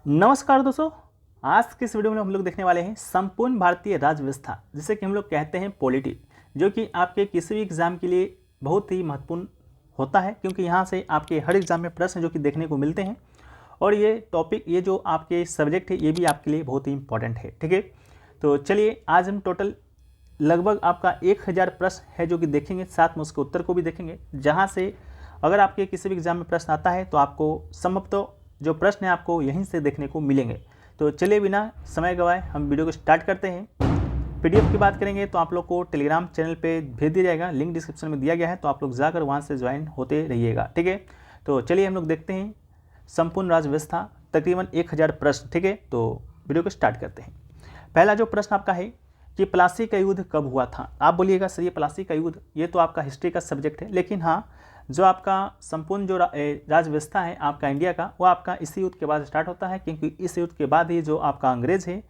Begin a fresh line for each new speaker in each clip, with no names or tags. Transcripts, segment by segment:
नमस्कार दोस्तों। आज की इस वीडियो में हम लोग देखने वाले हैं संपूर्ण भारतीय राज्य व्यवस्था, जिसे कि हम लोग कहते हैं पॉलिटी, जो कि आपके किसी भी एग्जाम के लिए बहुत ही महत्वपूर्ण होता है, क्योंकि यहाँ से आपके हर एग्जाम में प्रश्न जो कि देखने को मिलते हैं। और ये टॉपिक, ये जो आपके सब्जेक्ट है, ये भी आपके लिए बहुत ही इंपॉर्टेंट है। ठीक है, तो चलिए आज हम टोटल लगभग आपका 1000 प्रश्न है जो कि देखेंगे, साथ में उसके उत्तर को भी देखेंगे, जहाँ से अगर आपके किसी भी एग्जाम में प्रश्न आता है तो आपको संभवतः जो प्रश्न है आपको यहीं से देखने को मिलेंगे। तो चलिए बिना समय गवाए हम वीडियो को स्टार्ट करते हैं। पीडीएफ की बात करेंगे तो आप लोग को टेलीग्राम चैनल पे भेज दिया जाएगा, लिंक डिस्क्रिप्शन में दिया गया है, तो आप लोग जाकर वहाँ से ज्वाइन होते रहिएगा। ठीक है, तो चलिए हम लोग देखते हैं संपूर्ण राज्य व्यवस्था, तकरीबन 1000 प्रश्न। ठीक है, तो वीडियो को स्टार्ट करते हैं। पहला जो प्रश्न आपका है कि प्लासी का युद्ध कब हुआ था। आप बोलिएगा सर ये प्लासी का युद्ध, ये तो आपका हिस्ट्री का सब्जेक्ट है, लेकिन हाँ, जो आपका संपूर्ण जो राज्य व्यवस्था है आपका इंडिया का, वो आपका इसी युद्ध के बाद स्टार्ट होता है, क्योंकि इस युद्ध के बाद ही जो आपका अंग्रेज़ है,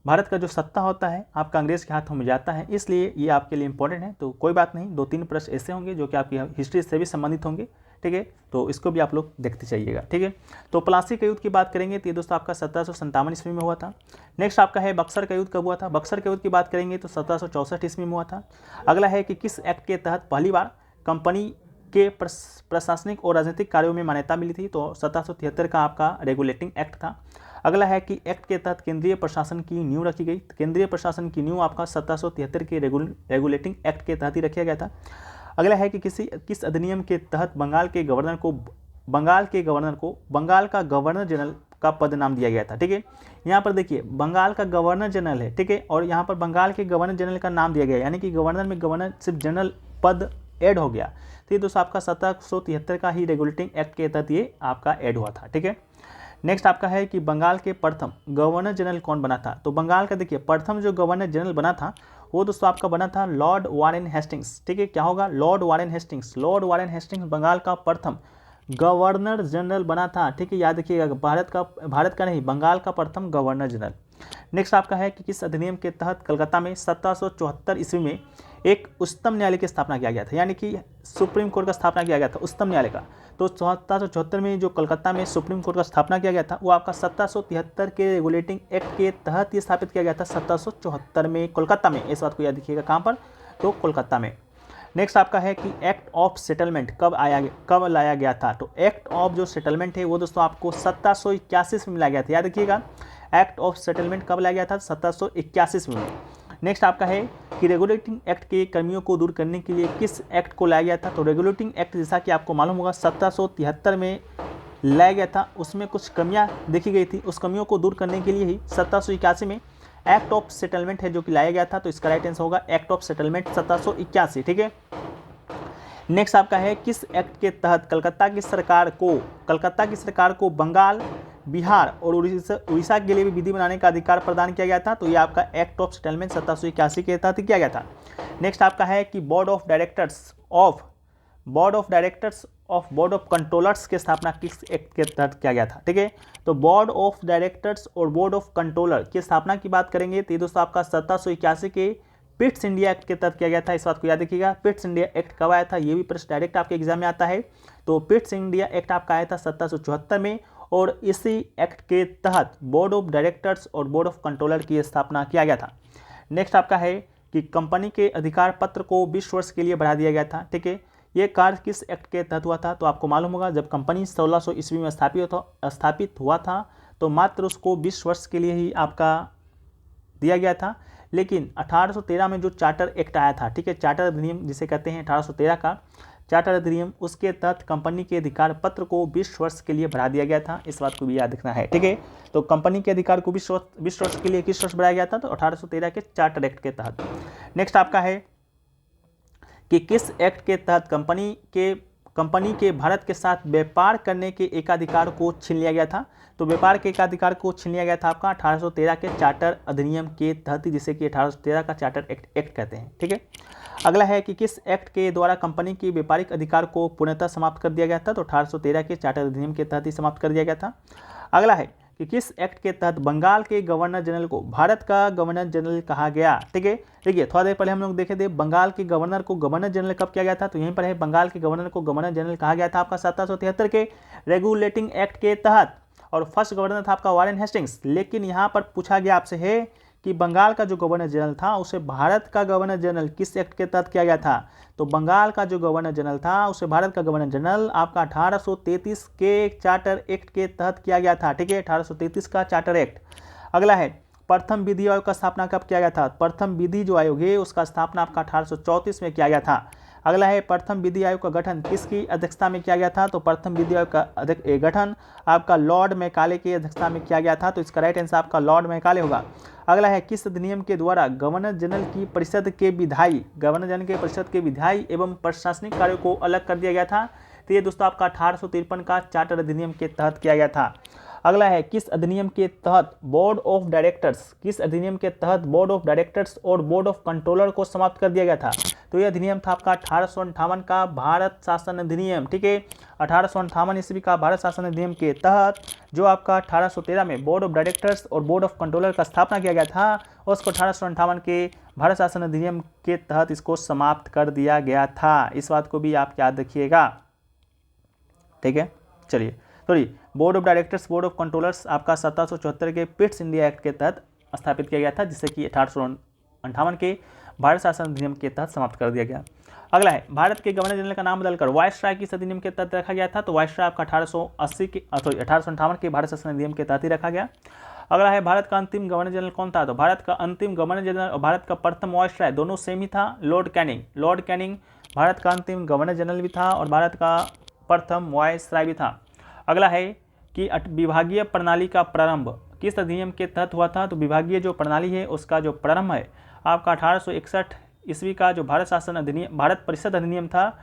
भारत का जो सत्ता होता है आपका अंग्रेज़ के हाथों में जाता है, इसलिए ये आपके लिए इंपॉर्टेंट है। तो कोई बात नहीं, 2-3 प्रश्न ऐसे होंगे जो कि आपकी हिस्ट्री से भी संबंधित होंगे। ठीक है, तो इसको भी आप लोग देखते जाइएगा। ठीक है, तो प्लासी का युद्ध की बात करेंगे तो ये दोस्तों आपका 1757 ईस्वी में हुआ था। नेक्स्ट आपका है बक्सर का युद्ध कब हुआ था। बक्सर के युद्ध की बात करेंगे तो 1764 ईस्वी में हुआ था। अगला है कि किस एक्ट के तहत पहली बार कंपनी के प्रशासनिक और राजनीतिक कार्यों में मान्यता मिली थी, तो 1773 का आपका रेगुलेटिंग एक्ट था। अगला है कि एक्ट के तहत केंद्रीय प्रशासन की नींव रखी गई। केंद्रीय प्रशासन की नींव आपका 1773 के रेगुलेटिंग एक्ट के तहत ही रखा गया था। अगला है कि किस अधिनियम के तहत बंगाल का गवर्नर जनरल का पद नाम दिया गया था। ठीक है, यहाँ पर देखिए बंगाल का गवर्नर जनरल है, ठीक है, और यहाँ पर बंगाल के गवर्नर जनरल का नाम दिया गया, यानी कि गवर्नर में गवर्नर सिर्फ जनरल पद ऐड हो गया। तो ये दोस्तों आपका 1773 का ही रेगुलेटिंग एक्ट के तहत ये आपका ऐड हुआ था। ठीक है, नेक्स्ट आपका है कि बंगाल के प्रथम गवर्नर जनरल कौन बना था। तो बंगाल का देखिए प्रथम जो गवर्नर जनरल बना था वो दोस्तों आपका बना था लॉर्ड वारेन हेस्टिंग्स। ठीक है, क्या होगा, Lord Warren Hastings. Lord Warren Hastings Bengal का प्रथम गवर्नर जनरल बना था। ठीक है, याद रखिएगा, भारत का नहीं, बंगाल का प्रथम गवर्नर जनरल। नेक्स्ट आपका है कि किस अधिनियम के तहत कलकत्ता में 1774 ईस्वी में एक उच्चतम न्यायालय की स्थापना किया गया था, यानी कि सुप्रीम कोर्ट का स्थापना किया गया था, उच्चतम न्यायालय का। तो 1774 में जो कलकत्ता में सुप्रीम कोर्ट का स्थापना किया गया था वो आपका 1773 के रेगुलेटिंग एक्ट के तहत ये स्थापित किया गया था, 1774 में कोलकाता में। इस बात को याद रखिएगा, कहाँ पर, तो कोलकाता में। नेक्स्ट आपका है कि एक्ट ऑफ सेटलमेंट कब लाया गया था। तो एक्ट ऑफ जो सेटलमेंट है वो दोस्तों आपको 1781 में लाया गया था। याद रखिएगा, एक्ट ऑफ सेटलमेंट कब लाया गया था, 1781 में। नेक्स्ट आपका है कि रेगुलेटिंग एक्ट के कमियों को दूर करने के लिए किस एक्ट को लाया गया था। तो रेगुलेटिंग एक्ट जैसा कि आपको मालूम होगा 1773 में लाया गया था, उसमें कुछ कमियां देखी गई थी, उस कमियों को दूर करने के लिए ही 1781 में एक्ट ऑफ सेटलमेंट है जो कि लाया गया था। तो इसका राइट आंसर होगा एक्ट ऑफ सेटलमेंट 1781। ठीक है, नेक्स्ट आपका है किस एक्ट के तहत कलकत्ता की सरकार को बंगाल, बिहार और उड़ीसा के लिए भी विधि बनाने का अधिकार प्रदान किया गया था। तो ये आपका एक्ट ऑफ सेटलमेंट 1781 के तहत किया गया था। नेक्स्ट आपका है कि बोर्ड ऑफ कंट्रोलर्स की स्थापना किस एक्ट के तहत किया गया था। ठीक है, तो बोर्ड ऑफ डायरेक्टर्स और बोर्ड ऑफ कंट्रोलर की स्थापना की बात करेंगे तो ये दोस्तों आपका 1781 के पिट्स इंडिया एक्ट के तहत किया गया था। इस बात को याद रखिएगा, पिट्स इंडिया एक्ट कब आया था, ये भी प्रश्न डायरेक्ट आपके एग्जाम में आता है। तो पिट्स इंडिया एक्ट आपका आया था 1774 में, और इसी एक्ट के तहत बोर्ड ऑफ डायरेक्टर्स और बोर्ड ऑफ कंट्रोलर की स्थापना किया गया था। नेक्स्ट आपका है कि कंपनी के अधिकार पत्र को 20 वर्ष के लिए बढ़ा दिया गया था। ठीक है, ये कार्य किस एक्ट के तहत हुआ था। तो आपको मालूम होगा जब कंपनी 1600 ईस्वी में स्थापित हुआ था तो मात्र उसको 20 वर्ष के लिए ही आपका दिया गया था, लेकिन 1813 में जो चार्टर एक्ट आया था, ठीक है, चार्टर अधिनियम जिसे कहते हैं 1813 का चार्टर अधिनियम, उसके तहत कंपनी के अधिकार पत्र को 20 वर्ष के लिए बढ़ा दिया गया था। इस बात को भी याद रखना है। ठीक है, तो कंपनी के अधिकार को 20 वर्ष के लिए किस वर्ष बढ़ाया गया था, तो 1813 के चार्टर एक्ट के तहत। नेक्स्ट आपका है कि किस एक्ट के तहत कंपनी के भारत के साथ व्यापार करने के एकाधिकार को छीन लिया गया था। तो व्यापार के एकाधिकार को छीन लिया गया था आपका 1813 के चार्टर अधिनियम के तहत, जिसे कि 1813 का चार्टर एक्ट कहते हैं। ठीक है, अगला है कि किस एक्ट के द्वारा कंपनी के व्यापारिक अधिकार को पूर्णतः समाप्त कर दिया गया था। तो 1813 के चार्टर अधिनियम के तहत ही समाप्त कर दिया गया था। अगला है कि किस एक्ट के तहत बंगाल के गवर्नर जनरल को भारत का गवर्नर जनरल कहा गया। ठीक है, देखिए थोड़ा देर पहले हम लोग देखे थे बंगाल के गवर्नर को गवर्नर जनरल कब किया गया था, तो यहीं पर है बंगाल के गवर्नर को गवर्नर जनरल कहा गया था आपका 1773 के रेगुलेटिंग एक्ट के तहत। और फर्स्ट गवर्नर था आपका वारेन हेस्टिंग्स। लेकिन यहाँ पर पूछा गया आपसे है कि बंगाल का जो गवर्नर जनरल था उसे भारत का गवर्नर जनरल किस एक्ट के तहत किया गया था। तो बंगाल का जो गवर्नर जनरल था उसे भारत का गवर्नर जनरल आपका 1833 के चार्टर एक्ट के तहत किया गया था। ठीक है, 1833 का चार्टर एक्ट। अगला है प्रथम विधि आयोग का स्थापना कब किया गया था। प्रथम विधि जो आयोग है उसका स्थापना आपका 1834 में किया गया था। अगला है प्रथम विधि आयोग का गठन किसकी अध्यक्षता में किया गया था। तो प्रथम विधि आयोग का गठन आपका लॉर्ड मैकाले की अध्यक्षता में किया गया था। तो इसका राइट आंसर आपका लॉर्ड मैकाले होगा। अगला है किस अधिनियम के द्वारा गवर्नर जनरल की परिषद के विधायी एवं प्रशासनिक कार्यों को अलग कर दिया गया था। तो ये दोस्तों आपका 1853 का चार्टर अधिनियम के तहत किया गया था। अगला है किस अधिनियम के तहत बोर्ड ऑफ डायरेक्टर्स और बोर्ड ऑफ कंट्रोलर को समाप्त कर दिया गया था। तो यह अधिनियम था आपका 1858 का भारत शासन अधिनियम। ठीक है, 1858 ईस्वी का भारत शासन अधिनियम के तहत जो आपका 1813 में बोर्ड ऑफ डायरेक्टर्स और बोर्ड ऑफ कंट्रोलर का स्थापना किया गया था उसको 1858 के भारत शासन अधिनियम के तहत इसको समाप्त कर दिया गया था। इस बात को भी आप याद रखिएगा। ठीक है, चलिए board of directors board of controllers आपका 1774 के पिट्स इंडिया एक्ट के तहत स्थापित किया गया था, जिससे कि 1858 के भारत शासन अधिनियम के तहत समाप्त कर दिया गया। अगला है भारत के गवर्नर जनरल का नाम बदलकर वायसराय किस अधिनियम के तहत रखा गया था। तो वायसराय आपका 1858 के भारत शासन अधिनियम के तहत ही रखा गया। अगला है भारत का अंतिम गवर्नर जनरल कौन था। तो भारत का अंतिम गवर्नर जनरल और भारत का प्रथम वायसराय दोनों सेम ही था, लॉर्ड कैनिंग भारत का अंतिम गवर्नर जनरल भी था और भारत का प्रथम वायसराय भी था। अगला है कि विभागीय प्रणाली का प्रारंभ किस अधिनियम के तहत हुआ था। तो विभागीय जो प्रणाली है उसका जो प्रारंभ है आपका 1861 ईस्वी का जो भारत परिषद अधिनियम था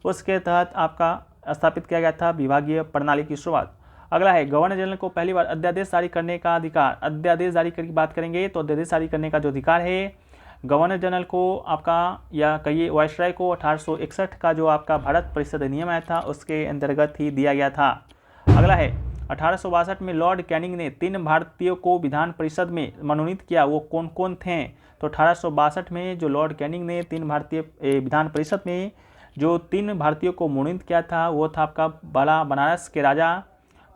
उसके तहत आपका स्थापित किया गया था विभागीय प्रणाली की शुरुआत। अगला है गवर्नर जनरल को पहली बार अध्यादेश जारी करने का अधिकार। अध्यादेश जारी करने की बात करेंगे तो अध्यादेश जारी करने का जो अधिकार है गवर्नर जनरल को आपका या कहिए वायसराय को 1861 का जो आपका भारत परिषद अधिनियम आया था उसके अंतर्गत ही दिया गया था। अगला है 1862 में लॉर्ड कैनिंग ने 3 भारतीयों को विधान परिषद में मनोनीत किया, वो कौन कौन थे। तो 1862 में जो लॉर्ड कैनिंग ने 3 भारतीय विधान परिषद में जो 3 भारतीयों को मनोनीत किया था वो था आपका बड़ा बनारस के राजा,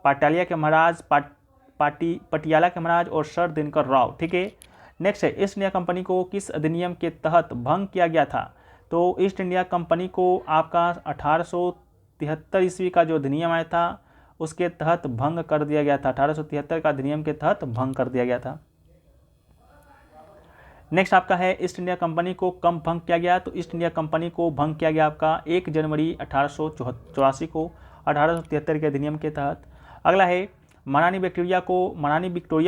पाटालिया के महाराज, पटियाला के महाराज और सर दिनकर राव। ठीक है, नेक्स्ट है ईस्ट इंडिया कंपनी को किस अधिनियम के तहत भंग किया गया था। तो ईस्ट इंडिया कंपनी को आपका 1873 ईस्वी का जो अधिनियम आया था उसके तहत भंग कर दिया गया था। 1873 का अधिनियम के तहत भंग कर दिया गया था। नेक्स्ट आपका है ईस्ट इंडिया कंपनी को कब भंग किया गया। तो ईस्ट इंडिया कंपनी को भंग किया गया आपका 1 जनवरी 1884 को 1873 के अधिनियम के तहत। अगला है महारानी विक्टोरिया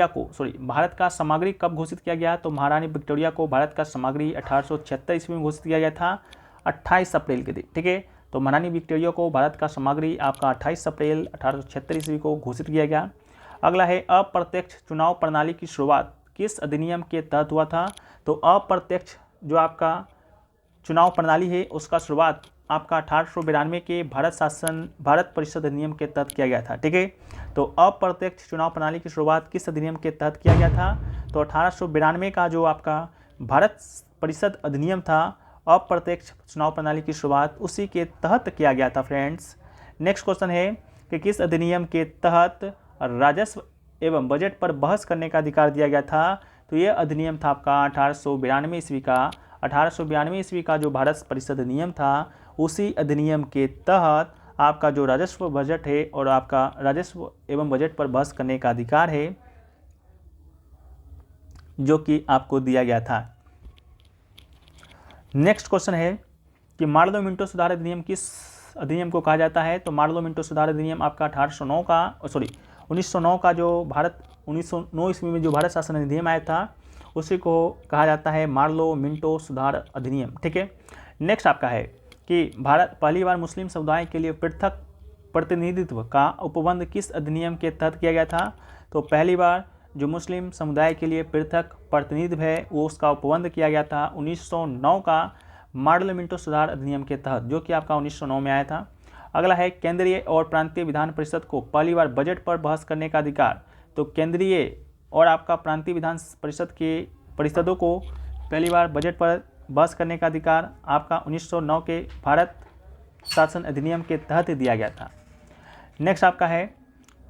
को भारत का सामग्री कब घोषित किया गया। तो महारानी विक्टोरिया को भारत का सामग्री 1876 ईस्वी में घोषित किया गया था 28 अप्रैल के दिन। ठीक है, तो महारानी विक्टोरिया को भारत का सामग्री आपका 28 अप्रैल 1876 ईस्वी को घोषित किया गया। अगला है अप्रत्यक्ष चुनाव प्रणाली की शुरुआत किस अधिनियम के तहत हुआ था। तो अप्रत्यक्ष जो आपका चुनाव प्रणाली है उसका शुरुआत आपका 1892 के भारत परिषद अधिनियम के तहत किया गया था। ठीक है, तो अप्रत्यक्ष चुनाव प्रणाली की शुरुआत किस अधिनियम के तहत किया गया था। तो 1892 का जो आपका भारत परिषद अधिनियम था अप्रत्यक्ष चुनाव प्रणाली की शुरुआत उसी के तहत किया गया था फ्रेंड्स। नेक्स्ट क्वेश्चन है कि किस अधिनियम के तहत राजस्व एवं बजट पर बहस करने का अधिकार दिया गया था। तो यह अधिनियम था आपका 1892 ईस्वी का जो भारत परिषद अधिनियम था उसी अधिनियम के तहत आपका जो राजस्व बजट है और आपका राजस्व एवं बजट पर बहस करने का अधिकार है जो कि आपको दिया गया था। नेक्स्ट क्वेश्चन है कि मार्लो मिंटो सुधार अधिनियम किस अधिनियम को कहा जाता है। तो मार्लो मिंटो सुधार अधिनियम आपका 1909 का जो 1909 ईस्वी में जो भारत शासन अधिनियम आया था उसी को कहा जाता है मार्लो मिंटो सुधार अधिनियम। ठीक है, नेक्स्ट आपका है कि भारत पहली बार मुस्लिम समुदाय के लिए पृथक प्रतिनिधित्व का उपबंध किस अधिनियम के तहत किया गया था। तो पहली बार जो मुस्लिम समुदाय के लिए पृथक प्रतिनिधित्व है वो उसका उपबंध किया गया था 1909 का मार्लो मिंटो सुधार अधिनियम के तहत, जो कि आपका 1909 में आया था। अगला है केंद्रीय और प्रांतीय विधान परिषद को पहली बार बजट पर बहस करने का अधिकार। तो केंद्रीय और आपका प्रांतीय विधान परिषद के परिषदों को पहली बार बजट पर बहस करने का अधिकार आपका 1909 के भारत शासन अधिनियम के तहत दिया गया था। नेक्स्ट आपका है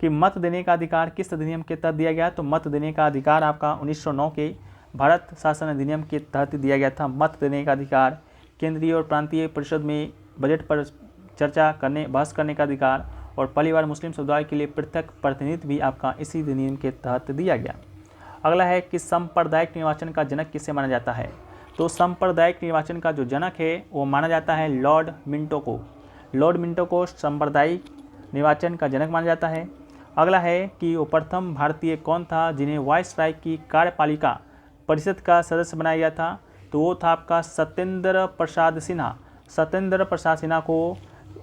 कि मत देने का अधिकार किस अधिनियम के तहत दिया गया? तो मत देने का अधिकार आपका 1909 के भारत शासन अधिनियम के तहत दिया गया था। मत देने का अधिकार, केंद्रीय और प्रांतीय परिषद में बजट पर चर्चा करने, बहस करने का अधिकार और पहली बार मुस्लिम समुदाय के लिए पृथक प्रतिनिधित्व भी आपका इसी अधिनियम के तहत दिया गया। अगला है कि सांप्रदायिक निर्वाचन का जनक किसे माना जाता है? तो सांप्रदायिक निर्वाचन का जो जनक है वो माना जाता है लॉर्ड मिंटो को। लॉर्ड मिंटो को सांप्रदायिक निर्वाचन का जनक माना जाता है। अगला है कि वो प्रथम भारतीय कौन था जिन्हें वायसराय की कार्यपालिका परिषद का सदस्य बनाया गया था? तो वो था आपका सत्येंद्र प्रसाद सिन्हा। सत्येंद्र प्रसाद सिन्हा को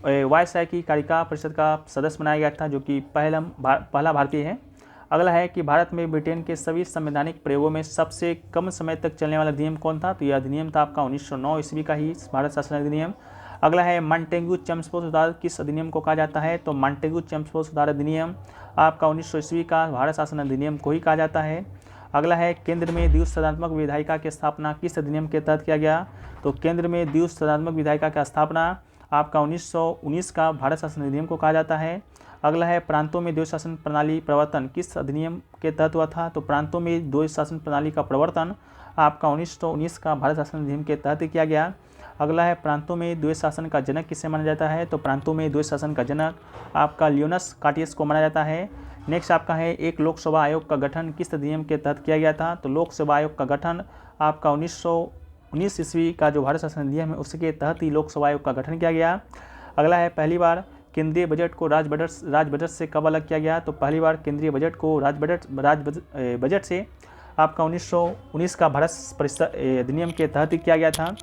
वायसराय की कार्यपालिका परिषद का सदस्य बनाया गया था, जो कि पहला भारतीय है। अगला है कि भारत में ब्रिटेन के सभी संवैधानिक प्रयोगों में सबसे कम समय तक चलने वाला अधिनियम कौन था? तो यह अधिनियम था आपका 1909 ईस्वी का ही भारत शासन अधिनियम। अगला है मॉन्टेग्यू चेम्सफोर्ड सुधार किस अधिनियम को कहा जाता है? तो मॉन्टेग्यू चेम्सफोर्ड सुधार अधिनियम आपका 1900 ईस्वी का भारत शासन अधिनियम को ही कहा जाता है। अगला है केंद्र में द्विसदनात्मक विधायिका की स्थापना किस अधिनियम के तहत किया गया? तो केंद्र में द्विसदनात्मक विधायिका की स्थापना आपका 1919 का भारत शासन अधिनियम को कहा जाता है। अगला है प्रांतों में द्वैध शासन प्रणाली प्रवर्तन किस अधिनियम के तहत हुआ था? तो प्रांतों में द्वैध शासन प्रणाली का प्रवर्तन आपका 1919 का भारत शासन अधिनियम के तहत किया गया। अगला है प्रांतों में द्वैध शासन का जनक किसे माना जाता है? तो प्रांतों में द्वैध शासन का जनक आपका लियोनस कार्टियस को माना जाता है। नेक्स्ट आपका है एक लोकसेवा आयोग का गठन किस अधिनियम के तहत किया गया था? तो लोकसेवा आयोग का गठन आपका 1919 ईस्वी का जो भारत शासन अधिनियम है उसके तहत ही लोकसेवा आयोग का गठन किया गया। अगला है पहली बार केंद्रीय बजट को राज बजट से कब अलग किया गया? तो पहली बार केंद्रीय बजट को राज बजट से आपका 1919 का भारत परिषद अधिनियम के तहत ही किया गया था।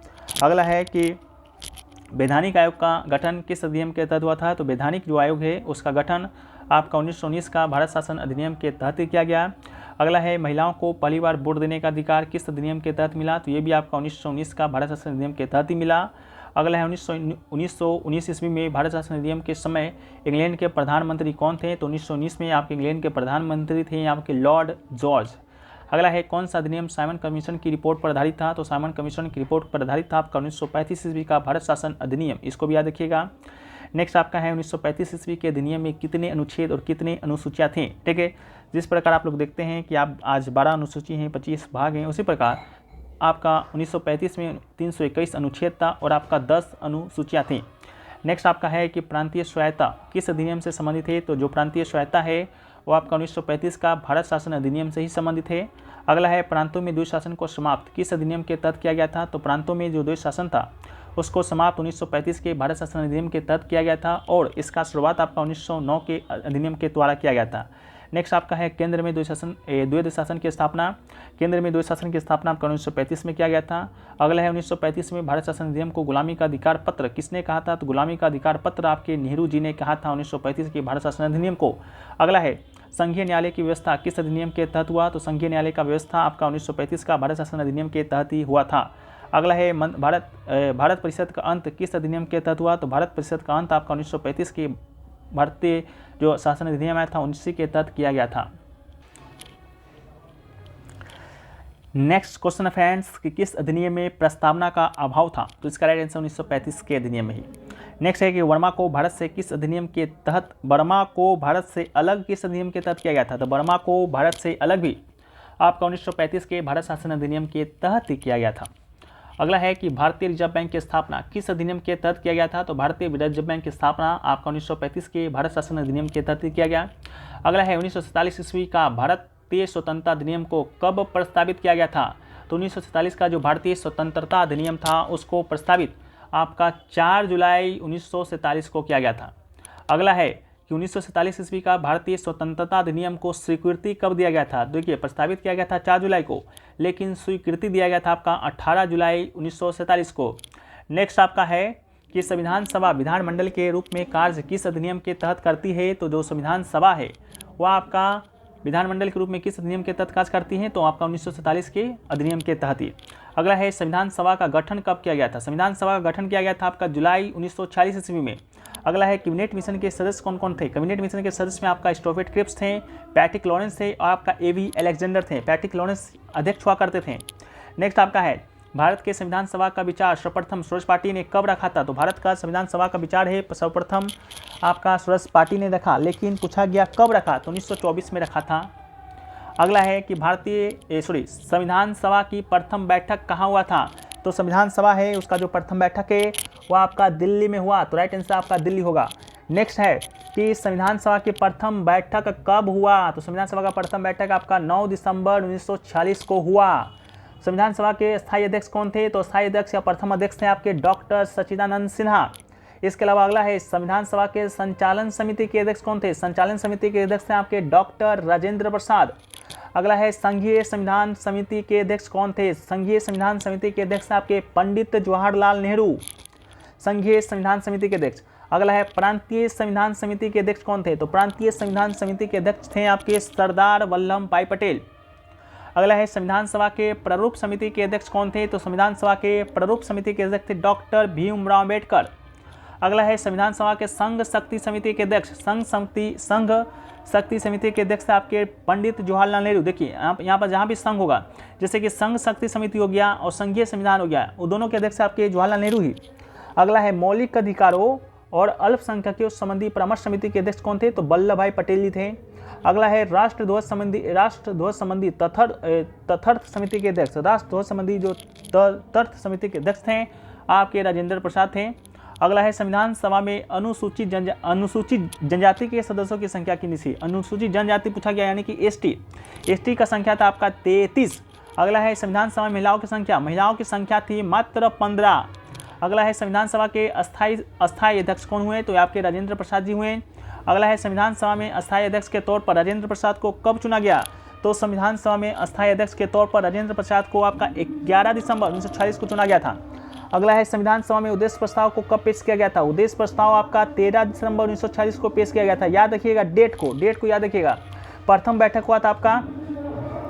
अगला है कि वैधानिक आयोग का गठन किस अधिनियम के तहत हुआ था? तो वैधानिक जो आयोग है उसका गठन आपका 1919 का भारत शासन अधिनियम के तहत ही किया गया। अगला है महिलाओं को पहली बार वोट देने का अधिकार किस अधिनियम के तहत मिला? तो ये भी आपका 1919 का भारत शासन अधिनियम के तहत ही मिला। अगला है 1919 ईस्वी में भारत शासन अधिनियम के समय इंग्लैंड के प्रधानमंत्री कौन थे? तो 1919 में आपके इंग्लैंड के प्रधानमंत्री थे आपके लॉर्ड जॉर्ज। अगला है कौन सा अधिनियम साइमन कमीशन की रिपोर्ट पर आधारित था? तो साइमन कमीशन की रिपोर्ट पर आधारित था आपका 1935 ईस्वी का भारत शासन अधिनियम, इसको भी याद रखिएगा। नेक्स्ट आपका है 1935 ईस्वी के अधिनियम में कितने अनुच्छेद और कितने अनुसूचियाँ थी? ठीक है, जिस प्रकार आप लोग देखते हैं कि आप आज 12 अनुसूची हैं, 25 भाग हैं, उसी प्रकार आपका 1935 में 321 अनुच्छेद था और आपका 10 अनुसूचियाँ थीं। नेक्स्ट आपका है कि प्रांतीय स्वायत्ता किस अधिनियम से संबंधित है? तो जो प्रांतीय स्वायत्ता है वो आपका 1935 का भारत शासन अधिनियम से ही संबंधित है। अगला है प्रांतों में द्वैध शासन को समाप्त किस अधिनियम के तहत किया गया था? तो प्रांतों में जो द्वैध शासन था उसको समाप्त 1935 के भारत शासन अधिनियम के तहत किया गया था और इसका शुरुआत आपका 1909 के अधिनियम के द्वारा किया गया था। नेक्स्ट आपका है केंद्र में द्वैध शासन की स्थापना। केंद्र में द्वैध शासन की स्थापना आपका 1935 में किया गया था। अगला है 1935 में भारत शासन अधिनियम को गुलामी का अधिकार पत्र किसने कहा था? तो गुलामी का अधिकार पत्र आपके नेहरू जी ने कहा था 1935 के भारत शासन अधिनियम को। अगला है संघीय न्यायालय की व्यवस्था किस अधिनियम के तहत हुआ? तो संघीय न्यायालय का व्यवस्था आपका 1935 का भारत शासन अधिनियम के तहत ही हुआ था। अगला है भारत परिषद का अंत किस अधिनियम के तहत हुआ? तो भारत परिषद का अंत आपका 1935 के भारतीय जो शासन अधिनियम आया था उसी के तहत किया गया था। नेक्स्ट क्वेश्चन है फ्रेंड्स कि किस अधिनियम में प्रस्तावना का अभाव था? तो इसका राइट आंसर 1935 के अधिनियम में ही। नेक्स्ट है कि वर्मा को भारत से किस अधिनियम के तहत भारत से अलग किस अधिनियम के तहत किया गया था? तो वर्मा को भारत से अलग भी आपका 1935 के भारत शासन अधिनियम के तहत ही किया गया था। अगला है कि भारतीय रिजर्व बैंक की स्थापना किस अधिनियम के तहत किया गया था? तो भारतीय रिजर्व बैंक की स्थापना आपका 1935 के भारत शासन अधिनियम के तहत किया गया। अगला है 1947 ईस्वी का भारतीय स्वतंत्रता अधिनियम को कब प्रस्तावित किया गया था? तो 1947 का जो भारतीय स्वतंत्रता अधिनियम था उसको प्रस्तावित आपका 4 जुलाई 1947 को किया गया था। अगला है कि 1947 ईस्वी का भारतीय स्वतंत्रता अधिनियम को स्वीकृति कब दिया गया था? देखिए प्रस्तावित किया गया था 4 जुलाई को, लेकिन स्वीकृति दिया गया था आपका 18 जुलाई 1947 को। नेक्स्ट आपका है कि संविधान सभा विधानमंडल के रूप में कार्य किस अधिनियम के तहत करती है? तो जो संविधान सभा है वह आपका विधानमंडल के रूप में किस अधिनियम के तहत कार्य करती है? तो आपका 1947 के अधिनियम के तहत ही। अगला है संविधान सभा का गठन कब किया गया था? संविधान सभा का गठन किया गया था आपका जुलाई 1946 ईस्वी में। अगला है कैबिनेट मिशन के सदस्य कौन कौन थे? कैबिनेट मिशन के सदस्य में आपका स्टोफेट क्रिप्स थे, पैट्रिक लॉरेंस थे और आपका एवी अलेक्जेंडर थे। पैट्रिक लॉरेंस अध्यक्ष हुआ करते थे। नेक्स्ट आपका है भारत के संविधान सभा का विचार सर्वप्रथम स्वराज पार्टी ने कब रखा था? तो भारत का संविधान सभा का विचार है सर्वप्रथम आपका स्वराज पार्टी ने रखा, लेकिन पूछा गया कब रखा? तो 1924 में रखा था। अगला है कि संविधान सभा की प्रथम बैठक कहाँ हुआ था? तो संविधान सभा है उसका जो प्रथम बैठक है वो आपका दिल्ली में हुआ, तो राइट आंसर आपका दिल्ली होगा। नेक्स्ट है कि संविधान सभा की प्रथम बैठक कब हुआ? तो संविधान सभा का प्रथम बैठक आपका 9 दिसंबर 1946 को हुआ। संविधान सभा के स्थायी अध्यक्ष कौन थे? तो स्थायी अध्यक्ष या प्रथम अध्यक्ष थे आपके डॉक्टर सच्चिदानंद सिन्हा। इसके अलावा अगला है संविधान सभा के संचालन समिति के अध्यक्ष कौन थे? संचालन समिति के अध्यक्ष थे आपके डॉक्टर राजेंद्र प्रसाद। अगला है संघीय संविधान समिति के अध्यक्ष कौन थे? संघीय संविधान समिति के अध्यक्ष आपके पंडित जवाहरलाल नेहरू, संघीय संविधान समिति के अध्यक्ष। अगला है प्रांतीय संविधान समिति के अध्यक्ष कौन थे? तो प्रांतीय संविधान समिति के अध्यक्ष थे आपके सरदार वल्लभ भाई पटेल। अगला है संविधान सभा के प्रारूप समिति के अध्यक्ष कौन थे? तो संविधान सभा के प्रारूप समिति के अध्यक्ष थे डॉक्टर भीमराव अम्बेडकर। अगला है संविधान सभा के संघ शक्ति समिति के अध्यक्ष, संघ शक्ति समिति के अध्यक्ष आपके पंडित जवाहरलाल नेहरू। देखिए यहाँ पर जहाँ भी संघ होगा, जैसे कि संघ शक्ति समिति हो गया और संघीय संविधान हो गया, वो दोनों के अध्यक्ष आपके जवाहरलाल नेहरू ही। अगला है मौलिक अधिकारों और अल्पसंख्यकों संबंधी परामर्श समिति के अध्यक्ष कौन थे? तो वल्लभ भाई पटेल ही थे। अगला है राष्ट्र ध्वज संबंधी तथर्थ समिति के अध्यक्ष, राष्ट्र ध्वज संबंधी जो तथ्य समिति के अध्यक्ष थे आपके राजेंद्र प्रसाद थे। अगला है संविधान सभा में अनुसूचित जनजाति के सदस्यों की संख्या कितनी थी? अनुसूचित जनजाति पूछा गया, यानी कि एसटी का संख्या था आपका 33। अगला है संविधान सभा में महिलाओं की संख्या थी मात्र 15। अगला है संविधान सभा के अस्थायी अध्यक्ष कौन हुए? तो आपके राजेंद्र प्रसाद जी हुए। अगला है संविधान सभा में अस्थायी अध्यक्ष के तौर पर राजेंद्र प्रसाद को कब चुना गया? तो संविधान सभा में अस्थायी अध्यक्ष के तौर पर राजेंद्र प्रसाद को आपका 11 दिसंबर 1946 को चुना गया था। अगला है संविधान सभा में उद्देश्य प्रस्ताव को कब पेश किया गया था? उद्देश्य प्रस्ताव आपका 13 दिसंबर 1946 को पेश किया गया था। याद रखिएगा डेट को याद रखिएगा। प्रथम बैठक हुआ था आपका,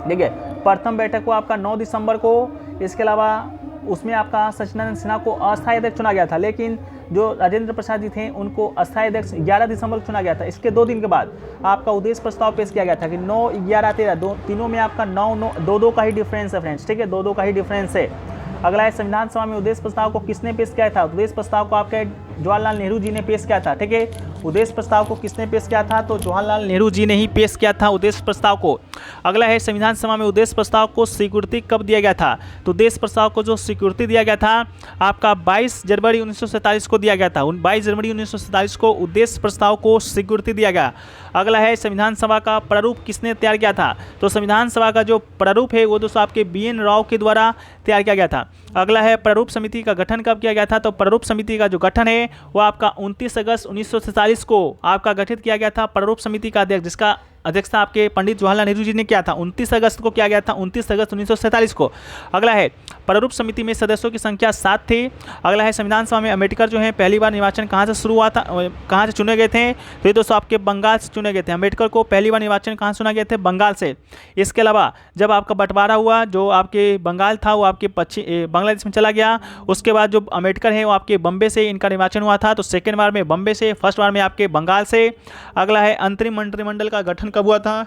देखिए प्रथम बैठक हुआ आपका 9 दिसंबर को। इसके अलावा उसमें आपका सच्चिदानंद सिन्हा को अस्थायी अध्यक्ष चुना गया था, लेकिन जो राजेंद्र प्रसाद जी थे उनको अस्थायी अध्यक्ष 11 दिसंबर को चुना गया था। इसके 2 दिन के बाद आपका उद्देश्य प्रस्ताव पेश किया गया था कि 9, 11, 13 तीनों में आपका 9 2 का ही डिफरेंस है फ्रेंड्स, ठीक है, 2 का ही डिफरेंस है। अगला है संविधान सभा में उद्देश्य प्रस्ताव को किसने पेश किया था? उद्देश्य प्रस्ताव को आपके जवाहरलाल नेहरू जी ने पेश किया था, ठीक है। उद्देश्य प्रस्ताव को किसने पेश किया था? तो जवाहरलाल नेहरू जी ने ही पेश किया था उद्देश्य प्रस्ताव को। अगला है संविधान सभा में उद्देश्य प्रस्ताव को स्वीकृति कब दिया गया था? तो उद्देश्य प्रस्ताव को जो स्वीकृति दिया गया था आपका 22 जनवरी 1947 को दिया गया था। 22 जनवरी 1947 को उद्देश्य प्रस्ताव को स्वीकृति दिया गया। अगला है संविधान सभा का प्रारूप किसने तैयार किया था? तो संविधान सभा का जो प्रारूप है वो दोस्तों आपके BN राव के द्वारा तैयार किया गया था। अगला है प्रारूप समिति का गठन कब किया गया था? तो प्रारूप समिति का जो गठन है वो आपका 29 अगस्त 1947 को आपका गठित किया गया था। प्रारूप समिति का अध्यक्ष, जिसका अध्यक्षता आपके पंडित जवाहरलाल नेहरू जी ने किया था, 29 अगस्त को किया गया था, 29 अगस्त 1947 को। अगला है प्रारूप समिति में सदस्यों की संख्या 7 थी। अगला है संविधान सभा में अम्बेडकर जो है पहली बार निर्वाचन कहाँ से शुरू हुआ था, कहाँ से चुने गए थे? तो ये दोस्तों आपके बंगाल से चुने गए थे। अम्बेडकर को पहली बार निर्वाचन कहाँ चुना गए थे? बंगाल से। इसके अलावा जब आपका बंटवारा हुआ, जो आपके बंगाल था वो आपके बांग्लादेश में चला गया। उसके बाद जो अम्बेडकर है वो आपके बम्बे से इनका निर्वाचन हुआ था, तो सेकेंड बार में बम्बे से, फर्स्ट बार में आपके बंगाल से। अगला है अंतरिम मंत्रिमंडल का गठन कब हुआ था?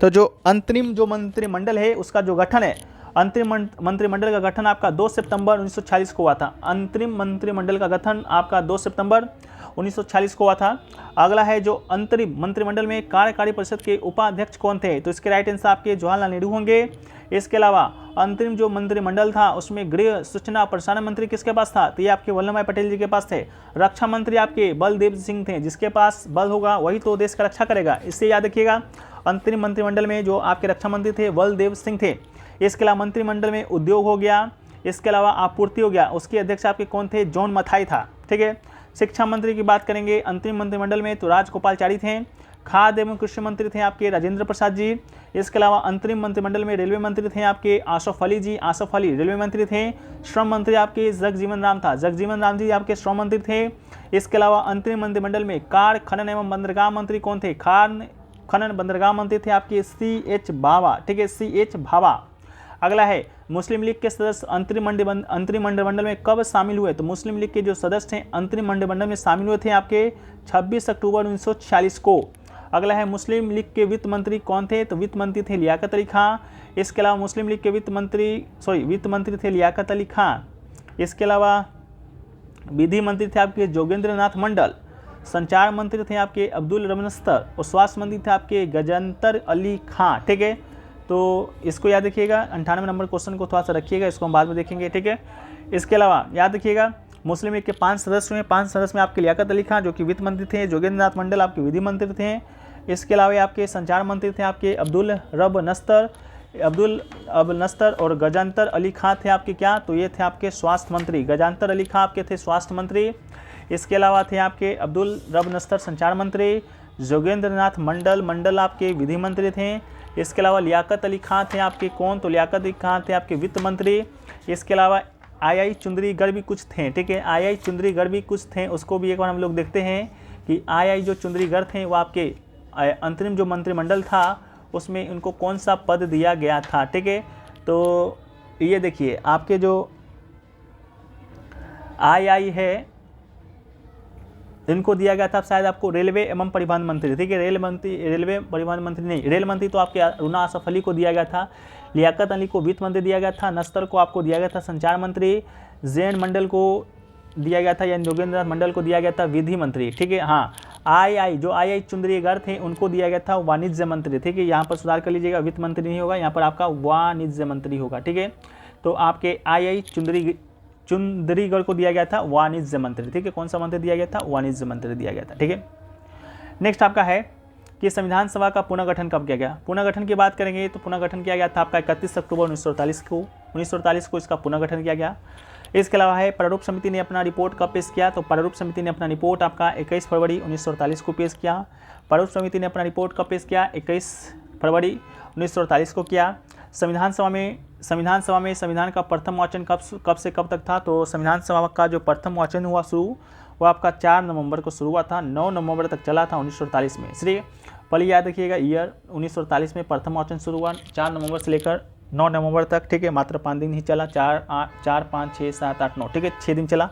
तो जो अंतरिम जो मंत्रिमंडल है उसका जो गठन है, अंतरिम मंत्रिमंडल का गठन आपका 2 सितंबर 1946 को हुआ था। अंतरिम मंत्रिमंडल का गठन आपका 2 सितंबर 1946 को हुआ था। अगला है जो अंतरिम मंत्रिमंडल में कार्यकारी परिषद के उपाध्यक्ष कौन थे? तो इसके राइट आंसर आपके जवाहरलाल नेहरू होंगे। इसके अलावा अंतरिम जो मंत्रिमंडल था उसमें गृह, सूचना, प्रसारण मंत्री किसके पास था? तो ये आपके वल्लभ भाई पटेल जी के पास थे। रक्षा मंत्री आपके बलदेव सिंह थे, जिसके पास बल होगा वही तो देश का रक्षा करेगा, इससे याद रखिएगा। अंतरिम मंत्रिमंडल में जो आपके रक्षा मंत्री थे बलदेव सिंह थे। इसके अलावा मंत्रिमंडल में उद्योग हो गया, इसके अलावा आपूर्ति हो गया, उसके अध्यक्ष आपके कौन थे? जॉन मथाई था, ठीक है। शिक्षा मंत्री की बात करेंगे अंतरिम मंत्रिमंडल में तो राजगोपालचारी थे। खाद्य एवं कृषि मंत्री थे आपके राजेंद्र प्रसाद जी। इसके अलावा अंतरिम मंत्रिमंडल में रेलवे मंत्री थे आपके आसफ अली जी, आसफ अली रेलवे मंत्री थे। श्रम मंत्री आपके जगजीवन राम था, जगजीवन राम जी आपके श्रम मंत्री थे। इसके अलावा अंतरिम मंत्रिमंडल में कार, खनन एवं बंदरगाह मंत्री कौन थे? खनन बंदरगाह मंत्री थे आपके CH भाभा, ठीक है, CH भाभा। अगला है मुस्लिम लीग के सदस्य अंतरिम मंत्रिमंडल में कब शामिल हुए? तो मुस्लिम लीग के जो सदस्य थे अंतरिम मंत्रिमंडल में शामिल हुए थे आपके 26 अक्टूबर 1946 को। अगला है मुस्लिम लीग के वित्त मंत्री कौन थे, तो वित्त मंत्री थे लियाकत अली खां। इसके अलावा मुस्लिम लीग के वित्त मंत्री थे लियाकत अली खां। इसके अलावा विधि मंत्री थे आपके जोगेंद्र नाथ मंडल, संचार मंत्री थे आपके अब्दुल रब नस्तर और स्वास्थ्य मंत्री थे आपके गजंतर अली खां। ठीक है, तो इसको याद रखिएगा। 98 नंबर क्वेश्चन को थोड़ा सा रखिएगा, इसको हम बाद में देखेंगे। ठीक है, इसके अलावा याद रखिएगा मुस्लिम लीग के 5 सदस्य हैं। 5 सदस्य में आपके लियाकत अली खां जो कि वित्त मंत्री थे, जोगेंद्र नाथ मंडल आपके विधि मंत्री थे। इसके अलावा आपके संचार मंत्री थे आपके अब्दुल रब नस्तर और गजांतर अली खां थे आपके क्या, तो ये थे आपके स्वास्थ्य मंत्री। गजांतर अली खां आपके थे स्वास्थ्य मंत्री। इसके अलावा थे आपके अब्दुल रब नस्तर संचार मंत्री, जोगेंद्र नाथ मंडल आपके विधि मंत्री थे। इसके अलावा लियाकत अली खां थे आपके कौन, तो लियाकत अली खां थे आपके वित्त मंत्री। इसके अलावा आई चुंदरीगढ़ भी कुछ थे। ठीक है, आई चुंदरीगढ़ भी कुछ थे, उसको भी एक बार हम लोग देखते हैं कि आई जो चुंदरीगढ़ थे वो आपके अंतरिम जो मंत्रिमंडल था उसमें उनको कौन सा पद दिया गया था। ठीक है, तो ये देखिए आपके जो आई है इनको दिया गया था शायद आपको रेलवे एवं परिवहन मंत्री। ठीक है, रेलवे परिवहन मंत्री नहीं, रेल मंत्री तो आपके रुना आसफ अली को दिया गया था। लियाकत अली को वित्त मंत्री दिया गया था। नस्तर को आपको दिया गया था संचार मंत्री। जैन मंडल को दिया गया था, यानी जोगेंद्र नाथ मंडल को दिया गया था विधि मंत्री। ठीक है, हाँ आई चुंदरीगढ़ थे उनको दिया गया था वाणिज्य मंत्री। ठीक है, यहाँ पर सुधार कर लीजिएगा, वित्त मंत्री नहीं होगा, यहाँ पर आपका वाणिज्य मंत्री होगा। ठीक है, तो आपके आई चुंदरीगढ़ को दिया गया था वाणिज्य मंत्री। ठीक है, कौन सा मंत्री दिया गया था, वाणिज्य मंत्री दिया गया था। ठीक है, नेक्स्ट आपका है कि संविधान सभा का पुनर्गठन कब किया गया। पुनर्गठन की बात करेंगे तो पुनर्गठन किया गया था आपका 31 अक्टूबर 1948 को इसका पुनर्गठन किया गया। इसके अलावा है प्रारूप समिति ने अपना रिपोर्ट कब पेश किया, तो प्रारूप समिति ने अपना रिपोर्ट आपका 21 फरवरी 1948 को पेश किया। प्रारूप समिति ने अपना रिपोर्ट कब पेश किया, 21 फरवरी 1948 को किया। संविधान सभा में संविधान का प्रथम वाचन कब से कब तक था, तो संविधान सभा का जो प्रथम वाचन हुआ शुरू वो आपका 4 नवंबर को शुरू हुआ था, 9 नवंबर तक चला था 1948 में। इसलिए पहले याद रखिएगा ईयर 1948 में प्रथम वाचन शुरू हुआ 4 नवंबर से लेकर 9 नवंबर तक। ठीक है, मात्र 5 दिन ही चला, 4 5 6 7 8 9। ठीक है, 6 दिन चला।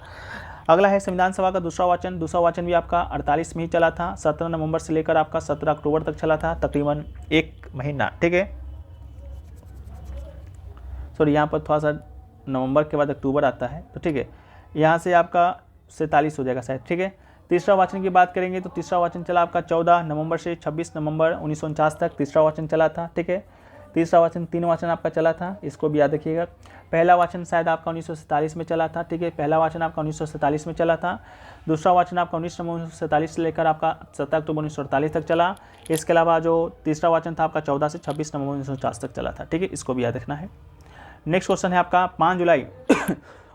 अगला है संविधान सभा का दूसरा वाचन भी आपका 48 में ही चला था, 17 नवंबर से लेकर आपका 17 अक्टूबर तक चला था, तकरीबन 1 महीना। ठीक है, सॉरी यहाँ पर थोड़ा सा नवंबर के बाद अक्टूबर आता है, तो ठीक है यहाँ से आपका 47 हो जाएगा शायद। ठीक है, तीसरा वाचन की बात करेंगे तो तीसरा वाचन चला आपका 14 नवंबर से 26 नवंबर 1949 तक तीसरा वाचन चला था। ठीक है, तीसरा वाचन 3 वाचन आपका चला था, इसको भी याद रखिएगा। पहला वाचन शायद आपका 1947 में चला था। ठीक है, पहला वाचन आपका 1947 में चला था। दूसरा वाचन आपका 19 नवंबर 1947 से लेकर आपका 17 अक्टूबर 1948 तक चला। इसके अलावा जो तीसरा वाचन था आपका 14 से 26 नवंबर 1949 तक चला था। ठीक है, इसको भी याद रखना है। नेक्स्ट क्वेश्चन है आपका 5 जुलाई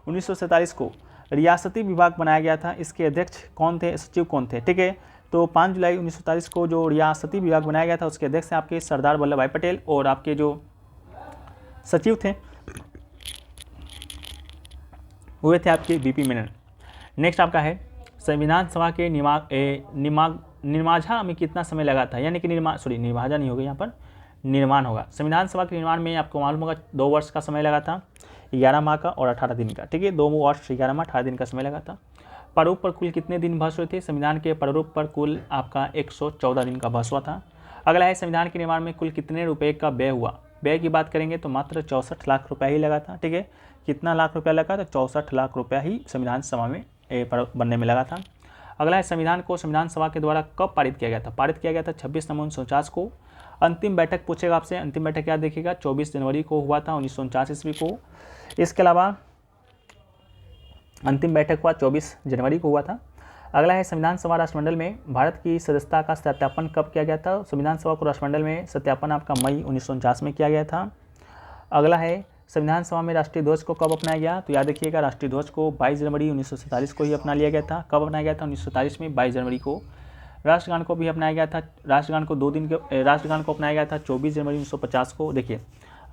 1947 को रियासती विभाग बनाया गया था, इसके अध्यक्ष कौन थे, सचिव कौन थे। ठीक है, तो 5 जुलाई 1947 को जो रियासती विभाग बनाया गया था उसके अध्यक्ष हैं आपके सरदार वल्लभ भाई पटेल और आपके जो सचिव थे हुए थे आपके बीपी मेनन। नेक्स्ट आपका है संविधान सभा के निर्माझा में कितना समय लगा था, यानी कि निर्माझा नहीं होगा, यहाँ पर निर्माण होगा। संविधान सभा के निर्माण में आपको मालूम होगा 2 वर्ष का समय लगा था, 11 माह का और 18 दिन का। ठीक है, 2 वर्ष 11 माह 18 दिन का समय लगा था। प्रारूप पर कुल कितने दिन बहस हुए थे, संविधान के प्रारूप पर कुल आपका 114 दिन का बहस हुआ था। अगला है संविधान के निर्माण में कुल कितने रुपए का व्यय हुआ। व्यय की बात करेंगे तो मात्र 64 लाख रुपया ही लगा था। ठीक है, कितना लाख रुपया लगा, तो 64 लाख रुपया ही संविधान सभा में बनने में लगा था। अगला है संविधान को संविधान सभा के द्वारा कब पारित किया गया था। पारित किया गया था 26 नवंबर 1949 को। अंतिम बैठक पूछेगा आपसे, अंतिम बैठक याद देखिएगा 24 जनवरी को हुआ था 1949 ईस्वी को। इसके अलावा अंतिम बैठक हुआ 24 जनवरी को हुआ था। अगला है संविधान सभा राष्ट्रमंडल में भारत की सदस्यता का सत्यापन कब किया गया था। संविधान सभा को राष्ट्रमंडल में सत्यापन आपका मई 1949 में किया गया था। अगला है संविधान सभा में राष्ट्रीय ध्वज को कब अपनाया गया, तो याद रखिएगा राष्ट्रीय ध्वज को 22 जनवरी 1947 को ही अपना लिया गया था। कब अपनाया गया था, 1947 में 22 जनवरी को। राष्ट्रगान को भी अपनाया गया था, राष्ट्रगान को अपनाया गया था 24 जनवरी 1950 को। देखिए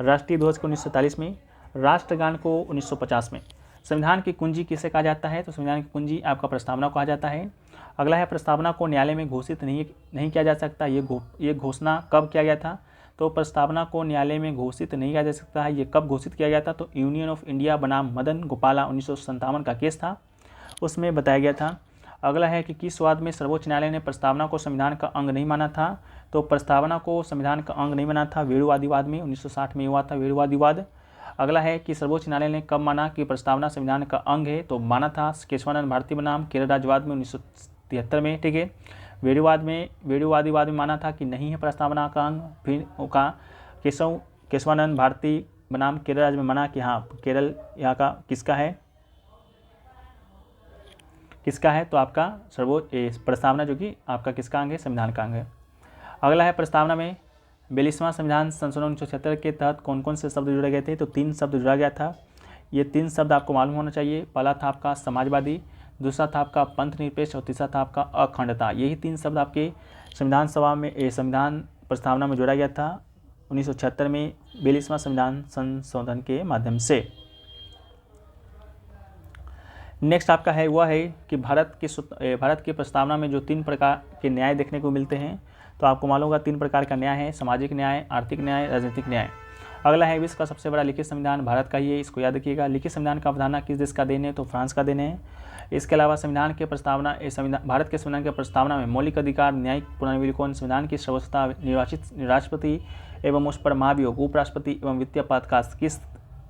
राष्ट्रीय ध्वज को 1947 में, राष्ट्रगान को 1950 में। संविधान की कुंजी किसे कहा जाता है, तो संविधान की कुंजी आपका प्रस्तावना कहा जाता है। अगला है प्रस्तावना को न्यायालय में घोषित नहीं किया जा सकता, ये घोषणा कब किया गया था, तो प्रस्तावना को न्यायालय में घोषित नहीं किया जा सकता है, ये कब घोषित किया गया था, तो यूनियन ऑफ इंडिया बनाम मदन गोपाला 1957 का केस था, उसमें बताया गया था। अगला है कि किस वाद में सर्वोच्च न्यायालय ने प्रस्तावना को संविधान का अंग नहीं माना था। तो प्रस्तावना को संविधान का अंग नहीं माना था वेणुवादी वाद में, 1960 में हुआ था वेणुवादी वाद। अगला है कि सर्वोच्च न्यायालय ने कब माना कि प्रस्तावना संविधान का अंग है। तो माना था केशवानंद भारती बनाम केरल राज्यवाद में 1973 में, ठीक है। वेणुवादी वाद में माना था कि नहीं है प्रस्तावना का अंग। फिर का केशवानंद भारती बनाम केरल राज्य में माना कि हाँ केरल यहाँ का किसका है, तो आपका सर्वोच्च प्रस्तावना जो कि आपका किसका अंग है, संविधान का अंग है। अगला है प्रस्तावना में 42वां संविधान संशोधन 1976 के तहत कौन कौन से शब्द जुड़े गए थे। तो 3 शब्द जुड़ा गया था। ये 3 शब्द आपको मालूम होना चाहिए। पहला था आपका समाजवादी, दूसरा था आपका पंथ निरपेक्ष और तीसरा था आपका अखंडता। यही 3 शब्द आपके संविधान प्रस्तावना में जोड़ा गया था 1976 में 42वां संविधान संशोधन के माध्यम से। नेक्स्ट आपका है वह है कि भारत की प्रस्तावना में जो 3 प्रकार के न्याय देखने को मिलते हैं। तो आपको मालूम होगा 3 प्रकार का न्याय है, सामाजिक न्याय, आर्थिक न्याय, राजनीतिक न्याय। अगला है विश्व का सबसे बड़ा लिखित संविधान भारत का ही है, इसको याद रखिएगा। लिखित संविधान का अवधारणा किस देश का देन है। तो फ्रांस का देन है। इसके अलावा भारत के संविधान की प्रस्तावना में मौलिक अधिकार, न्यायिक पुनर्विलोकन, संविधान की सर्वोच्चता, निर्वाचित राष्ट्रपति एवं उस पर महाभियोग, उपराष्ट्रपति एवं वित्तीय पदकाश किस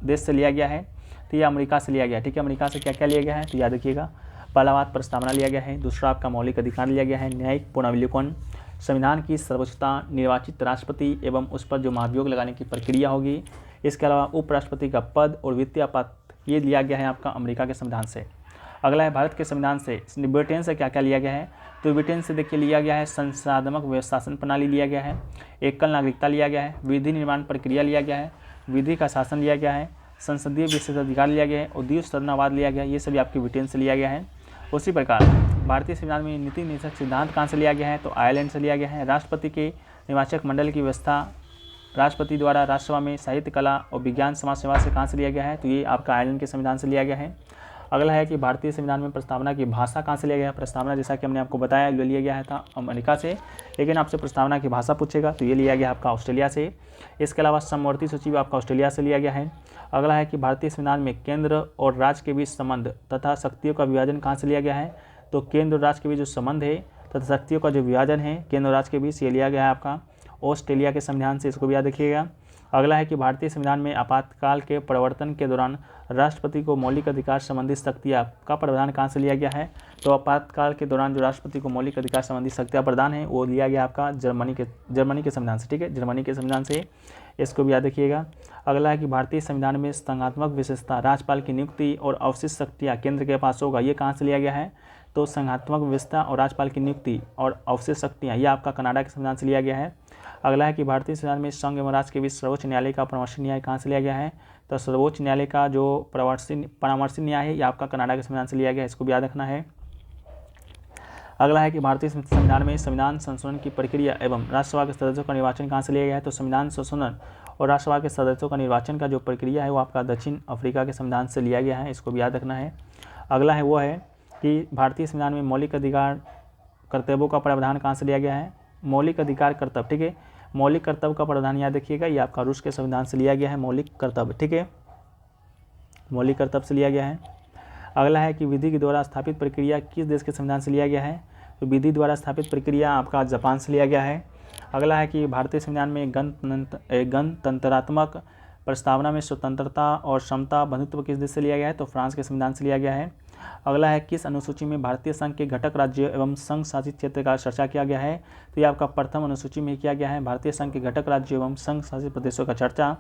देश से लिया गया है। तो यह अमेरिका से लिया गया, ठीक है। अमेरिका से क्या क्या लिया गया है तो याद रखिएगा। पहला बात प्रस्तावना लिया गया है, दूसरा आपका मौलिक अधिकार लिया गया है, न्यायिक पुनर्विलोकन, संविधान की सर्वोच्चता, निर्वाचित राष्ट्रपति एवं उस पर जो महाभियोग लगाने की प्रक्रिया होगी, इसके अलावा उपराष्ट्रपति का पद और वित्तीय पद, ये लिया गया है आपका अमेरिका के संविधान से। अगला है भारत के संविधान से ब्रिटेन से क्या क्या लिया गया है। तो ब्रिटेन से देखिए लिया गया है संसाधनात्मक शासन प्रणाली लिया गया है, एकल नागरिकता लिया गया है, विधि निर्माण प्रक्रिया लिया गया है, विधि का शासन लिया गया है, संसदीय विशेषाधिकार लिया गया है और द्विपक्षीय सदनावाद लिया गया है। ये सभी आपके ब्रिटेन से लिया गया है। उसी प्रकार भारतीय संविधान में नीति निर्देशक सिद्धांत कहाँ से लिया गया है। तो आयरलैंड से लिया गया है। राष्ट्रपति के निवाचक मंडल की व्यवस्था राष्ट्रपति द्वारा राज्यसभा में साहित्य, कला और विज्ञान समाज सेवा से कहाँ से लिया गया है। तो ये आपका आयरलैंड के संविधान से लिया गया है। अगला है कि भारतीय संविधान में प्रस्तावना की भाषा कहाँ से लिया गया है। प्रस्तावना जैसा कि हमने आपको बताया लिया गया था अमेरिका से, लेकिन आपसे प्रस्तावना की भाषा पूछेगा तो ये लिया गया आपका ऑस्ट्रेलिया से। इसके अलावा समवर्ती सूची आपका ऑस्ट्रेलिया से लिया गया है। अगला है कि भारतीय संविधान में केंद्र और राज्य के बीच संबंध तथा शक्तियों का विभाजन कहाँ से लिया गया है। तो केंद्र और राज्य के बीच जो संबंध है तथा शक्तियों का जो विभाजन है केंद्र और राज्य के बीच, ये लिया गया है आपका ऑस्ट्रेलिया के संविधान से, इसको भी याद रखिएगा। अगला है कि भारतीय संविधान में आपातकाल के प्रवर्तन के दौरान राष्ट्रपति को मौलिक अधिकार संबंधी शक्तियाँ का प्रावधान कहाँ से लिया गया है। तो आपातकाल के दौरान जो राष्ट्रपति को मौलिक अधिकार संबंधी शक्तियाँ प्रदान है वो लिया गया आपका जर्मनी के संविधान से, ठीक है, जर्मनी के संविधान से, इसको भी याद रखिएगा। अगला है कि भारतीय संविधान में संघात्मक विशेषता, राज्यपाल की नियुक्ति और अवशिष्ट शक्तियाँ केंद्र के पास होगा, ये कहाँ से लिया गया है। तो संघात्मक व्यवस्था और राज्यपाल की नियुक्ति और अवशिष्ट शक्तियाँ, यह आपका कनाडा के संविधान से लिया गया है। अगला है कि भारतीय संविधान में संघ एवं राज्य के बीच सर्वोच्च न्यायालय का परामर्शी न्याय कहाँ से लिया गया है। तो सर्वोच्च न्यायालय का जो परामर्शी न्याय है यह आपका कनाडा के संविधान से लिया गया है, इसको भी याद रखना है। अगला है कि भारतीय संविधान में संविधान संशोधन की प्रक्रिया एवं राज्यसभा के सदस्यों का निर्वाचन कहाँ से लिया गया है। तो संविधान संशोधन और राज्यसभा के सदस्यों का निर्वाचन का जो प्रक्रिया है वो आपका दक्षिण अफ्रीका के संविधान से लिया गया है, इसको भी याद रखना है। अगला है वो है कि भारतीय संविधान में मौलिक अधिकार कर्तव्यों का प्रावधान कहाँ से लिया गया है। मौलिक अधिकार कर्तव्य, ठीक है, मौलिक कर्तव्य का प्रावधान याद रखिएगा, ये आपका रूस के संविधान से लिया गया है मौलिक कर्तव्य, ठीक है, मौलिक कर्तव्य से लिया गया है। अगला है कि विधि के द्वारा स्थापित प्रक्रिया किस देश के संविधान से लिया गया है। तो विधि द्वारा स्थापित प्रक्रिया आपका जापान से लिया गया है। अगला है कि भारतीय संविधान में गणतंत्रात्मक प्रस्तावना में स्वतंत्रता और समता बंधुत्व किस देश से लिया गया है। तो फ्रांस के संविधान से लिया गया है। अगला है किस अनुसूची में भारतीय संघ के घटक राज्य एवं संघ शासित क्षेत्र का चर्चा किया गया है। तो ये आपका प्रथम अनुसूची में किया गया है, भारतीय संघ के घटक राज्यों एवं संघ शासित प्रदेशों का चर्चा।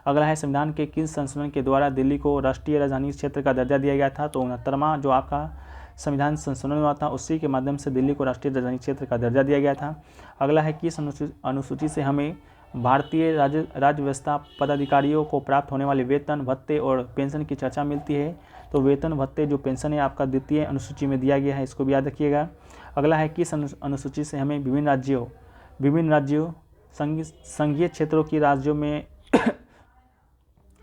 अगला है संविधान के किस संशोधन के द्वारा दिल्ली को राष्ट्रीय राजधानी क्षेत्र का दर्जा दिया गया था। तो 69वां जो आपका संविधान संशोधन हुआ था उसी के माध्यम से दिल्ली को राष्ट्रीय राजधानी क्षेत्र का दर्जा दिया गया था। अगला है किस अनुसूची से हमें भारतीय राज्य व्यवस्था पदाधिकारियों को प्राप्त होने वाले वेतन, भत्ते और पेंशन की चर्चा मिलती है। तो वेतन, भत्ते जो पेंशन है आपका द्वितीय अनुसूची में दिया गया है, इसको भी याद रखिएगा। अगला है किस अनुसूची से हमें विभिन्न राज्यों संघीय क्षेत्रों की राज्यों में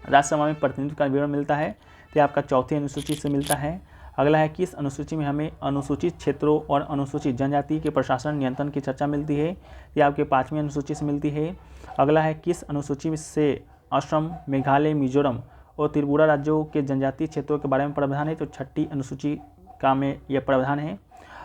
राज्यसभा में प्रतिनिधित्व का विवरण मिलता है। तो आपका चौथी अनुसूची से मिलता है। अगला है किस अनुसूची में हमें अनुसूचित क्षेत्रों और अनुसूचित जनजाति के प्रशासन नियंत्रण की चर्चा मिलती है। ये आपके 5वीं अनुसूची से मिलती है। अगला है किस अनुसूची से असम, मेघालय, मिजोरम और त्रिपुरा राज्यों के जनजातीय क्षेत्रों के बारे में प्रावधान है। तो 6ठी अनुसूची का में यह प्रावधान है।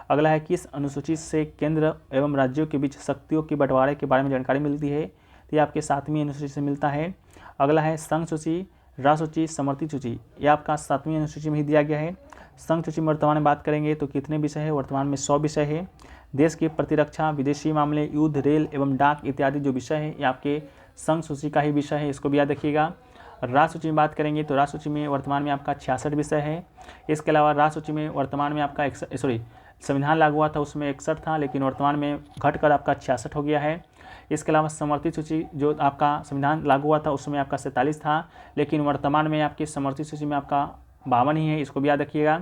अगला है किस अनुसूची से केंद्र एवं राज्यों के बीच शक्तियों के बंटवारे के बारे में जानकारी मिलती है, तो ये आपके 7वीं अनुसूची से मिलता है। अगला है संघ सूची, राज्य सूची, समर्थित सूची, यह आपका 7वीं अनुसूची में ही दिया गया है। संघ सूची में वर्तमान में बात करेंगे तो कितने विषय है, वर्तमान में 100 विषय है। देश की प्रतिरक्षा, विदेशी मामले, युद्ध, रेल एवं डाक इत्यादि जो विषय है ये आपके संघ सूची का ही विषय है, इसको भी याद रखिएगा। राज्य सूची में बात करेंगे तो राज्य सूची में वर्तमान में आपका 66 विषय है। इसके अलावा राज्य सूची में वर्तमान में आपका संविधान लागू हुआ था उसमें 61 था, लेकिन वर्तमान में घटकर आपका 66 हो गया है। इसके अलावा समर्थित सूची जो आपका संविधान लागू हुआ था उसमें आपका 47 था, लेकिन वर्तमान में आपकी समर्थित सूची में आपका 52 ही है, इसको भी याद रखिएगा।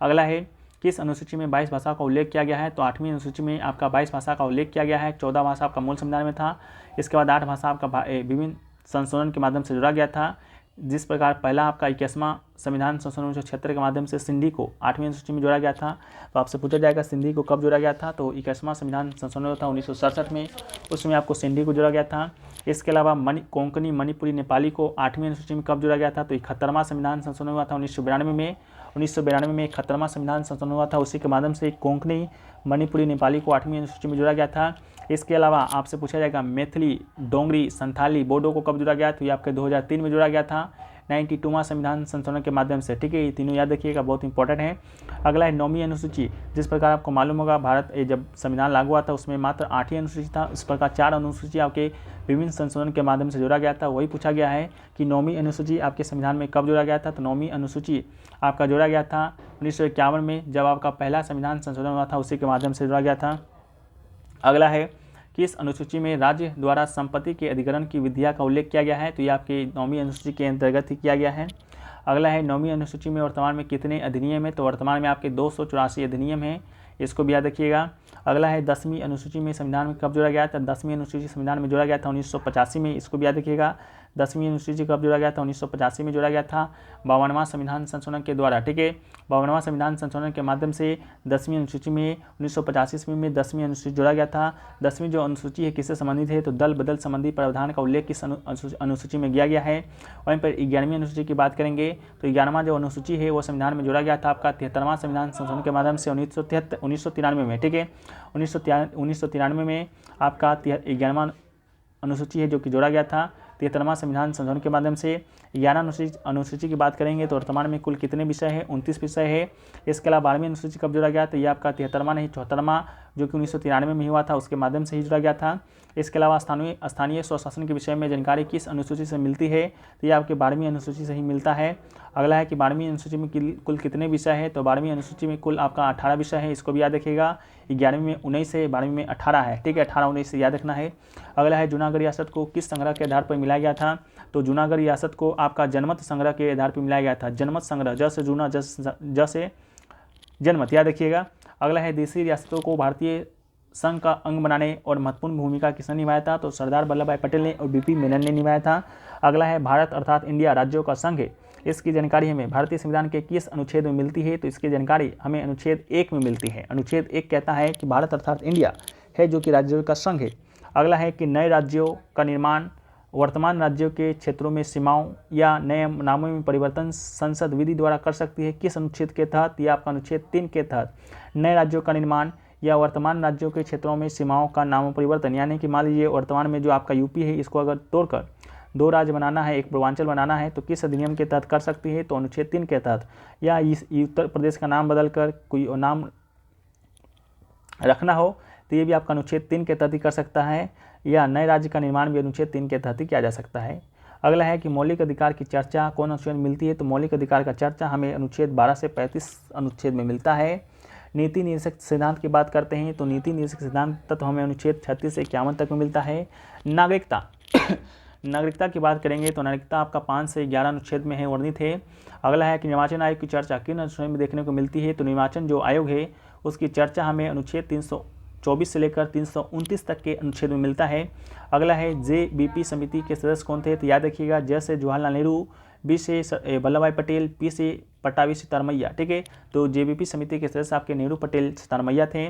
अगला है किस अनुसूची में 22 भाषा का उल्लेख किया गया है, तो 8वीं अनुसूची में आपका 22 भाषा का उल्लेख किया गया है। 14 भाषा आपका मूल संविधान में था। इसके बाद 8 भाषा आपका विभिन्न संशोधन के माध्यम से जोड़ा गया था। जिस प्रकार पहला आपका 21वां संविधान संशोधन 1976 के माध्यम से सिंधी को 8वीं अनुसूची में जोड़ा गया था। तो आपसे पूछा जाएगा सिंधी को कब जोड़ा गया था, तो 21वां संविधान संशोधन था 1967 में, उसमें आपको सिंधी को जोड़ा गया था। इसके अलावा कोंकणी, मणिपुरी, नेपाली को 8वीं अनुसूची में कब जोड़ा गया था, तो 71वां संविधान संशोधन हुआ था 1992 में। 1992 में 71वां संविधान संशोधन हुआ था, उसी के माध्यम से कोंकणी, मणिपुरी, नेपाली को 8वीं अनुसूची में जोड़ा गया था। इसके अलावा आपसे पूछा जाएगा मैथिली, डोंगरी, संथाली, बोडो को कब जोड़ा गया, तो ये आपके 2003 में जोड़ा गया था 92वां संविधान संशोधन के माध्यम से। ठीक है, ये तीनों याद रखिएगा, बहुत इंपॉर्टेंट है। अगला है 9वीं अनुसूची। जिस प्रकार आपको मालूम होगा भारत जब संविधान लागू हुआ था उसमें मात्र 8ही अनुसूची था, इस प्रकार 4 अनुसूची आपके विभिन्न संशोधन के माध्यम से जोड़ा गया था। वही पूछा गया है कि 9वीं अनुसूची आपके संविधान में कब जोड़ा गया था, तो 9वीं अनुसूची आपका जोड़ा गया था 1951 में, जब आपका पहला संविधान संशोधन हुआ था उसी के माध्यम से जोड़ा गया था। अगला है किस अनुसूची में राज्य द्वारा संपत्ति के अधिग्रहण की विधिया का उल्लेख किया गया है, तो ये आपकी 9वीं अनुसूची के अंतर्गत ही किया गया है। अगला है 9वीं अनुसूची में वर्तमान में कितने अधिनियम है, तो वर्तमान में आपके 284 अधिनियम है, इसको भी याद रखिएगा। अगला है 10वीं अनुसूची में संविधान में कब जोड़ा गया था, 10वीं अनुसूची संविधान में जोड़ा गया था 1985 में, इसको भी याद रखिएगा। 10वीं अनुसूची कब जोड़ा गया था, 1985 में जोड़ा गया था 52वां संविधान संशोधन के द्वारा। ठीक है, 52वां संविधान संशोधन के माध्यम से 10वीं अनुसूची में 1985 ईस्वी में 10वीं अनुसूची जोड़ा गया था। 10वीं जो अनुसूची है किससे संबंधित है, तो दल बदल संबंधी प्रावधान का उल्लेख किस अनुसूची में किया गया है। वहीं पर 11वीं अनुसूची की बात करेंगे तो 11वां जो अनुसूची है वो संविधान में जोड़ा गया था आपका 73वां संविधान संशोधन के माध्यम से 1993 में। ठीक है, 1993 में आपका 11वां अनुसूची है जो कि जोड़ा गया था 73वां संविधान संशोधन के माध्यम से। 11 अनुसूची की बात करेंगे तो वर्तमान में कुल कितने विषय है, 29 विषय है। इसके अलावा 12वीं अनुसूची कब जोड़ा गया, तो ये आपका 73वां नहीं 74वां जो कि 1993 में हुआ था उसके माध्यम से ही जोड़ा गया था। इसके अलावा स्थानीय स्वशासन के विषय में जानकारी किस अनुसूची से मिलती है, तो ये आपके 12वीं अनुसूची से ही मिलता है। अगला है कि 12वीं अनुसूची में कुल कितने विषय है, तो 12वीं अनुसूची में कुल आपका 18 विषय है, इसको भी याद रखिएगा। 11वीं में 19 है, 12वीं में 18 है। ठीक है, 18-19 से याद रखना है। अगला है जूनागढ़ रियासत को किस संग्रह के आधार पर मिलाया गया था, तो जूनागढ़ रियासत को आपका जनमत संग्रह के आधार पर मिलाया गया था। जनमत संग्रह, जैसे जूना जैसे जनमत, याद रखिएगा। अगला है देशी रियासतों को भारतीय संघ का अंग बनाने और महत्वपूर्ण भूमिका किसने निभाया था, तो सरदार वल्लभ भाई पटेल ने और बीपी मेनन ने निभाया था। अगला है भारत अर्थात इंडिया राज्यों का संघ है, इसकी जानकारी हमें भारतीय संविधान के किस अनुच्छेद में मिलती है, तो इसकी जानकारी हमें अनुच्छेद 1 में मिलती है। अनुच्छेद 1 कहता है कि भारत अर्थात इंडिया है जो कि राज्यों का संघ है। अगला है कि नए राज्यों का निर्माण वर्तमान राज्यों के क्षेत्रों में सीमाओं या नए नामों में परिवर्तन संसद विधि द्वारा कर सकती है, किस अनुच्छेद के तहत, यह आपका अनुच्छेद 3 के तहत। नए राज्यों का निर्माण या वर्तमान राज्यों के क्षेत्रों में सीमाओं का नाम परिवर्तन, यानी कि मान लीजिए वर्तमान में जो आपका यूपी है इसको अगर तोड़कर 2 राज्य बनाना है, एक पूर्वांचल बनाना है, तो किस अधिनियम के तहत कर सकती है, तो अनुच्छेद 3 के तहत। या इस उत्तर प्रदेश का नाम बदलकर कोई नाम रखना हो तो ये भी आपका अनुच्छेद 3 के तहत ही कर सकता है, या नए राज्य का निर्माण भी अनुच्छेद 3 के तहत ही किया जा सकता है। अगला है कि मौलिक अधिकार की चर्चा कौन अनुच्छेद में मिलती है, तो मौलिक अधिकार का चर्चा हमें अनुच्छेद 12 से 35 अनुच्छेद में मिलता है। नीति निर्देशक सिद्धांत की बात करते हैं तो नीति निर्देशक सिद्धांत तत्व हमें अनुच्छेद 36 से 51 तक में मिलता है। नागरिकता नागरिकता की बात करेंगे तो नागरिकता आपका 5 से 11 अनुच्छेद में है, वर्णित है। अगला है कि निर्वाचन आयोग की चर्चा किन अनुच्छेद में देखने को मिलती है, तो निर्वाचन जो आयोग है उसकी चर्चा हमें अनुच्छेद 324 से लेकर 329 तक के अनुच्छेद में मिलता है। अगला है जेबीपी समिति के सदस्य कौन थे, तो याद रखिएगा जैसे जवाहरलाल नेहरू, बी से वल्लभ भाई पटेल, पी से पट्टाभी सितारमैया। ठीक है, तो जेबीपी समिति के सदस्य आपके नेहरू, पटेल, सितारमैया थे।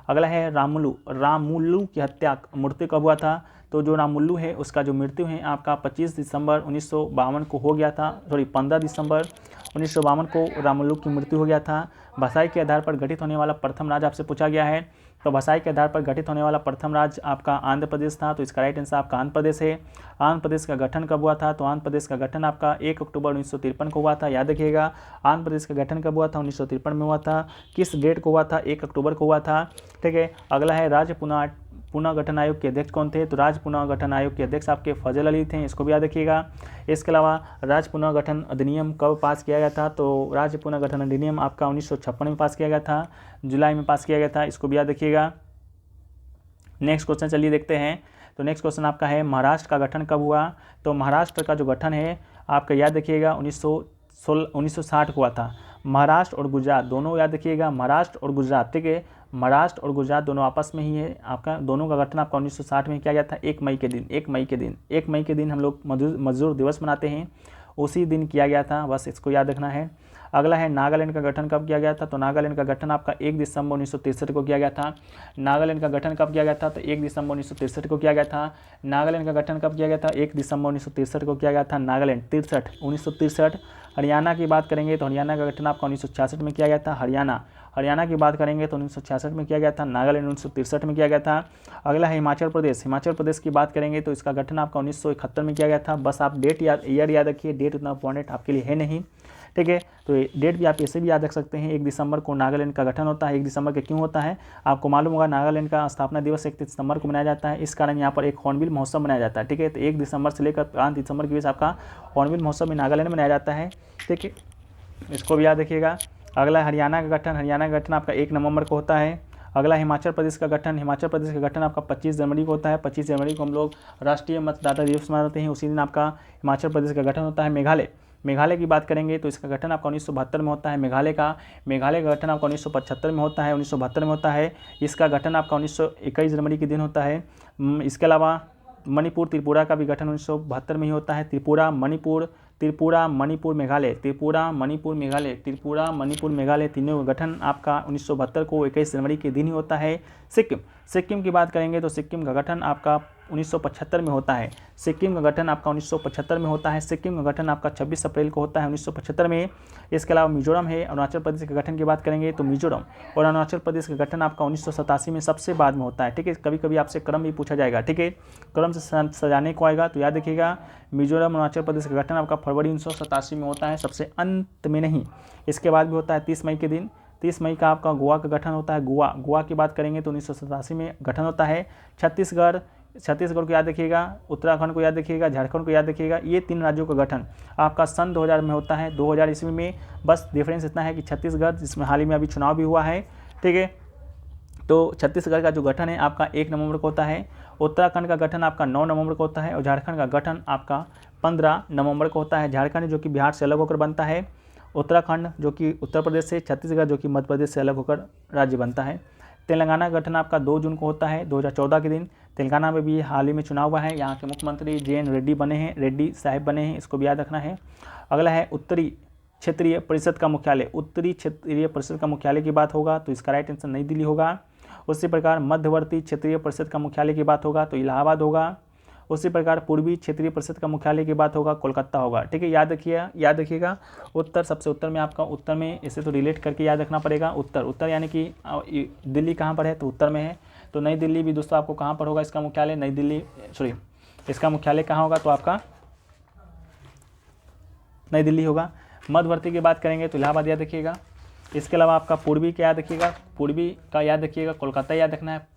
अगला है रामुलू की हत्या मृत्यु कब हुआ था, तो जो रामुल्लू है उसका जो मृत्यु है आपका 25 दिसंबर 1952 को हो गया था, 15 दिसंबर 1952 को रामुल्लू की मृत्यु हो गया था। भाषाई के आधार पर गठित होने वाला प्रथम राज्य आपसे पूछा गया है, तो भाषाई के आधार पर गठित होने वाला प्रथम राज्य आपका आंध्र प्रदेश था, तो इसका राइट आंसर आपका आंध्र प्रदेश है। आंध्र प्रदेश का गठन कब हुआ था, तो आंध्र प्रदेश का गठन आपका 1 अक्टूबर 1953 को हुआ था। याद रखिएगा, आंध्र प्रदेश का गठन कब हुआ था, 1953 में हुआ था। किस डेट को हुआ था, 1 अक्टूबर को हुआ था। ठीक है, अगला है राज्य पुनः गठन आयोग के अध्यक्ष कौन थे, तो राज्य पुनः गठन आयोग के अध्यक्ष आपके फजल अली थे, इसको भी याद रखिएगा। इसके अलावा राज्य पुनः गठन अधिनियम कब पास किया गया था, तो राज्य पुनः गठन अधिनियम आपका 1956 में पास किया गया था, जुलाई में पास किया गया था, इसको भी याद रखिएगा। नेक्स्ट क्वेश्चन चलिए देखते हैं। तो नेक्स्ट क्वेश्चन आपका है महाराष्ट्र का गठन कब हुआ, तो महाराष्ट्र का जो गठन है आपका याद रखिएगा 1960 को हुआ था। महाराष्ट्र और गुजरात दोनों याद रखिएगा, महाराष्ट्र और गुजरात, ठीक है, महाराष्ट्र और गुजरात दोनों आपस में ही है। आपका दोनों का गठन आपका 1960 में किया गया था, 1 मई के दिन हम लोग मजदूर दिवस मनाते हैं, उसी दिन किया गया था, बस इसको याद रखना है। अगला है नागालैंड का गठन कब किया गया था, तो नागालैंड का गठन आपका 1 दिसंबर 1963 को किया गया था। नागालैंड का गठन कब किया गया था, तो 1 दिसंबर 1963 को किया गया था। नागालैंड का गठन कब किया गया था, 1 दिसंबर 1963 को किया गया था। नागालैंड 1963। हरियाणा की बात करेंगे तो हरियाणा का गठन आपका 1966 में किया गया था। हरियाणा की बात करेंगे तो 1966 में किया गया था। नागालैंड 1963 में किया गया था। अगला है हिमाचल प्रदेश की बात करेंगे तो इसका गठन आपका 1971 में किया गया था। बस आप ईयर याद रखिए, डेट उतना इंपॉर्टेंट आपके लिए है नहीं, ठीक है। तो डेट भी आप ऐसे भी याद रख सकते हैं, 1 दिसंबर को नागालैंड का गठन होता है। 1 दिसंबर के क्यों होता है आपको मालूम होगा, नागालैंड का स्थापना दिवस 1 दिसंबर को मनाया जाता है, इस कारण यहाँ पर एक हॉर्नबिल महोत्सव मनाया जाता है, ठीक है। तो 1 दिसंबर से लेकर 5 दिसंबर के बीच आपका हॉर्नबिल महोत्सव में नागालैंड में मनाया जाता है, ठीक है, इसको भी याद रखिएगा। अगला हरियाणा का गठन आपका 1 नवंबर को होता है। अगला हिमाचल प्रदेश का गठन आपका 25 जनवरी को होता है। 25 जनवरी को हम लोग राष्ट्रीय मतदाता दिवस मनाते हैं, उसी दिन आपका हिमाचल प्रदेश का गठन होता है। मेघालय की बात करेंगे तो इसका गठन आपका 1972 में होता है। मेघालय का गठन आपका 1975 में होता है, 1972 में होता है। इसका गठन आपका 21 जनवरी के दिन होता है। इसके अलावा मणिपुर त्रिपुरा का भी गठन 1972 में ही होता है। त्रिपुरा मणिपुर मेघालय तीनों का गठन आपका 1972 को 21 जनवरी के दिन ही होता है। सिक्किम की बात करेंगे तो सिक्किम का गठन आपका 1975 में होता है। सिक्किम का गठन आपका 26 अप्रैल को होता है 1975 में। इसके अलावा मिजोरम है। अरुणाचल प्रदेश के गठन की बात करेंगे तो मिजोरम और अरुणाचल प्रदेश का गठन आपका 1987 में सबसे बाद में होता है, ठीक है। कभी कभी आपसे क्रम भी पूछा जाएगा, ठीक है, क्रम से सजाने को आएगा तो याद रखिएगा, मिजोरम अरुणाचल प्रदेश का गठन आपका फरवरी 1987 में होता है, सबसे अंत में नहीं। इसके बाद भी होता है 30 मई के दिन। 30 मई का आपका गोवा का गठन होता है। गोवा की बात करेंगे तो 1987 में गठन होता है। छत्तीसगढ़ को याद रखिएगा, उत्तराखंड को याद रखिएगा, झारखंड को याद रखिएगा। ये 3 राज्यों का गठन आपका सन 2000 में होता है, 2000 ईस्वी में। बस डिफरेंस इतना है कि छत्तीसगढ़, जिसमें हाल ही में अभी चुनाव भी हुआ है, ठीक है, तो छत्तीसगढ़ का जो गठन है आपका 1 नवंबर को होता है। उत्तराखंड का गठन आपका 9 नवंबर को होता है और झारखंड का गठन आपका 15 नवंबर को होता है। झारखंड जो कि बिहार से अलग होकर बनता है, उत्तराखंड जो कि उत्तर प्रदेश से, छत्तीसगढ़ जो कि मध्य प्रदेश से अलग होकर राज्य बनता है। तेलंगाना का गठन आपका 2 जून को होता है 2014 के दिन। तेलंगाना में भी हाल ही में चुनाव हुआ है, यहाँ के मुख्यमंत्री JN रेड्डी रेड्डी साहब बने हैं, इसको भी याद रखना है। अगला है उत्तरी क्षेत्रीय परिषद का मुख्यालय की बात होगा तो इसका राइट आंसर नई दिल्ली होगा। उसी प्रकार मध्यवर्ती क्षेत्रीय परिषद का मुख्यालय की बात होगा तो इलाहाबाद होगा। उसी प्रकार पूर्वी क्षेत्रीय परिषद का मुख्यालय की बात होगा कोलकाता होगा, ठीक है। याद रखिएगा उत्तर, सबसे उत्तर में आपका, उत्तर में इसे तो रिलेट करके याद रखना पड़ेगा। उत्तर यानी कि दिल्ली कहाँ पर है, तो उत्तर में है। तो नई दिल्ली भी दोस्तों आपको कहाँ पर होगा इसका मुख्यालय, इसका मुख्यालय कहाँ होगा तो आपका नई दिल्ली होगा। मध्यवर्ती की बात करेंगे तो इलाहाबाद याद रखिएगा। इसके अलावा आपका पूर्वी का याद रखिएगा, कोलकाता याद रखना है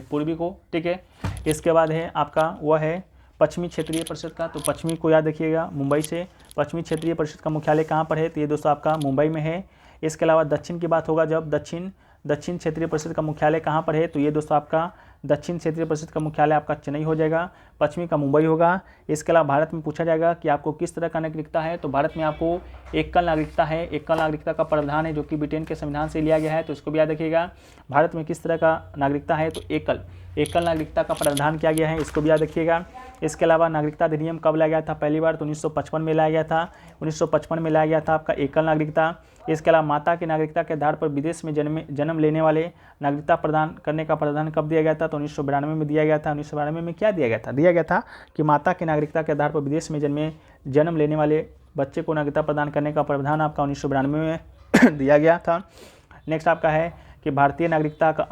पूर्वी को, ठीक है। इसके बाद है आपका वह है पश्चिमी क्षेत्रीय परिषद का, तो पश्चिमी को याद रखिएगा, मुंबई से। पश्चिमी क्षेत्रीय परिषद का मुख्यालय कहाँ पर है, तो ये दोस्तों आपका मुंबई में है। इसके अलावा दक्षिण की बात होगा, जब दक्षिण क्षेत्रीय परिषद का मुख्यालय कहाँ पर है, तो ये दोस्तों आपका दक्षिण क्षेत्रीय परिषद का मुख्यालय आपका चेन्नई हो जाएगा, पश्चिमी का मुंबई होगा। इसके अलावा भारत में पूछा जाएगा कि आपको किस तरह का नागरिकता है, तो भारत में आपको एकल नागरिकता है। एकल नागरिकता का प्रावधान है जो कि ब्रिटेन के संविधान से लिया गया है, तो इसको भी याद रखिएगा। भारत में किस तरह का नागरिकता है, तो एकल नागरिकता का प्रावधान किया गया है, इसको भी याद रखिएगा। इसके अलावा नागरिकता अधिनियम कब लाया गया था, पहली बार तो 1955 में लाया गया था। 1955 में लाया गया था आपका एकल नागरिकता। इसके अलावा माता की नागरिकता के आधार पर विदेश में जन्म लेने वाले नागरिकता प्रदान करने का प्रावधान कब दिया गया था, तो तो 1992 में दिया गया था। 1992 में क्या दिया गया था कि माता की नागरिकता के आधार पर विदेश में जन्म लेने वाले बच्चे को नागरिकता प्रदान करने का प्रावधान आपका 1992 में दिया गया था। नेक्स्ट आपका है कि भारतीय नागरिकता का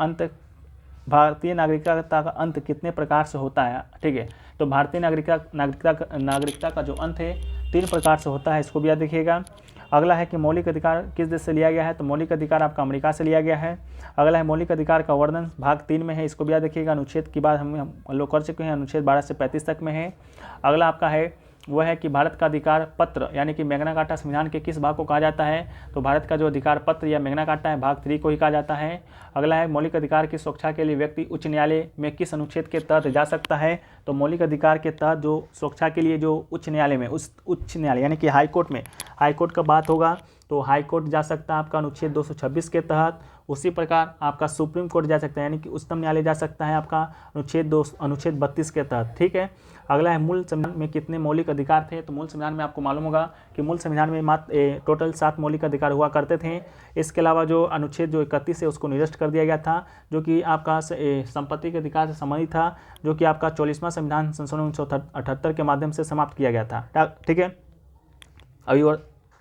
अंत कितने प्रकार से होता है। ठीक है, तो भारतीय नागरिकता का जो अंत है 3 प्रकार से होता है, इसको भी याद रखिएगा। अगला है कि मौलिक अधिकार किस देश से लिया गया है, तो मौलिक अधिकार आपका अमेरिका से लिया गया है। अगला है मौलिक अधिकार का वर्णन भाग 3 में है, इसको भी याद रखिएगा। अनुच्छेद की बात हम लोग कर चुके हैं, अनुच्छेद 12 से 35 तक में है। अगला आपका है वह है कि भारत का अधिकार पत्र यानी कि मैग्ना कार्टा संविधान के किस भाग को कहा जाता है, तो भारत का जो अधिकार पत्र या मैग्ना कार्टा है भाग 3 को ही कहा जाता है। अगला है मौलिक अधिकार की सुरक्षा के लिए व्यक्ति उच्च न्यायालय में किस अनुच्छेद के तहत जा सकता है, तो मौलिक अधिकार के तहत जो सुरक्षा के लिए जो उच्च न्यायालय में उच्च न्यायालय यानी कि हाईकोर्ट का बात होगा तो हाईकोर्ट जा सकता है आपका अनुच्छेद 226 के तहत। उसी प्रकार आपका सुप्रीम कोर्ट जा सकता है यानी कि उच्चतम न्यायालय जा सकता है आपका अनुच्छेद 32 के तहत। ठीक है, अगला है मूल संविधान में कितने मौलिक अधिकार थे, तो मूल संविधान में आपको मालूम होगा कि मूल संविधान में मात्र टोटल 7 मौलिक अधिकार हुआ करते थे। इसके अलावा जो अनुच्छेद जो 31 है उसको निरस्त कर दिया गया था, जो कि आपका संपत्ति के अधिकार से संबंधित था, जो कि आपका 44वां संविधान संशोधन 1978 के माध्यम से समाप्त किया गया था। ठीक है, अभी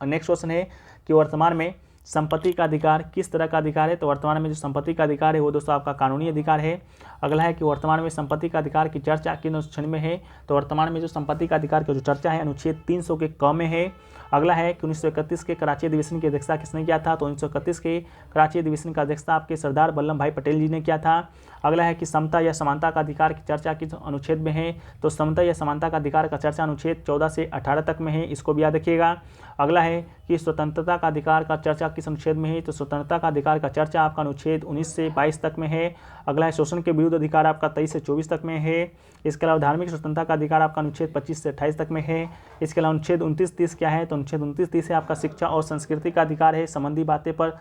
नेक्स्ट क्वेश्चन है कि वर्तमान में संपत्ति का अधिकार किस तरह का अधिकार है, तो वर्तमान में जो संपत्ति का अधिकार है वो दोस्तों आपका कानूनी अधिकार है। अगला है कि वर्तमान में संपत्ति का अधिकार की चर्चा किन अनुच्छेद में है, तो वर्तमान में जो संपत्ति का अधिकार की जो चर्चा है अनुच्छेद 300 के क में है। अगला है कि 1931 के कराची अधिवेशन की अध्यक्षता किसने किया था, तो 1931 के कराची अधिवेशन का अध्यक्षता आपके सरदार वल्लभ भाई पटेल जी ने किया था। अगला है कि समता या समानता का अधिकार की चर्चा किस अनुच्छेद में है, तो समता या समानता का अधिकार का चर्चा अनुच्छेद 14 से 18 तक में है, इसको भी याद रखिएगा। अगला है कि स्वतंत्रता का अधिकार का चर्चा किस अनुच्छेद में है, तो स्वतंत्रता का अधिकार का चर्चा आपका अनुच्छेद 19 से 22 तक में है। अगला है शोषण के विरुद्ध अधिकार आपका 23 से 24 तक में है। इसके अलावा धार्मिक स्वतंत्रता का अधिकार आपका अनुच्छेद 25 से 28 तक में है। इसके अलावा अनुच्छेद 29-30 क्या है, तो अनुच्छेद 29-30 है आपका शिक्षा और संस्कृति का अधिकार है। संबंधी बातें पर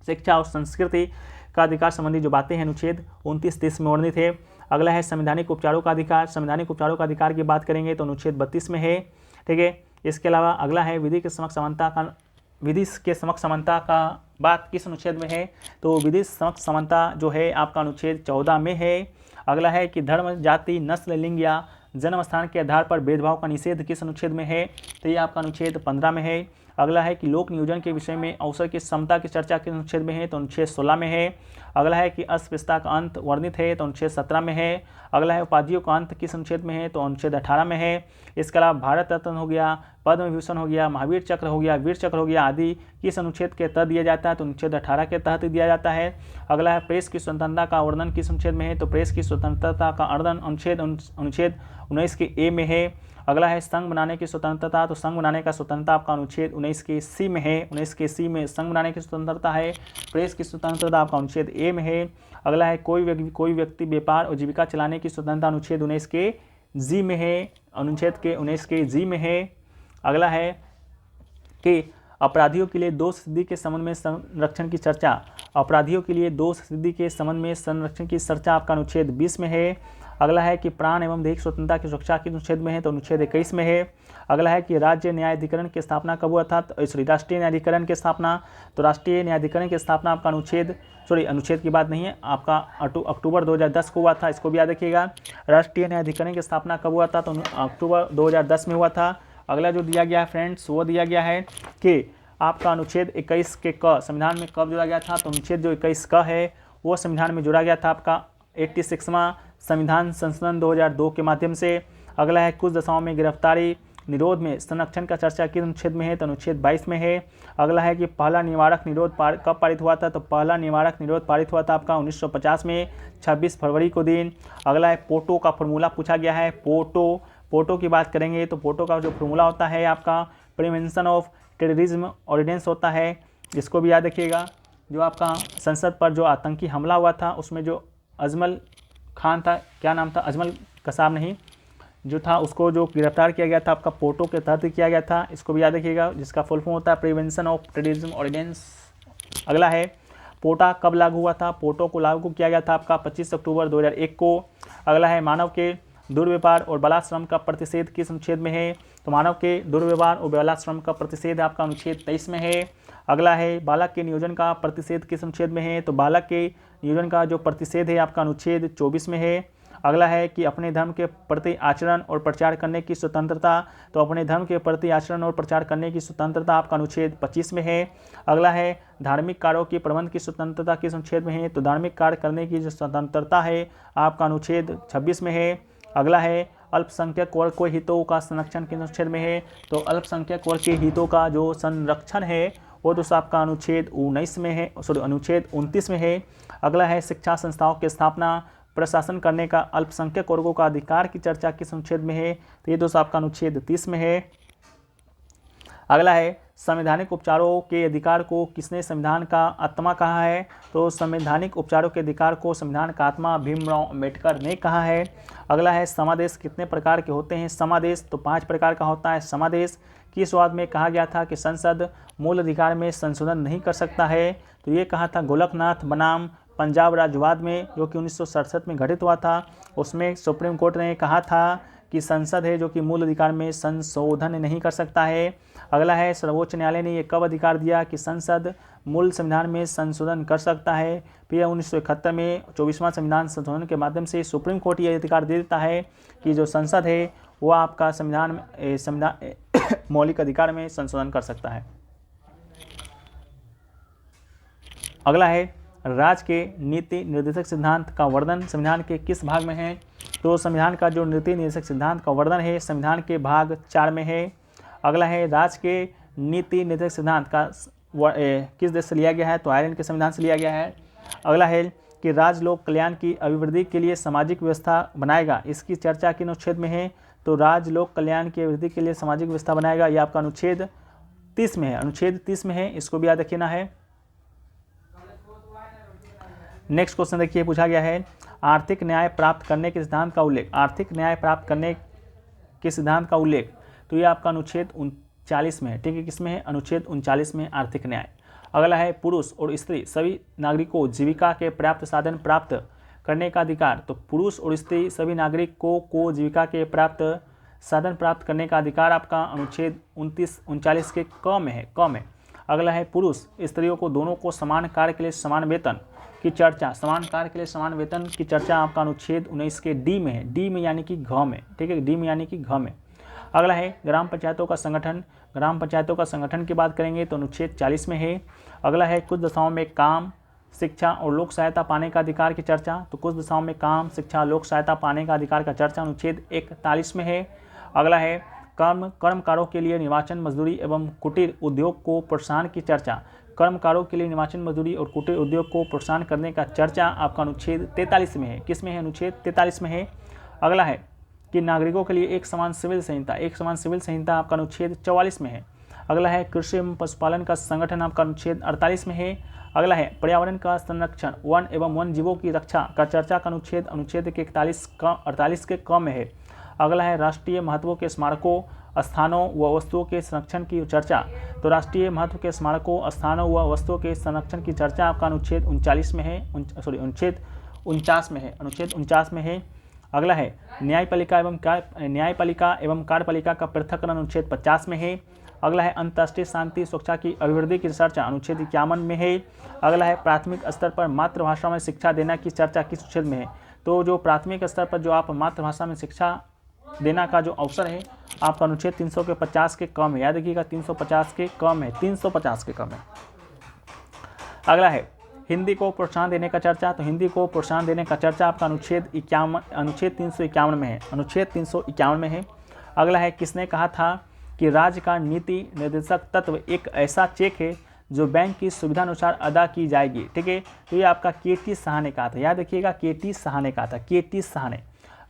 शिक्षा और संस्कृति का अधिकार संबंधी जो बातें हैं अनुच्छेद 29-30 में वर्णित है। अगला है संवैधानिक उपचारों का अधिकार। संवैधानिक उपचारों का अधिकार की बात करेंगे तो अनुच्छेद 32 में है। ठीक है, इसके अलावा अगला है विधि के समक्ष समानता का बात किस अनुच्छेद में है, तो विधि समक्ष समानता जो है आपका अनुच्छेद 14 में है। अगला है कि धर्म, जाति, नस्ल, लिंग या जन्म स्थान के आधार पर भेदभाव का निषेध किस अनुच्छेद में है, तो ये आपका अनुच्छेद 15 में है। अगला है कि लोक नियोजन के विषय में अवसर की समता की चर्चा किस अनुच्छेद में है, तो अनुच्छेद 16 में है। अगला है कि अस्पृश्यता का अंत वर्णित है, तो अनुच्छेद 17 में है। अगला है उपाधियों का अंत किस अनुच्छेद में है, तो अनुच्छेद 18 में है। इसके अलावा भारत रत्न हो गया, पद्म विभूषण हो गया, महावीर चक्र हो गया, वीर चक्र हो गया आदि किस अनुच्छेद के तहत दिया जाता है, तो अनुच्छेद 18 के तहत दिया जाता है। अगला है प्रेस की स्वतंत्रता का वर्णन किस अनुच्छेद में है, तो प्रेस की स्वतंत्रता का वर्णन अनुच्छेद 19 के ए में है। अगला है संघ बनाने की स्वतंत्रता, तो संघ बनाने का स्वतंत्रता आपका अनुच्छेद 19 के सी में है। 19 के सी में संघ बनाने की स्वतंत्रता है। प्रेस की स्वतंत्रता आपका अनुच्छेद ए में है। अगला है कोई व्यक्ति व्यापार और जीविका चलाने की स्वतंत्रता अनुच्छेद 19 के जी में है। अनुच्छेद के 19 के जी में है। अगला है कि अपराधियों के लिए दोष सिद्धि के संबंध में संरक्षण की चर्चा, अपराधियों के लिए दोष सिद्धि के संबंध में संरक्षण की चर्चा आपका अनुच्छेद 20 में है। अगला है कि प्राण एवं दैहिक स्वतंत्रता की सुरक्षा किस अनुच्छेद में है, तो अनुच्छेद 21 में है। अगला है कि राज्य न्यायाधिकरण की स्थापना कब हुआ था, तो राष्ट्रीय न्यायाधिकरण की स्थापना, तो राष्ट्रीय न्यायाधिकरण की स्थापना आपका अनुच्छेद की बात नहीं है, आपका अक्टूबर 2010 को हुआ था, इसको भी याद रखिएगा। राष्ट्रीय न्यायाधिकरण की स्थापना कब हुआ था, तो अक्टूबर 2010 में हुआ था। अगला जो दिया गया है फ्रेंड्स वो दिया गया है कि आपका अनुच्छेद 21 के क संविधान में कब जोड़ा गया था, तो अनुच्छेद जो 21 क है वो संविधान में जोड़ा गया था आपका 86वां संविधान संशोधन 2002 के माध्यम से। अगला है कुछ दशाओं में गिरफ्तारी निरोध में संरक्षण का चर्चा किस अनुच्छेद में है, तो अनुच्छेद 22 में है। अगला है कि पहला निवारक निरोध कब पारित हुआ था, तो पहला निवारक निरोध पारित हुआ था आपका 1950 में 26 फरवरी को दिन। अगला है पोटो का फॉर्मूला पूछा गया है। पोटो की बात करेंगे तो पोटो का जो फॉर्मूला होता है आपका प्रिवेंशन ऑफ टेररिज्म ऑर्डिनेंस होता है, इसको भी याद रखिएगा। जो आपका संसद पर जो आतंकी हमला हुआ था उसमें जो अजमल खान था, क्या नाम था, अजमल कसाब नहीं जो था, उसको जो गिरफ्तार किया गया था आपका पोटो के तहत किया गया था, इसको भी याद रखिएगा, जिसका फुल फॉर्म होता है प्रिवेंशन ऑफ टेररिज्म ऑर्डिनेंस। अगला है पोटा कब लागू हुआ था, पोटो को लागू किया गया था आपका 25 अक्टूबर 2001 को। अगला है मानव के दुर्व्यवहार और बालाश्रम का प्रतिषेध किस अनुच्छेद में है, तो मानव के दुर्व्यवहार और बालाश्रम का प्रतिषेध आपका अनुच्छेद 23 में है। अगला है बालक के नियोजन का प्रतिषेध किस अनुच्छेद में है, तो बालक के नियोजन का जो प्रतिषेध है आपका अनुच्छेद 24 में है। अगला है कि अपने धर्म के प्रति आचरण और प्रचार करने की स्वतंत्रता, तो अपने धर्म के प्रति आचरण और प्रचार करने की स्वतंत्रता आपका अनुच्छेद 25 में है। अगला है धार्मिक कार्यों की प्रबंध की स्वतंत्रता किस अनुच्छेद में है, तो धार्मिक कार्य करने की जो स्वतंत्रता है आपका अनुच्छेद 26 में है। अगला है अल्पसंख्यक वर्ग के हितों का संरक्षण किस अनुच्छेद में है, तो अल्पसंख्यक वर्ग के हितों का जो संरक्षण है वो दोस्तों आपका अनुच्छेद 19 में है, अनुच्छेद 29 में है। अगला है शिक्षा संस्थाओं की स्थापना प्रशासन करने का अल्पसंख्यक वर्गों का अधिकार की चर्चा किस अनुच्छेद में है, तो ये दोस्तों आपका अनुच्छेद 30 में है। अगला है संवैधानिक उपचारों के अधिकार को किसने संविधान का आत्मा कहा है, तो संवैधानिक उपचारों के अधिकार को संविधान का आत्मा भीमराव अम्बेडकर ने कहा है। अगला है समादेश कितने प्रकार के होते हैं, समादेश तो 5 प्रकार का होता है। समादेश किस वाद में कहा गया था कि संसद मूल अधिकार में संशोधन नहीं कर सकता है, तो ये कहा था गोलकनाथ बनाम पंजाब राज्यवाद में, जो कि 1967 में घटित हुआ था। उसमें सुप्रीम कोर्ट ने कहा था कि संसद है जो कि मूल अधिकार में संशोधन नहीं कर सकता है। अगला है सर्वोच्च न्यायालय ने यह कब अधिकार दिया कि संसद मूल संविधान में संशोधन कर सकता है, फिर 1971 में 24वां संविधान संशोधन के माध्यम से सुप्रीम कोर्ट यह अधिकार दे देता है कि जो संसद है वो आपका संविधान मौलिक अधिकार में संशोधन कर सकता है। अगला है राज्य के नीति निर्देशक सिद्धांत का वर्णन संविधान के किस भाग में है, तो संविधान का जो नीति निर्देशक सिद्धांत का वर्णन है संविधान के भाग 4 में है। अगला है राज्य के नीति निर्देशक सिद्धांत का किस देश से लिया गया है, तो आयरलैंड के संविधान से लिया गया है। अगला है कि राज्य लोक कल्याण की अभिवृद्धि के लिए सामाजिक व्यवस्था बनाएगा, इसकी चर्चा किन अनुच्छेद में है, तो राज्य लोक कल्याण की अभिवृद्धि के लिए सामाजिक व्यवस्था बनाएगा, यह आपका अनुच्छेद 30 में है। अनुच्छेद 30 में है, इसको भी याद रखना है। नेक्स्ट क्वेश्चन देखिए पूछा गया है आर्थिक न्याय प्राप्त करने के सिद्धांत का उल्लेख, आर्थिक न्याय प्राप्त करने के सिद्धांत का उल्लेख, तो ये आपका अनुच्छेद 39 में है। ठीक है, किसमें है, अनुच्छेद 39 में आर्थिक न्याय। अगला है पुरुष और स्त्री सभी नागरिकों जीविका के पर्याप्त साधन प्राप्त करने का अधिकार, तो पुरुष और स्त्री सभी नागरिकों को जीविका के पर्याप्त साधन प्राप्त करने का अधिकार आपका अनुच्छेद 39 के क में है। अगला है पुरुष स्त्रियों को दोनों को समान कार्य के लिए समान वेतन की चर्चा, समान कार्य के लिए समान वेतन की चर्चा आपका अनुच्छेद 19 के डी में है, डी में यानी कि घ में। ठीक है, डी में यानी कि घ में। अगला है ग्राम पंचायतों का संगठन, ग्राम पंचायतों का संगठन की बात करेंगे तो अनुच्छेद 40 में है। अगला है कुछ दशाओं में काम शिक्षा और लोक सहायता पाने का अधिकार की चर्चा, तो कुछ दशाओं में काम शिक्षा लोक सहायता पाने का अधिकार का चर्चा अनुच्छेद 41 में है। अगला है कर्मकारों के लिए निर्वाचन मजदूरी एवं कुटीर उद्योग को प्रोत्साहन की चर्चा, कर्मकारों के लिए निर्वाचन मजदूरी और कुटीर उद्योग को प्रोत्साहन करने का चर्चा आपका अनुच्छेद 43 में है। किस में है, अनुच्छेद 43 में है। अगला है कि नागरिकों के लिए एक समान सिविल संहिता, एक समान सिविल संहिता आपका अनुच्छेद 44 में है। अगला है कृषि एवं पशुपालन का संगठन आपका अनुच्छेद 48 में है। अगला है पर्यावरण का संरक्षण वन एवं वन जीवों की रक्षा का चर्चा का अनुच्छेद के 48 के क में है। अगला है राष्ट्रीय महत्व के स्मारकों स्थानों व वस्तुओं के संरक्षण की चर्चा, तो राष्ट्रीय महत्व के स्मारकों स्थानों व वस्तुओं के संरक्षण की चर्चा आपका अनुच्छेद 39 में है, अनुच्छेद 49 में है, अनुच्छेद 49 में है। अगला है न्यायपालिका एवं कार्यपालिका का पृथक्करण अनुच्छेद 50 में है। अगला है अंतर्राष्ट्रीय शांति सुरक्षा की अभिवृद्धि की चर्चा अनुच्छेद 51 में है। अगला है प्राथमिक स्तर पर मातृभाषा में शिक्षा देना की चर्चा किस अनुच्छेद में है, तो जो प्राथमिक स्तर पर जो आप मातृभाषा में शिक्षा देना का जो अवसर है आपका अनुच्छेद 350 के कम है। याद रखिएगा 350 के कम है, 350 के कम है। अगला है हिंदी को प्रोत्साहन देने का चर्चा, तो हिंदी को प्रोत्साहन देने का चर्चा आपका अनुच्छेद 351 में है, अनुच्छेद 351 में है। अगला है किसने कहा था कि राज्य का नीति निर्देशक तत्व एक ऐसा चेक है जो बैंक की सुविधा अनुसार अदा की जाएगी। ठीक है, तो ये आपका के.टी. साहा ने कहा था। याद रखिएगा के.टी. साहा ने कहा था, के.टी. साहा ने।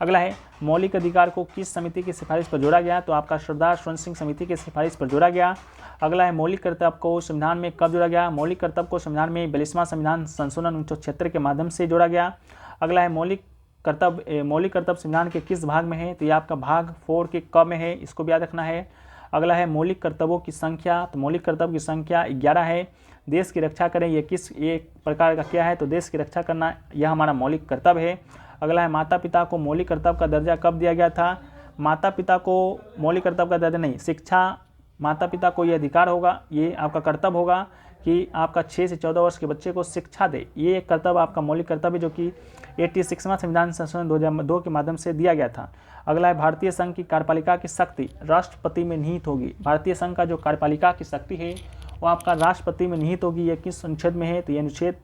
अगला है मौलिक अधिकार को किस समिति की सिफारिश पर जोड़ा गया, तो आपका सरदार स्वर्ण सिंह समिति की सिफारिश पर जोड़ा गया। अगला है मौलिक कर्तव्य को संविधान में कब जोड़ा गया, मौलिक कर्तव्य को संविधान में 42वां संविधान संशोधन 1976 के माध्यम से जोड़ा गया। अगला है मौलिक कर्तव्य संविधान के किस भाग में है, तो ये आपका भाग 4 के क में है, इसको भी याद रखना है। अगला है मौलिक कर्तव्यों की संख्या, तो मौलिक कर्तव्य की संख्या 11 है। देश की रक्षा करें, ये किस प्रकार का क्या है, तो देश की रक्षा करना यह हमारा मौलिक कर्तव्य है। अगला है माता पिता को मौलिक कर्तव्य का दर्जा कब दिया गया था, माता पिता को मौलिक कर्तव्य का दर्जा नहीं, शिक्षा माता पिता को ये अधिकार होगा, ये आपका कर्तव्य होगा कि आपका 6 से 14 वर्ष के बच्चे को शिक्षा दे। ये एक कर्तव्य आपका मौलिक कर्तव्य जो कि 86वां संविधान संशोधन 2002 के माध्यम से दिया गया था। अगला है भारतीय संघ की कार्यपालिका की शक्ति राष्ट्रपति में निहित होगी। भारतीय संघ का जो कार्यपालिका की शक्ति है वो आपका राष्ट्रपति में निहित होगी। ये किस अनुच्छेद में है? तो ये अनुच्छेद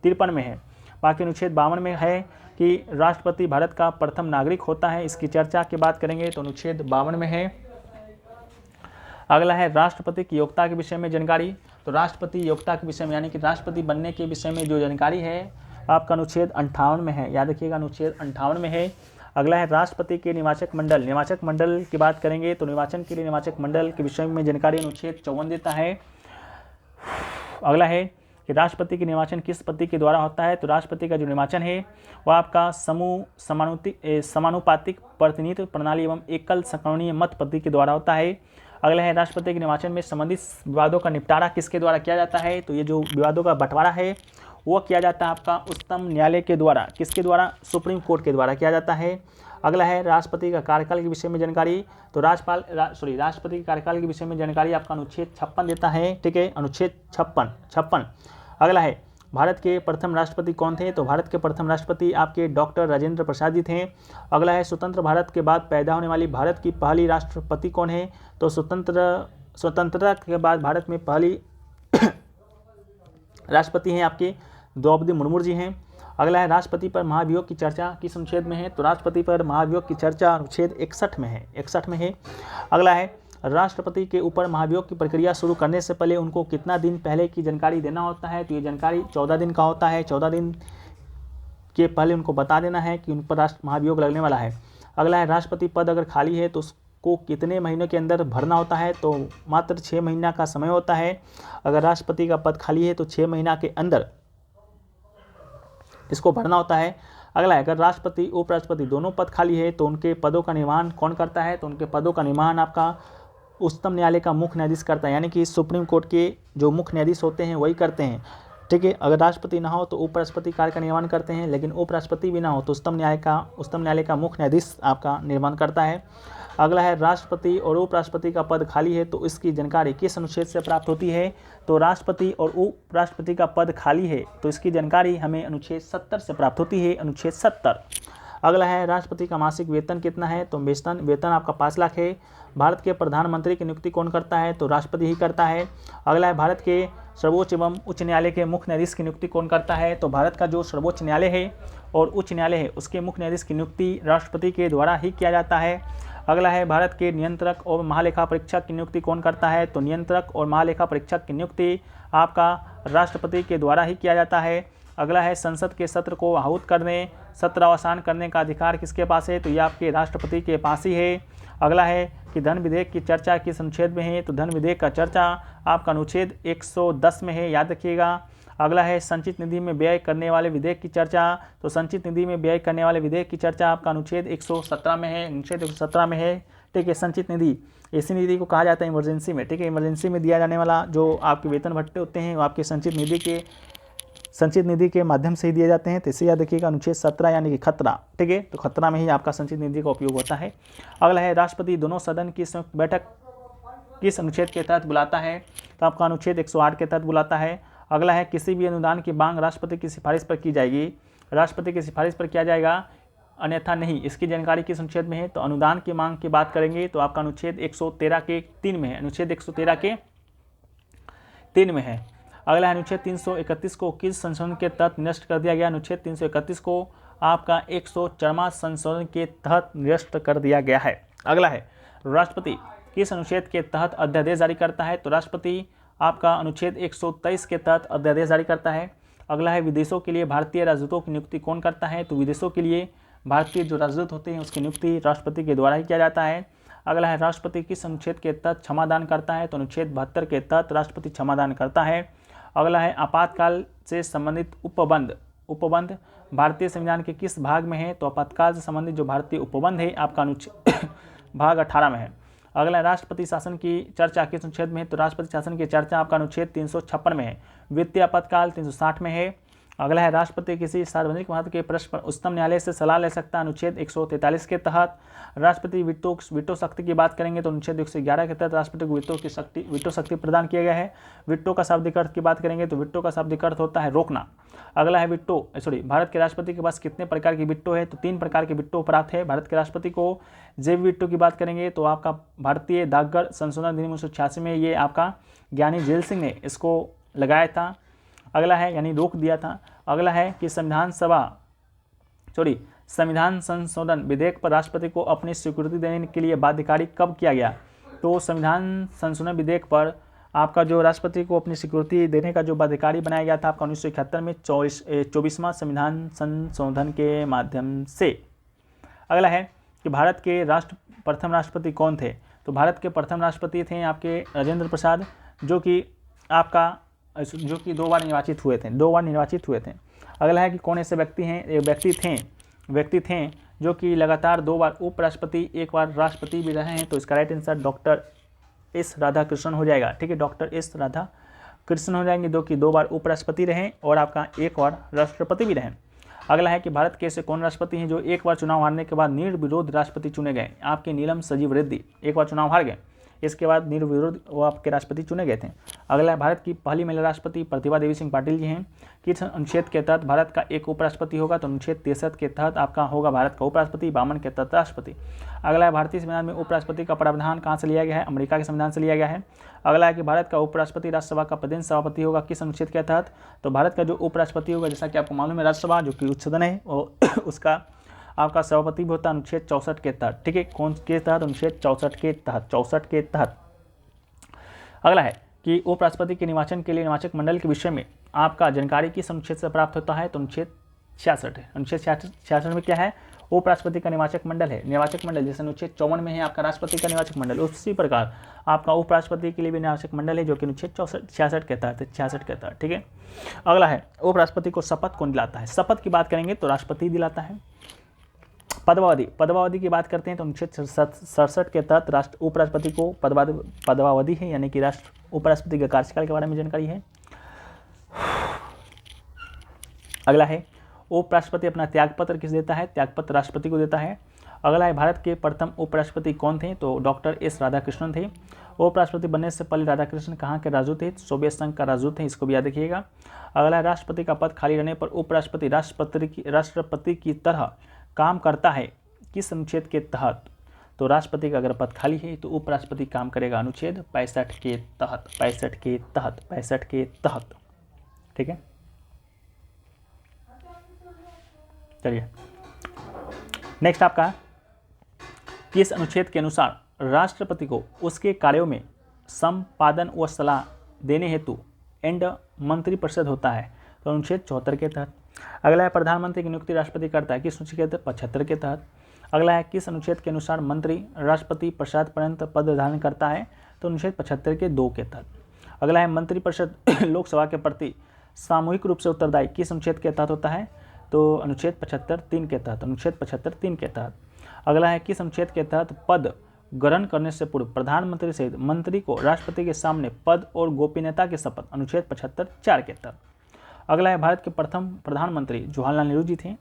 53 में है। बाकी अनुच्छेद 52 में है कि राष्ट्रपति भारत का प्रथम नागरिक होता है। इसकी चर्चा की बात करेंगे तो अनुच्छेद 52 में है। अगला है राष्ट्रपति की योग्यता के विषय में जानकारी। तो राष्ट्रपति योग्यता के विषय में यानी कि राष्ट्रपति बनने के विषय में जो जानकारी है आपका अनुच्छेद 58 में है। याद रखिएगा अनुच्छेद 58 में है। अगला है राष्ट्रपति के निर्वाचक मंडल। निर्वाचक मंडल की बात करेंगे तो निर्वाचन के लिए निर्वाचक मंडल के विषय में जानकारी अनुच्छेद 54 देता है। अगला है कि राष्ट्रपति के निर्वाचन किस पद्धति के द्वारा होता है? तो राष्ट्रपति का जो निर्वाचन है वह आपका समूह समानुपातिक प्रतिनिधित्व प्रणाली एवं एकल संक्रमणीय मत पद्धति के द्वारा होता है। अगला है राष्ट्रपति के निर्वाचन में संबंधित विवादों का निपटारा किसके द्वारा किया जाता है? तो ये जो विवादों का बंटवारा है वो किया जाता है आपका उच्चतम न्यायालय के द्वारा। किसके द्वारा? सुप्रीम कोर्ट के द्वारा किया जाता है। अगला है राष्ट्रपति का कार्यकाल के विषय में जानकारी। तो राष्ट्रपति के कार्यकाल के विषय में जानकारी आपका अनुच्छेद 56 देता है। ठीक है, अनुच्छेद 56। अगला है भारत के प्रथम राष्ट्रपति कौन थे? तो भारत के प्रथम राष्ट्रपति आपके डॉक्टर राजेंद्र प्रसाद जी थे। अगला है स्वतंत्र भारत के बाद पैदा होने वाली भारत की पहली राष्ट्रपति कौन है? तो स्वतंत्रता के बाद भारत में पहली राष्ट्रपति हैं आपके द्रौपदी मुर्मू जी हैं। अगला है राष्ट्रपति पर महाभियोग की चर्चा किस अनुच्छेद में है? तो राष्ट्रपति पर महाभियोग की चर्चा अनुच्छेद 61 में है। 61 में है। अगला है राष्ट्रपति के ऊपर महाभियोग की प्रक्रिया शुरू करने से पहले उनको कितना दिन पहले की जानकारी देना होता है? तो ये जानकारी 14 दिन का होता है। 14 दिन के पहले उनको बता देना है कि उन पर राष्ट्र महाभियोग लगने वाला है। अगला है राष्ट्रपति पद अगर खाली है तो उसको कितने महीनों के अंदर भरना होता है? तो मात्र 6 महीना का समय होता है। अगर राष्ट्रपति का पद खाली है तो 6 महीना के अंदर इसको भरना होता है। अगला है अगर राष्ट्रपति उपराष्ट्रपति दोनों पद खाली है तो उनके पदों का निर्वहन कौन करता है? तो उनके पदों का निर्वहन आपका उच्चतम न्यायालय का मुख्य न्यायाधीश करता है, यानी कि सुप्रीम कोर्ट के जो मुख्य न्यायाधीश होते हैं वही करते हैं। ठीक है, अगर राष्ट्रपति ना हो तो उपराष्ट्रपति कार्य का निर्वहन करते हैं, लेकिन उपराष्ट्रपति भी ना हो तो उच्चतम न्यायालय का मुख्य न्यायाधीश आपका निर्वहन करता है। अगला है राष्ट्रपति और उपराष्ट्रपति का पद खाली है तो इसकी जानकारी किस अनुच्छेद से प्राप्त होती है? तो राष्ट्रपति और उपराष्ट्रपति का पद खाली है तो इसकी जानकारी हमें अनुच्छेद 70 से प्राप्त होती है। अनुच्छेद 70। अगला है राष्ट्रपति का मासिक वेतन कितना है? तो वेतन आपका 5 लाख है। भारत के प्रधानमंत्री की नियुक्ति कौन करता है? तो राष्ट्रपति ही करता है। अगला है भारत के सर्वोच्च एवं उच्च न्यायालय के मुख्य न्यायाधीश की नियुक्ति कौन करता है? तो भारत का जो सर्वोच्च न्यायालय है और उच्च न्यायालय है उसके मुख्य न्यायाधीश की नियुक्ति राष्ट्रपति के द्वारा ही किया जाता है। अगला है भारत के नियंत्रक और महालेखा परीक्षक की नियुक्ति कौन करता है? तो नियंत्रक और महालेखा परीक्षक की नियुक्ति आपका राष्ट्रपति के द्वारा ही किया जाता है। अगला है संसद के सत्र को आहूत करने, सत्र अवसान करने का अधिकार किसके पास है? तो ये आपके राष्ट्रपति के पास ही है। अगला है कि धन विधेयक की चर्चा किस अनुच्छेद में है? तो धन विधेयक का चर्चा आपका अनुच्छेद 110 में है, याद रखिएगा। अगला है संचित निधि में व्यय करने वाले विधेयक की चर्चा। तो संचित निधि में व्यय करने वाले विधेयक की चर्चा आपका अनुच्छेद 117 में है। अनुच्छेद 117 में है। ठीक है, संचित निधि ऐसी निधि को कहा जाता है इमरजेंसी में। ठीक है, इमरजेंसी में दिया जाने वाला जो आपके वेतन भत्ते होते हैं वो आपके संचित निधि के माध्यम से ही दिए जाते हैं। तो इसे याद रखिएगा अनुच्छेद 17 यानी कि खतरा। ठीक है, तो खतरा में ही आपका संचित निधि का उपयोग होता है। अगला है राष्ट्रपति दोनों सदन की संयुक्त बैठक किस अनुच्छेद के तहत बुलाता है? तो आपका अनुच्छेद 108 के तहत बुलाता है। अगला है किसी भी अनुदान की मांग राष्ट्रपति की सिफारिश पर की जाएगी। राष्ट्रपति की सिफारिश पर किया जाएगा, अन्यथा नहीं। इसकी जानकारी किस अनुच्छेद में है? तो अनुदान की मांग की बात करेंगे तो आपका अनुच्छेद 113 के 3 में है। अनुच्छेद 113 के 3 में है। अगला अनुच्छेद 331 को किस संशोधन के तहत निरस्त कर दिया गया? अनुच्छेद 331 को आपका 104वां संशोधन के तहत निरस्त कर दिया गया है। अगला है राष्ट्रपति किस अनुच्छेद के तहत अध्यादेश जारी करता है? तो राष्ट्रपति आपका अनुच्छेद 123 के तहत अध्यादेश जारी करता है। अगला है विदेशों के लिए भारतीय राजदूतों की नियुक्ति कौन करता है? तो विदेशों के लिए भारतीय जो राजदूत होते हैं उसकी नियुक्ति राष्ट्रपति के द्वारा ही किया जाता है। अगला है राष्ट्रपति किस अनुच्छेद के तहत क्षमादान करता है? तो अनुच्छेद 72 के तहत राष्ट्रपति क्षमादान करता है। अगला है आपातकाल से संबंधित उपबंध भारतीय संविधान के किस भाग में है? तो आपातकाल से संबंधित जो भारतीय उपबंध है आपका अनुच्छेद भाग 18 में है। अगला राष्ट्रपति शासन की चर्चा किस अनुच्छेद में है? तो राष्ट्रपति शासन की चर्चा आपका अनुच्छेद 356 में है। वित्तीय आपातकाल 360 में है। अगला है राष्ट्रपति किसी सार्वजनिक महत्व के प्रश्न पर उच्चतम न्यायालय से सलाह ले सकता है, अनुच्छेद 143 के तहत। राष्ट्रपति वीटो शक्ति की बात करेंगे तो अनुच्छेद 111 के तहत राष्ट्रपति को वीटो शक्ति प्रदान किया गया है। वीटो का शाब्दिक अर्थ की बात करेंगे तो वीटो का शाब्दिक अर्थ होता है रोकना। अगला है भारत के राष्ट्रपति के पास कितने प्रकार की वीटो है, तो 3 प्रकार के वीटो प्राप्त है भारत के राष्ट्रपति को। जैव वीटो की बात करेंगे तो आपका भारतीय डाकघर संशोधन अधिनियम 1986 में ये आपका ज्ञानी जेल सिंह ने इसको लगाया था। अगला है यानी रोक दिया था। अगला है कि संविधान संशोधन विधेयक पर राष्ट्रपति को अपनी स्वीकृति देने के लिए बाध्यकारी कब किया गया, तो संविधान संशोधन विधेयक पर आपका जो राष्ट्रपति को अपनी स्वीकृति देने का जो बाध्यकारी बनाया गया था आपका 1971 में 24वां संविधान संशोधन के माध्यम से। अगला है कि भारत के प्रथम राष्ट्रपति कौन थे, तो भारत के प्रथम राष्ट्रपति थे आपके राजेंद्र प्रसाद, जो कि 2 बार निर्वाचित हुए थे। अगला है कि कौन ऐसे व्यक्ति थे जो कि लगातार 2 बार उपराष्ट्रपति 1 बार राष्ट्रपति भी रहे हैं, तो इसका right answer doctor S Radhakrishnan हो जाएगा। ठीक है, डॉक्टर एस राधाकृष्णन हो जाएंगे, जो कि 2 बार उपराष्ट्रपति रहे और आपका 1 बार राष्ट्रपति भी रहे। अगला है कि भारत के ऐसे कौन राष्ट्रपति हैं जो 1 बार चुनाव हारने के बाद निर्विरोध राष्ट्रपति चुने गए, आपके नीलम संजीव रेड्डी 1 बार चुनाव हार गए, इसके बाद निर्विरोध वो आपके राष्ट्रपति चुने गए थे। अगला है भारत की पहली महिला राष्ट्रपति प्रतिभा देवी सिंह पाटिल जी हैं। किस अनुच्छेद के तहत भारत का एक उपराष्ट्रपति होगा, तो अनुच्छेद 63 के तहत आपका होगा भारत का उपराष्ट्रपति, 52 के तहत राष्ट्रपति। अगला है भारतीय संविधान में उपराष्ट्रपति का प्रावधान कहाँ से लिया गया है, अमेरिका के संविधान से लिया गया है। अगला है कि भारत का उपराष्ट्रपति राज्यसभा का पदेन सभापति होगा किस अनुच्छेद के तहत, तो भारत का जो उपराष्ट्रपति होगा, जैसा कि आपको मालूम है राज्यसभा जो कि उच्च सदन है, और उसका आपका सभापति भी होता है अनुच्छेद 64 के तहत। ठीक है, कौन के तहत, अनुच्छेद 64 के तहत। अगला है कि उपराष्ट्रपति के निर्वाचन के लिए निर्वाचक मंडल के विषय में आपका जानकारी किस अनुच्छेद से प्राप्त होता है, तो अनुच्छेद 66 है। अनुच्छेद 66 में क्या है, उपराष्ट्रपति का निर्वाचक मंडल है। निर्वाचक मंडल जैसे अनुच्छेद 54 में है आपका राष्ट्रपति का निर्वाचक मंडल, उसी प्रकार आपका उपराष्ट्रपति के लिए भी निर्वाचक मंडल है, जो कि अनुच्छेद 66 के तहत। ठीक है, अगला है उपराष्ट्रपति को शपथ कौन दिलाता है, शपथ की बात करेंगे तो राष्ट्रपति दिलाता है। पदवावधि की बात करते हैं तो अनुच्छेद 67 के तहत उपराष्ट्रपति को पदवावधि है, यानी कि उपराष्ट्रपति के कार्यकाल के बारे में जानकारी है। अगला है उपराष्ट्रपति अपना त्यागपत्र किस देता है, त्यागपत्र राष्ट्रपति को देता है। अगला है भारत के प्रथम उपराष्ट्रपति कौन थे, तो डॉक्टर एस राधाकृष्णन थे। उपराष्ट्रपति बनने से पहले राधाकृष्णन कहाँ के राजदूत थे, सोवियत संघ का राजदूत थे, इसको भी याद रखिएगा। अगला है राष्ट्रपति का पद खाली रहने पर उपराष्ट्रपति राष्ट्रपति की तरह काम करता है किस अनुच्छेद के तहत, तो राष्ट्रपति का अगर पद खाली है तो उपराष्ट्रपति काम करेगा अनुच्छेद 65 के तहत। ठीक है, चलिए नेक्स्ट आपका किस अनुच्छेद के अनुसार राष्ट्रपति को उसके कार्यों में संपादन व सलाह देने हेतु एंड मंत्रिपरिषद होता है, तो अनुच्छेद 74 के तहत। अगला है प्रधानमंत्री की नियुक्ति राष्ट्रपति करता है किस अनुच्छेद के तहत, 75 के तहत। अगला है किस अनुच्छेद के अनुसार मंत्री राष्ट्रपति प्रसाद पर्यंत पद धारण करता है, तो अनुच्छेद 75 के 2 के तहत। अगला है मंत्रिपरिषद लोकसभा के प्रति सामूहिक रूप से उत्तरदायी किस अनुच्छेद के तहत होता है, तो अनुच्छेद 75(3) के तहत, अनुच्छेद 75(3) के तहत। अगला है किस अनुच्छेद के तहत पद ग्रहण करने से पूर्व प्रधानमंत्री सहित मंत्री को राष्ट्रपति के सामने पद और गोपनीयता की शपथ, अनुच्छेद 75(4) के तहत। अगला है भारत के प्रथम प्रधानमंत्री जवाहरलाल नेहरू जी थे।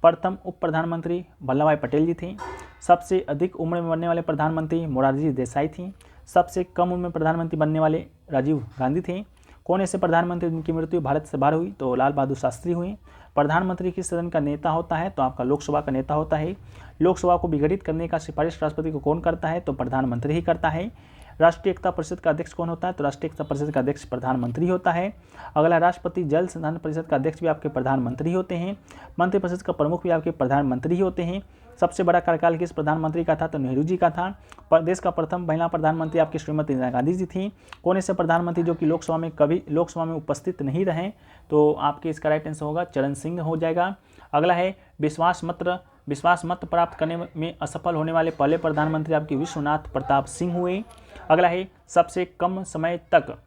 प्रथम उप प्रधानमंत्री वल्लभ भाई पटेल जी थे। सबसे अधिक उम्र में बनने वाले प्रधानमंत्री मोरारजी देसाई थी। सबसे कम उम्र में प्रधानमंत्री बनने वाले राजीव गांधी थे। कौन ऐसे प्रधानमंत्री जिनकी मृत्यु भारत से बाहर हुई, तो लाल बहादुर शास्त्री हुए। प्रधानमंत्री किस सदन का नेता होता है, तो आपका लोकसभा का नेता होता है। लोकसभा को विघटित करने का सिफारिश राष्ट्रपति को कौन करता है, तो प्रधानमंत्री ही करता है। राष्ट्रीय एकता परिषद का अध्यक्ष कौन होता है, तो राष्ट्रीय एकता परिषद का अध्यक्ष प्रधानमंत्री होता है। अगला राष्ट्रपति जल संसाधन परिषद का अध्यक्ष भी आपके प्रधानमंत्री होते हैं। मंत्रिपरिषद का प्रमुख भी आपके प्रधानमंत्री होते हैं। सबसे बड़ा कार्यकाल किस प्रधानमंत्री का था, तो नेहरू जी का था। देश का प्रथम महिला प्रधानमंत्री आपकी श्रीमती इंदिरा गांधी जी थी। कौन ऐसे प्रधानमंत्री जो कि लोकसभा में उपस्थित नहीं रहे, तो आपके इसका राइट आंसर होगा चरण सिंह हो जाएगा। अगला है विश्वास मत प्राप्त करने में असफल होने वाले पहले प्रधानमंत्री आपके विश्वनाथ प्रताप सिंह हुए। अगला है सबसे कम समय तक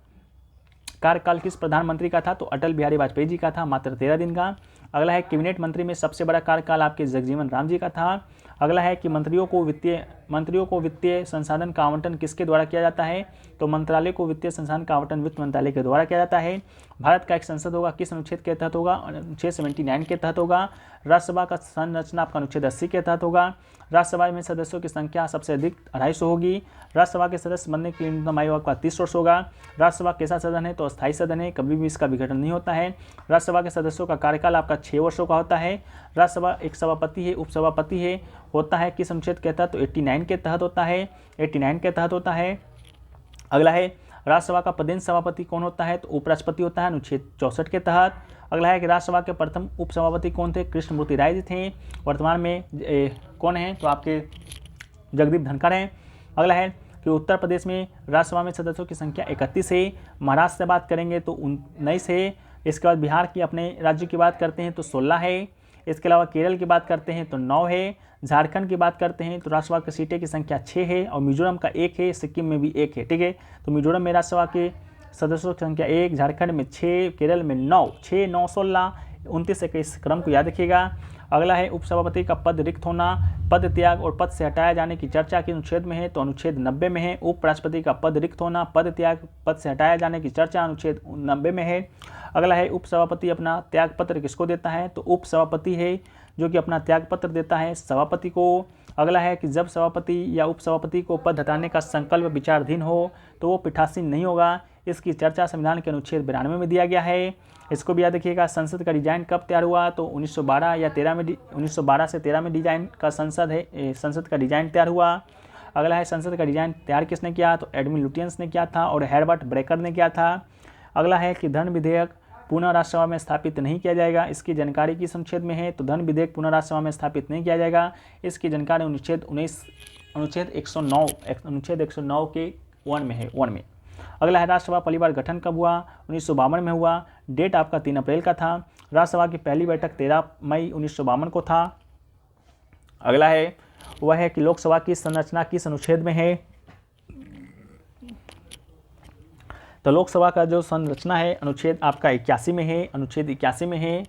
कार्यकाल किस प्रधानमंत्री का था, तो अटल बिहारी वाजपेयी जी का था, मात्र 13 दिन का। अगला है कैबिनेट मंत्री में सबसे बड़ा कार्यकाल आपके जगजीवन राम जी का था। अगला है कि मंत्रियों को वित्तीय मंत्रियों को वित्तीय संसाधन का आवंटन किसके द्वारा किया जाता है? तो मंत्रालय को वित्तीय संसाधन का आवंटन वित्त मंत्रालय के द्वारा किया जाता है। भारत का एक संसद होगा, किस अनुच्छेद के तहत होगा? अनुच्छेद 79 के तहत होगा। राज्यसभा का संरचना आपका अनुच्छेद 80 के तहत होगा। राज्यसभा में सदस्यों की संख्या सबसे अधिक 250 होगी। राज्यसभा के सदस्य बनने के लिए न्यूनतम आयु आपका 30 वर्ष होगा। राज्यसभा कैसा सदन है? तो अस्थायी सदन है, कभी भी इसका विघटन नहीं होता है। राज्यसभा के सदस्यों का कार्यकाल आपका 6 वर्षों का होता है। राज्यसभा एक सभापति है, उपसभापति है, होता है किस अनुच्छेद के तहत? तो 89 के तहत होता है, 89 के तहत होता है। अगला है राज्यसभा का पदेन सभापति कौन होता है? तो उपराष्ट्रपति होता है, अनुच्छेद 64 के तहत। अगला है कि राज्यसभा के प्रथम उपसभापति कौन थे? कृष्णमूर्ति राय जी थे। वर्तमान में कौन है? तो आपके जगदीप धनखड़ हैं। अगला है कि उत्तर प्रदेश में राज्यसभा में सदस्यों की संख्या 31 है। महाराष्ट्र से बात करेंगे तो 19 है। इसके बाद बिहार की अपने राज्य की बात करते हैं तो 16 है। इसके अलावा केरल की बात करते हैं तो 9 है। झारखंड की बात करते हैं तो राज्यसभा की सीटें की संख्या 6 है और मिजोरम का 1 है, सिक्किम में भी 1 है। ठीक है, तो मिजोरम में राज्यसभा के सदस्यों की संख्या 1, झारखंड में 6, केरल में 9, 6, 9, 16, 29 के इस क्रम को याद रखिएगा। अगला है उपसभापति का पद रिक्त होना, पद त्याग और पद से हटाया जाने की चर्चा किस अनुच्छेद में है? तो अनुच्छेद 90 में है। उपराष्ट्रपति का पद रिक्त होना, पद त्याग, पद से हटाया जाने की चर्चा अनुच्छेद 90 में है। अगला है उपसभापति अपना त्याग पत्र किसको देता है? तो उपसभापति है जो कि अपना त्याग पत्र देता है सभापति को। अगला है कि जब सभापति या उपसभापति को पद हटाने का संकल्प विचाराधीन हो तो वो पीठासीन नहीं होगा। इसकी चर्चा संविधान के अनुच्छेद 92 में दिया गया है। इसको भी याद रखिएगा। संसद का डिजाइन कब तैयार हुआ? तो 1912 या 13 में 1912 से 13 में डिजाइन का संसद का डिजाइन तैयार हुआ। अगला है संसद का डिजाइन तैयार किसने किया? तो एडमिन लुटियंस ने किया था और हेरबर्ट ब्रेकर ने किया था। अगला है कि धन विधेयक पुनः राज्यसभा में स्थापित नहीं किया जाएगा। इसकी जानकारी किस अनुच्छेद में है? तो धन विधेयक पुनः राज्यसभा में स्थापित नहीं किया जाएगा। इसकी जानकारी अनुच्छेद 109 के 1 में है, 1 में। अगला है राज्यसभा पहली बार गठन कब हुआ? 1952 में हुआ। डेट आपका 3 अप्रैल का था। राज्यसभा की पहली बैठक 13 मई 1952 को था। अगला है वह है कि लोकसभा की संरचना किस अनुच्छेद में है? तो लोकसभा का जो संरचना है अनुच्छेद आपका 81 में है, अनुच्छेद 81 में है।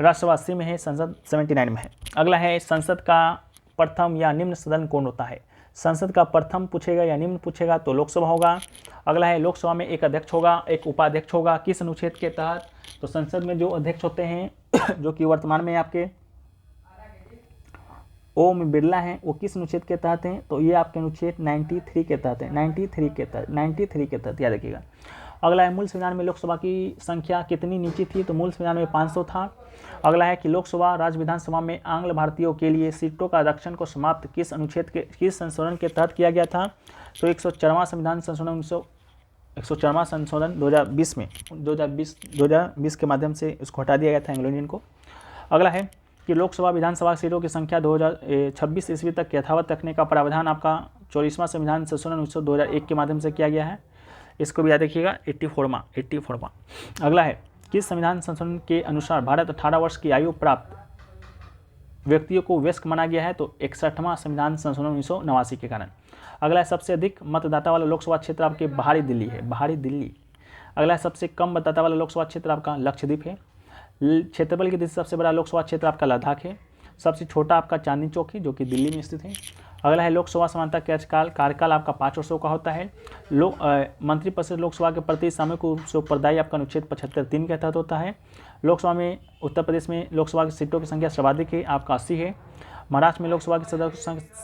राज्यसभा 80 में है, संसद 79 में है। अगला है संसद का प्रथम या निम्न सदन कौन होता है? संसद का प्रथम पूछेगा या निम्न पूछेगा तो लोकसभा होगा। अगला है लोकसभा में एक अध्यक्ष होगा, एक उपाध्यक्ष होगा, किस अनुच्छेद के तहत? तो संसद में जो अध्यक्ष होते हैं जो कि वर्तमान में आपके ओम बिरला हैं, वो किस अनुच्छेद के तहत हैं? तो ये आपके अनुच्छेद 93 के तहत है, 93 के तहत याद रखिएगा। अगला है मूल संविधान में लोकसभा की संख्या कितनी नीचे थी? तो मूल संविधान में 500 था। अगला है कि लोकसभा राज्य विधानसभा में आंग्ल भारतीयों के लिए सीटों का आरक्षण को समाप्त किस अनुच्छेद के किस संशोधन के तहत किया गया था? तो 104वां संविधान संशोधन 104वां संशोधन 2020 के माध्यम से इसको हटा दिया गया था एंग्लो इंडियन को। अगला है कि लोकसभा विधानसभा सीटों की संख्या 2026 ईस्वी तक यथावत रखने का प्रावधान आपका 44वां संविधान संशोधन 2001 के माध्यम से किया गया है। इसको भी याद रखिएगा। 84वां। अगला है किस संविधान संशोधन के अनुसार भारत 18 वर्ष की आयु प्राप्त व्यक्तियों को वयस्क माना गया है? तो 61वां संविधान संशोधन 1989 के कारण। अगला है सबसे अधिक मतदाता वाला लोकसभा क्षेत्र आपके बाहरी दिल्ली है, बाहरी दिल्ली। अगला है सबसे कम मतदाता वाला लोकसभा क्षेत्र आपका लक्षद्वीप है। क्षेत्रफल की दृष्टि से सबसे बड़ा लोकसभा क्षेत्र आपका लद्दाख है। सबसे छोटा आपका चांदनी चौक है जो कि दिल्ली में स्थित है। अगला है लोकसभा समानता कार्यकाल आपका 5 वर्षों का होता है। मंत्रिपरिषद लोकसभा के प्रति सामूहिक रूप से उत्तरदायी आपका अनुच्छेद 75(3) के तहत होता है। लोकसभा में उत्तर प्रदेश में लोकसभा की सीटों की संख्या सर्वाधिक है, आपका 80 है। महाराष्ट्र में लोकसभा के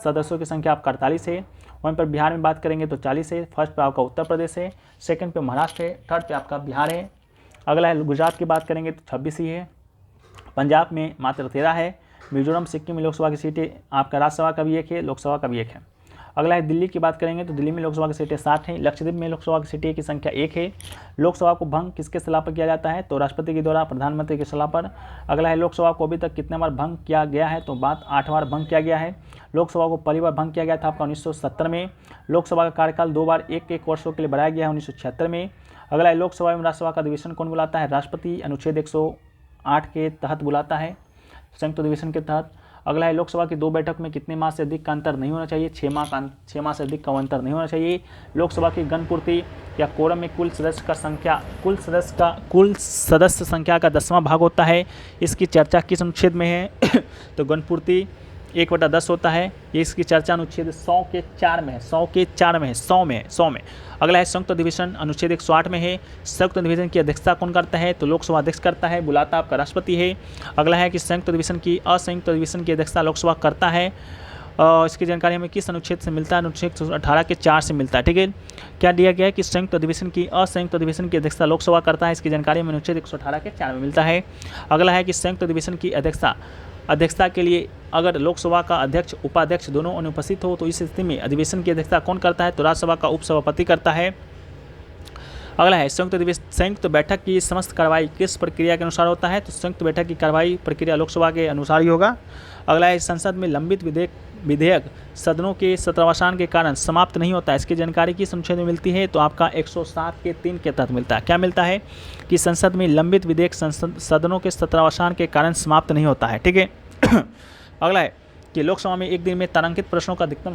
सदस्यों की संख्या आपका 48 है। वहीं पर बिहार में बात करेंगे तो 40 है। फर्स्ट पे आपका उत्तर प्रदेश है, सेकंड पे महाराष्ट्र है, थर्ड पे आपका बिहार है। अगला है गुजरात की बात करेंगे तो 26 ही है। पंजाब में मात्र 13 है। मिजोरम सिक्किम में लोकसभा की सीटें आपका राज्यसभा का भी 1 है, लोकसभा का भी 1 है। अगला है दिल्ली की बात करेंगे तो दिल्ली में लोकसभा की सीटें 60 हैं। लक्षद्वीप में लोकसभा की सीटें की संख्या 1 है। लोकसभा को भंग किसके सलाह पर किया जाता है? तो राष्ट्रपति के द्वारा, प्रधानमंत्री की सलाह पर। अगला है लोकसभा को अभी तक कितने बार भंग किया गया है? तो 8 बार भंग किया गया है। लोकसभा को पहली बार भंग किया गया था आपका 1970 में। लोकसभा का कार्यकाल 2 बार 1-1 वर्षों के लिए बढ़ाया गया है 1976 में। अगला है लोकसभा एवं राज्यसभा का अधिवेशन कौन बुलाता है? राष्ट्रपति अनुच्छेद 108 के तहत बुलाता है, संयुक्त अधिवेशन के तहत। अगला है लोकसभा की 2 बैठक में कितने माह से अधिक का अंतर नहीं होना चाहिए? 6 माह से अधिक का अंतर नहीं होना चाहिए। लोकसभा की गणपूर्ति या कोरम में कुल सदस्य संख्या का 10वां भाग होता है। इसकी चर्चा किस अनुच्छेद में है? तो गणपूर्ति 1/10 होता है। ये इसकी चर्चा अनुच्छेद 100 के 4 में है, 100 के 4 में है, 100 में। अगला है संयुक्त अधिवेशन, अनुच्छेद 108 में है। संयुक्त अधिवेशन की अध्यक्षता कौन करता है? तो लोकसभा अध्यक्ष करता है, बुलाता आपका राष्ट्रपति है। अगला है कि संयुक्त अधिवेशन की असंयुक्त अधिवेशन की अध्यक्षता लोकसभा करता है। इसकी जानकारी हमें किस अनुच्छेद से मिलता है? अनुच्छेद 118 के 4 से मिलता है। ठीक है, क्या दिया गया है कि संयुक्त अधिवेशन की असंयुक्त अधिवेशन की अध्यक्षता लोकसभा करता है। इसकी जानकारी हमें अनुच्छेद 118 के 4 में मिलता है। अगला है कि संयुक्त अधिवेशन की अध्यक्षता के लिए अगर लोकसभा का अध्यक्ष उपाध्यक्ष दोनों अनुपस्थित हो तो इस स्थिति में अधिवेशन की अध्यक्षता कौन करता है? तो राज्यसभा का उपसभापति करता है। अगला है संयुक्त बैठक की समस्त कार्रवाई किस प्रक्रिया के अनुसार होता है? तो संयुक्त बैठक की कार्रवाई प्रक्रिया लोकसभा के अनुसार ही होगा। अगला है संसद में लंबित विधेयक सदनों के सत्रावसान के कारण समाप्त नहीं होता है। इसकी जानकारी किस अनुच्छेद में मिलती है? तो आपका 107 के 3 के तहत मिलता है। क्या मिलता है कि संसद में लंबित विधेयक सदनों के सत्रावसान के कारण समाप्त नहीं होता है। ठीक है। अगला है कि लोकसभा में एक दिन में तारांकित प्रश्नों का अधिकतम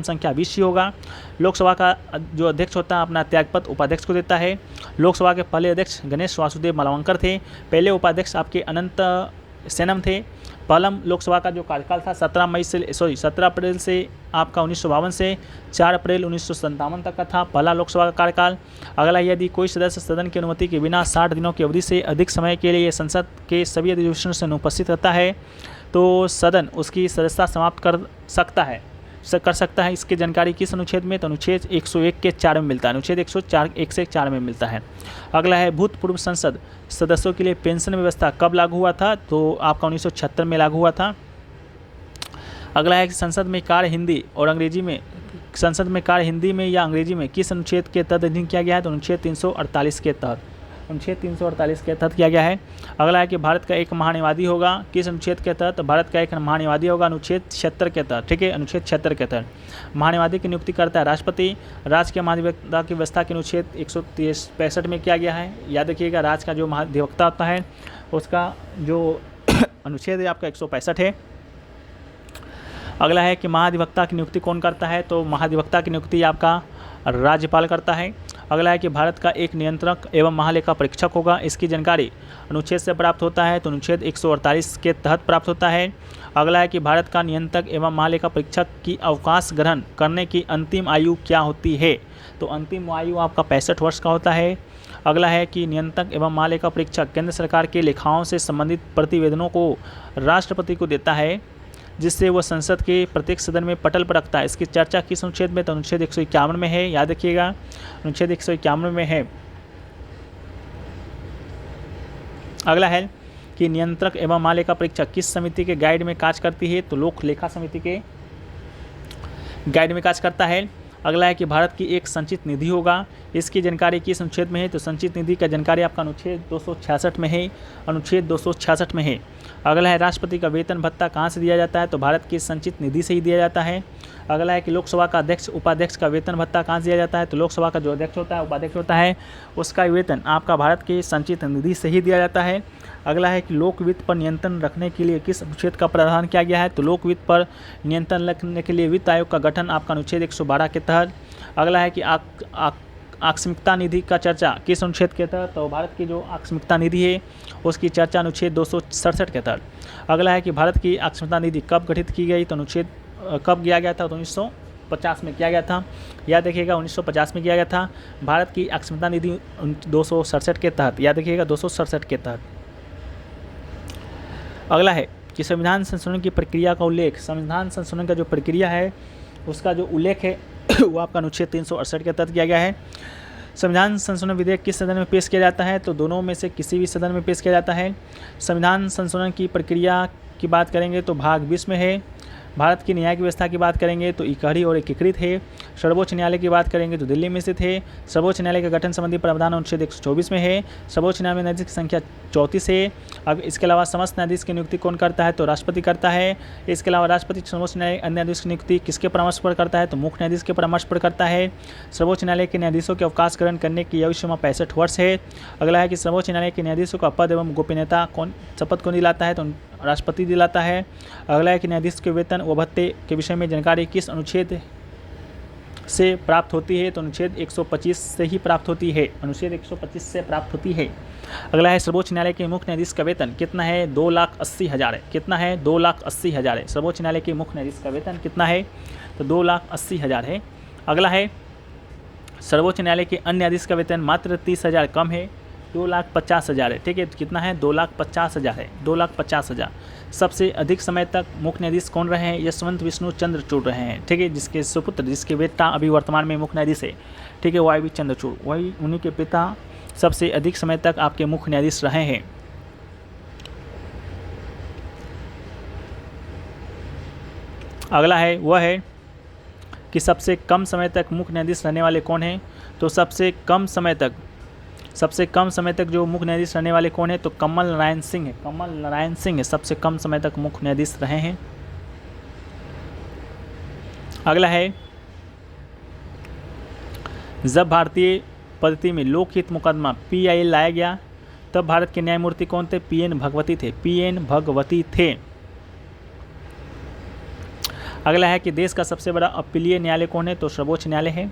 संख्या 20 ही होगा। लोकसभा का जो अध्यक्ष होता है अपना त्यागपत्र उपाध्यक्ष को देता है। लोकसभा के पहले अध्यक्ष गणेश वासुदेव मालवंकर थे। पहले उपाध्यक्ष आपके अनंत सेनम थे। पहला लोकसभा का जो कार्यकाल था 17 अप्रैल से आपका 1952 से 4 अप्रैल 1957 तक का था पहला लोकसभा का कार्यकाल। अगला, यदि कोई सदस्य सदन की अनुमति के बिना 60 दिनों की अवधि से अधिक समय के लिए संसद के सभी अधिवेशनों से अनुपस्थित रहता है तो सदन उसकी सदस्यता समाप्त कर सकता है। इसकी जानकारी किस अनुच्छेद में? तो अनुच्छेद 101 के 4 में मिलता है। अनुच्छेद 1 से 4 में मिलता है। अगला है भूतपूर्व संसद सदस्यों के लिए पेंशन व्यवस्था कब लागू हुआ था? तो आपका 1976 में लागू हुआ था। अगला है कि संसद में कार्य हिंदी में या अंग्रेजी में किस अनुच्छेद के तहत अधीन किया गया है? तो अनुच्छेद 348 के तहत किया गया है। अगला है कि भारत का एक महान्यायवादी होगा। किस अनुच्छेद के तहत? भारत का एक महान्यायवादी होगा अनुच्छेद 76 के तहत। ठीक है, अनुच्छेद 76 के तहत महान्यायवादी की नियुक्ति करता है राष्ट्रपति। राज्य के महाधिवक्ता की व्यवस्था के अनुच्छेद 165 में किया गया है। याद रखिएगा, राज्य का जो महाधिवक्ता होता है उसका जो अनुच्छेद है आपका 165 है। अगला है कि महाधिवक्ता की नियुक्ति कौन करता है? तो महाधिवक्ता की नियुक्ति आपका राज्यपाल करता है। अगला है कि भारत का एक नियंत्रक एवं महालेखा परीक्षक होगा। इसकी जानकारी अनुच्छेद से प्राप्त होता है तो अनुच्छेद 148 के तहत प्राप्त होता है। अगला है कि भारत का नियंत्रक एवं महालेखा परीक्षक की अवकाश ग्रहण करने की अंतिम आयु क्या होती है? तो अंतिम आयु आपका 65 वर्ष का होता है। अगला है कि नियंत्रक एवं महालेखा परीक्षक केंद्र सरकार के लेखाओं से संबंधित प्रतिवेदनों को राष्ट्रपति को देता है जिससे वह संसद के प्रत्येक सदन में पटल पर रखता है। इसकी चर्चा किस अनुच्छेद में? तो अनुच्छेद 151 में है। याद रखिएगा, अनुच्छेद 151 में है। अगला है कि नियंत्रक एवं महालेखा परीक्षक किस समिति के गाइड में कार्य करती है? तो लोक लेखा समिति के गाइड में कार्य करता है। अगला है कि भारत की एक संचित निधि होगा। इसकी जानकारी किस अनुच्छेद में है? तो संचित निधि का जानकारी आपका अनुच्छेद 266 में है। अनुच्छेद 266 में है। अगला है राष्ट्रपति का वेतन भत्ता कहाँ से दिया जाता है? तो भारत की संचित निधि से ही दिया जाता है। अगला है कि लोकसभा का अध्यक्ष उपाध्यक्ष का वेतन भत्ता कहाँ से दिया जाता है? तो लोकसभा का जो अध्यक्ष होता है उपाध्यक्ष होता है उसका वेतन आपका भारत के संचित निधि से ही दिया जाता है। अगला है कि लोक वित्त पर नियंत्रण रखने के लिए किस अनुच्छेद का प्रावधान किया गया है? तो लोक वित्त पर नियंत्रण रखने के लिए वित्त आयोग का गठन आपका अनुच्छेद 112 के तहत। अगला है कि आकस्मिकता निधि का चर्चा किस अनुच्छेद के तहत? तो भारत की जो आकस्मिकता निधि है उसकी चर्चा अनुच्छेद 267 के तहत। अगला है कि भारत की आकस्मिकता निधि कब गठित की गई? तो अनुच्छेद कब किया गया था? तो 1950 में किया गया था। याद रखिएगा, 1950 में किया गया था भारत की आकस्मिकता निधि 267 के तहत। याद रखिएगा, 267 के तहत। अगला है कि संविधान संशोधन की प्रक्रिया का उल्लेख, संविधान संशोधन का जो प्रक्रिया है उसका जो उल्लेख है वो आपका अनुच्छेद 368 के तहत किया गया है। संविधान संशोधन विधेयक किस सदन में पेश किया जाता है? तो दोनों में से किसी भी सदन में पेश किया जाता है। संविधान संशोधन की प्रक्रिया की बात करेंगे तो भाग 20 में है। भारत की न्यायिक व्यवस्था की बात करेंगे तो इकहरी और एकीकृत है। सर्वोच्च न्यायालय की बात करेंगे तो दिल्ली में स्थित है। सर्वोच्च न्यायालय का गठन संबंधी प्रावधान अनुच्छेद 124 में है। सर्वोच्च न्यायालय में न्यायाधीश की संख्या 34 है। अब इसके अलावा समस्त न्यायाधीश की नियुक्ति कौन करता है? तो राष्ट्रपति करता है। इसके अलावा राष्ट्रपति सर्वोच्च न्यायालय अन्य न्यायाधीश की नियुक्ति किसके परामर्श पर करता है? तो मुख्य न्यायाधीश के परामर्श पर करता है। सर्वोच्च न्यायालय के न्यायाधीशों के अवकाश ग्रहण करने की आयु सीमा 65 वर्ष है। अगला है कि सर्वोच्च न्यायालय के न्यायाधीशों का पद एवं गोपनीयता कौन शपथ कौन दिलाता है? तो राष्ट्रपति दिलाता है। अगला है कि न्यायाधीश के वेतन व भत्ते के विषय में जानकारी किस अनुच्छेद से प्राप्त होती है, तो अनुच्छेद 125 से ही प्राप्त होती है, अनुच्छेद 125 से प्राप्त होती है। अगला है सर्वोच्च न्यायालय के मुख्य न्यायाधीश का वेतन कितना है, 2,80,000 है। कितना है, 2,80,000 है। सर्वोच्च न्यायालय के मुख्य न्यायाधीश का वेतन कितना है, तो 2,80,000 है। अगला है सर्वोच्च न्यायालय के अन्य न्यायाधीश का वेतन मात्र 30,000 कम है, 2,50,000 है। ठीक है, तो कितना है, 2,50,000 है, 2,50,000। सबसे अधिक समय तक मुख्य न्यायाधीश कौन रहे हैं, यशवंत विष्णु चंद्रचूड़ रहे हैं। ठीक है, जिसके सुपुत्र, जिसके बेटा अभी वर्तमान में मुख्य न्यायाधीश है, ठीक है, YV चंद्रचूड़, वही उन्हीं के पिता सबसे अधिक समय तक आपके मुख्य न्यायाधीश रहे हैं। अगला है वह है कि सबसे कम समय तक मुख्य न्यायाधीश रहने वाले कौन हैं, तो सबसे कम समय तक जो मुख्य न्यायाधीश रहने वाले कौन है, तो कमल नारायण सिंह है। कमल नारायण सिंह है, सबसे कम समय तक मुख्य न्यायाधीश रहे हैं। अगला है जब भारतीय पद्धति में लोकहित मुकदमा PIL लाया गया तब भारत के न्यायमूर्ति कौन थे, PN भगवती थे, PN भगवती थे। अगला है कि देश का सबसे बड़ा अपीलीय न्यायालय कौन है, तो सर्वोच्च न्यायालय है।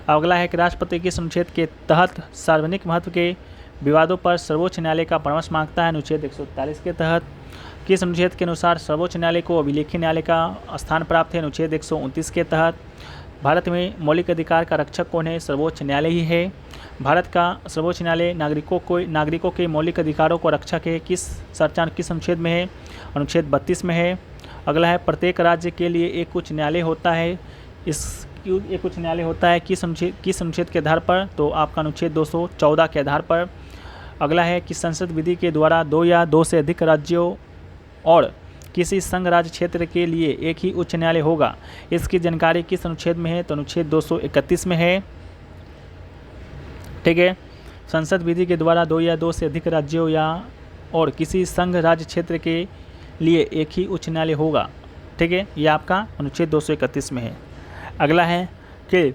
अगला है कि राष्ट्रपति किस अनुच्छेद के तहत सार्वजनिक महत्व के विवादों पर सर्वोच्च न्यायालय का परामर्श मांगता है, अनुच्छेद 141 के तहत। किस अनुच्छेद के अनुसार सर्वोच्च न्यायालय को अभिलेखीय न्यायालय का स्थान प्राप्त है, अनुच्छेद 129 के तहत। भारत में मौलिक अधिकार का रक्षक कौन है, सर्वोच्च न्यायालय ही है। भारत का सर्वोच्च न्यायालय नागरिकों के मौलिक अधिकारों को रक्षक है, किस अनुच्छेद में है, अनुच्छेद 32 में है। अगला है प्रत्येक राज्य के लिए एक उच्च न्यायालय होता है, एक उच्च न्यायालय होता है किस अनुच्छेद के आधार पर, तो आपका अनुच्छेद 214 के आधार पर। अगला है कि संसद विधि के द्वारा 2 या 2 से अधिक राज्यों और किसी संघ राज्य क्षेत्र के लिए एक ही उच्च न्यायालय होगा, इसकी जानकारी किस अनुच्छेद में है, तो अनुच्छेद 231 में है। ठीक है, संसद विधि के द्वारा 2 या 2 से अधिक राज्यों या और किसी संघ राज्य क्षेत्र के लिए एक ही उच्च न्यायालय होगा। ठीक है, यह आपका अनुच्छेद 231 में है। अगला है कि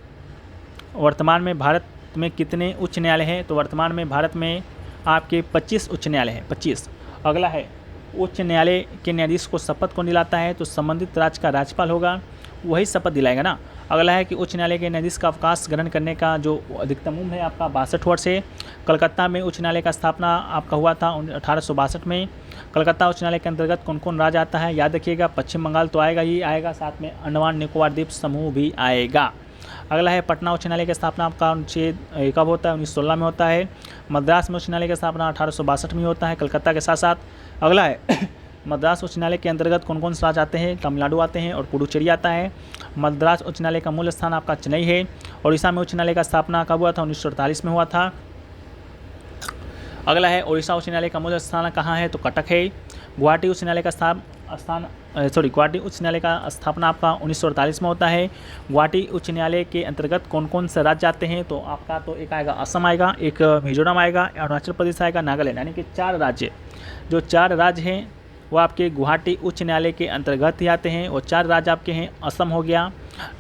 वर्तमान में भारत में कितने उच्च न्यायालय हैं, तो वर्तमान में भारत में आपके 25 उच्च न्यायालय हैं, 25। अगला है उच्च न्यायालय के न्यायाधीश को शपथ कौन दिलाता है, तो संबंधित राज्य का राज्यपाल होगा, वही शपथ दिलाएगा ना। अगला है कि उच्च न्यायालय के न्यायाधीश का अवकाश ग्रहण करने का जो अधिकतम उम्र है आपका 62 वर्ष है। कलकत्ता में उच्च न्यायालय का स्थापना आपका हुआ था 1862 में। कलकत्ता उच्च न्यायालय के अंतर्गत कौन कौन राज्य आता है, याद रखिएगा, पश्चिम बंगाल तो आएगा ही आएगा, साथ में अंडमान निकोबार द्वीप समूह भी आएगा। अगला है पटना उच्च न्यायालय की स्थापना आपका अनुच्छेद कब होता है, 1916 में होता है। मद्रास में उच्च न्यायालय की स्थापना 1862 में होता है, कलकत्ता के साथ साथ। अगला है मद्रास उच्च न्यायालय के अंतर्गत कौन कौन से राज्य आते हैं, तमिलनाडु आते हैं और पुडुचेरी आता है। मद्रास उच्च न्यायालय का मूल स्थान आपका चेन्नई है। उड़ीसा में उच्च न्यायालय का स्थापना कब हुआ था, 1948 में हुआ था। अगला है उड़ीसा उच्च न्यायालय का मूल स्थान कहाँ है, तो कटक है। गुवाहाटी उच्च न्यायालय का गुवाहाटी उच्च न्यायालय का स्थापना आपका 1948 में होता है। गुवाहाटी उच्च न्यायालय के अंतर्गत कौन कौन से राज्य आते हैं, तो आपका तो एक आएगा असम आएगा, एक मिजोरम आएगा, अरुणाचल प्रदेश आएगा, नागालैंड, यानी कि 4 राज्य। जो 4 राज्य हैं वो आपके गुवाहाटी उच्च न्यायालय के अंतर्गत ही आते हैं। और 4 राज्य आपके हैं, असम हो गया,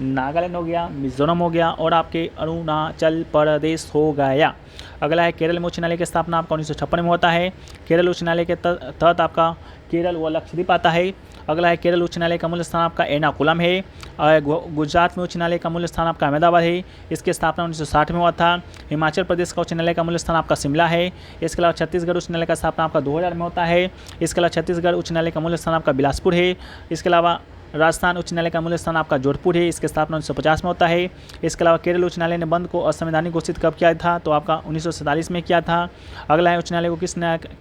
नागालैंड हो गया, मिजोरम हो गया और आपके अरुणाचल प्रदेश हो गया। अगला है केरल में उच्च न्यायालय की स्थापना आपका 1956 में होता है। केरल उच्च न्यायालय के तहत आपका केरल व लक्षद्वीप आता है। अगला है केरल उच्च न्यायालय का मूल स्थान आपका एर्नाकुलम है। गुजरात में उच्च न्यायालय का मूल स्थान आपका अहमदाबाद है, इसकी स्थापना 1960 में हुआ था। हिमाचल प्रदेश का उच्च न्यायालय का मूल स्थान आपका शिमला है। इसके अलावा छत्तीसगढ़ उच्च न्यायालय का स्थापना आपका 2000 में होता है। इसके अलावा छत्तीसगढ़ उच्च न्यायालय का मूल स्थान आपका बिलासपुर है। इसके अलावा राजस्थान उच्च न्यायालय का मूल स्थान आपका जोधपुर है, इसकी स्थापना 1950 में होता है। इसके अलावा केरल उच्च न्यायालय ने बंद को असंवैधानिक घोषित कब किया था, तो आपका 1947 में किया था। अगला है उच्च न्यायालय को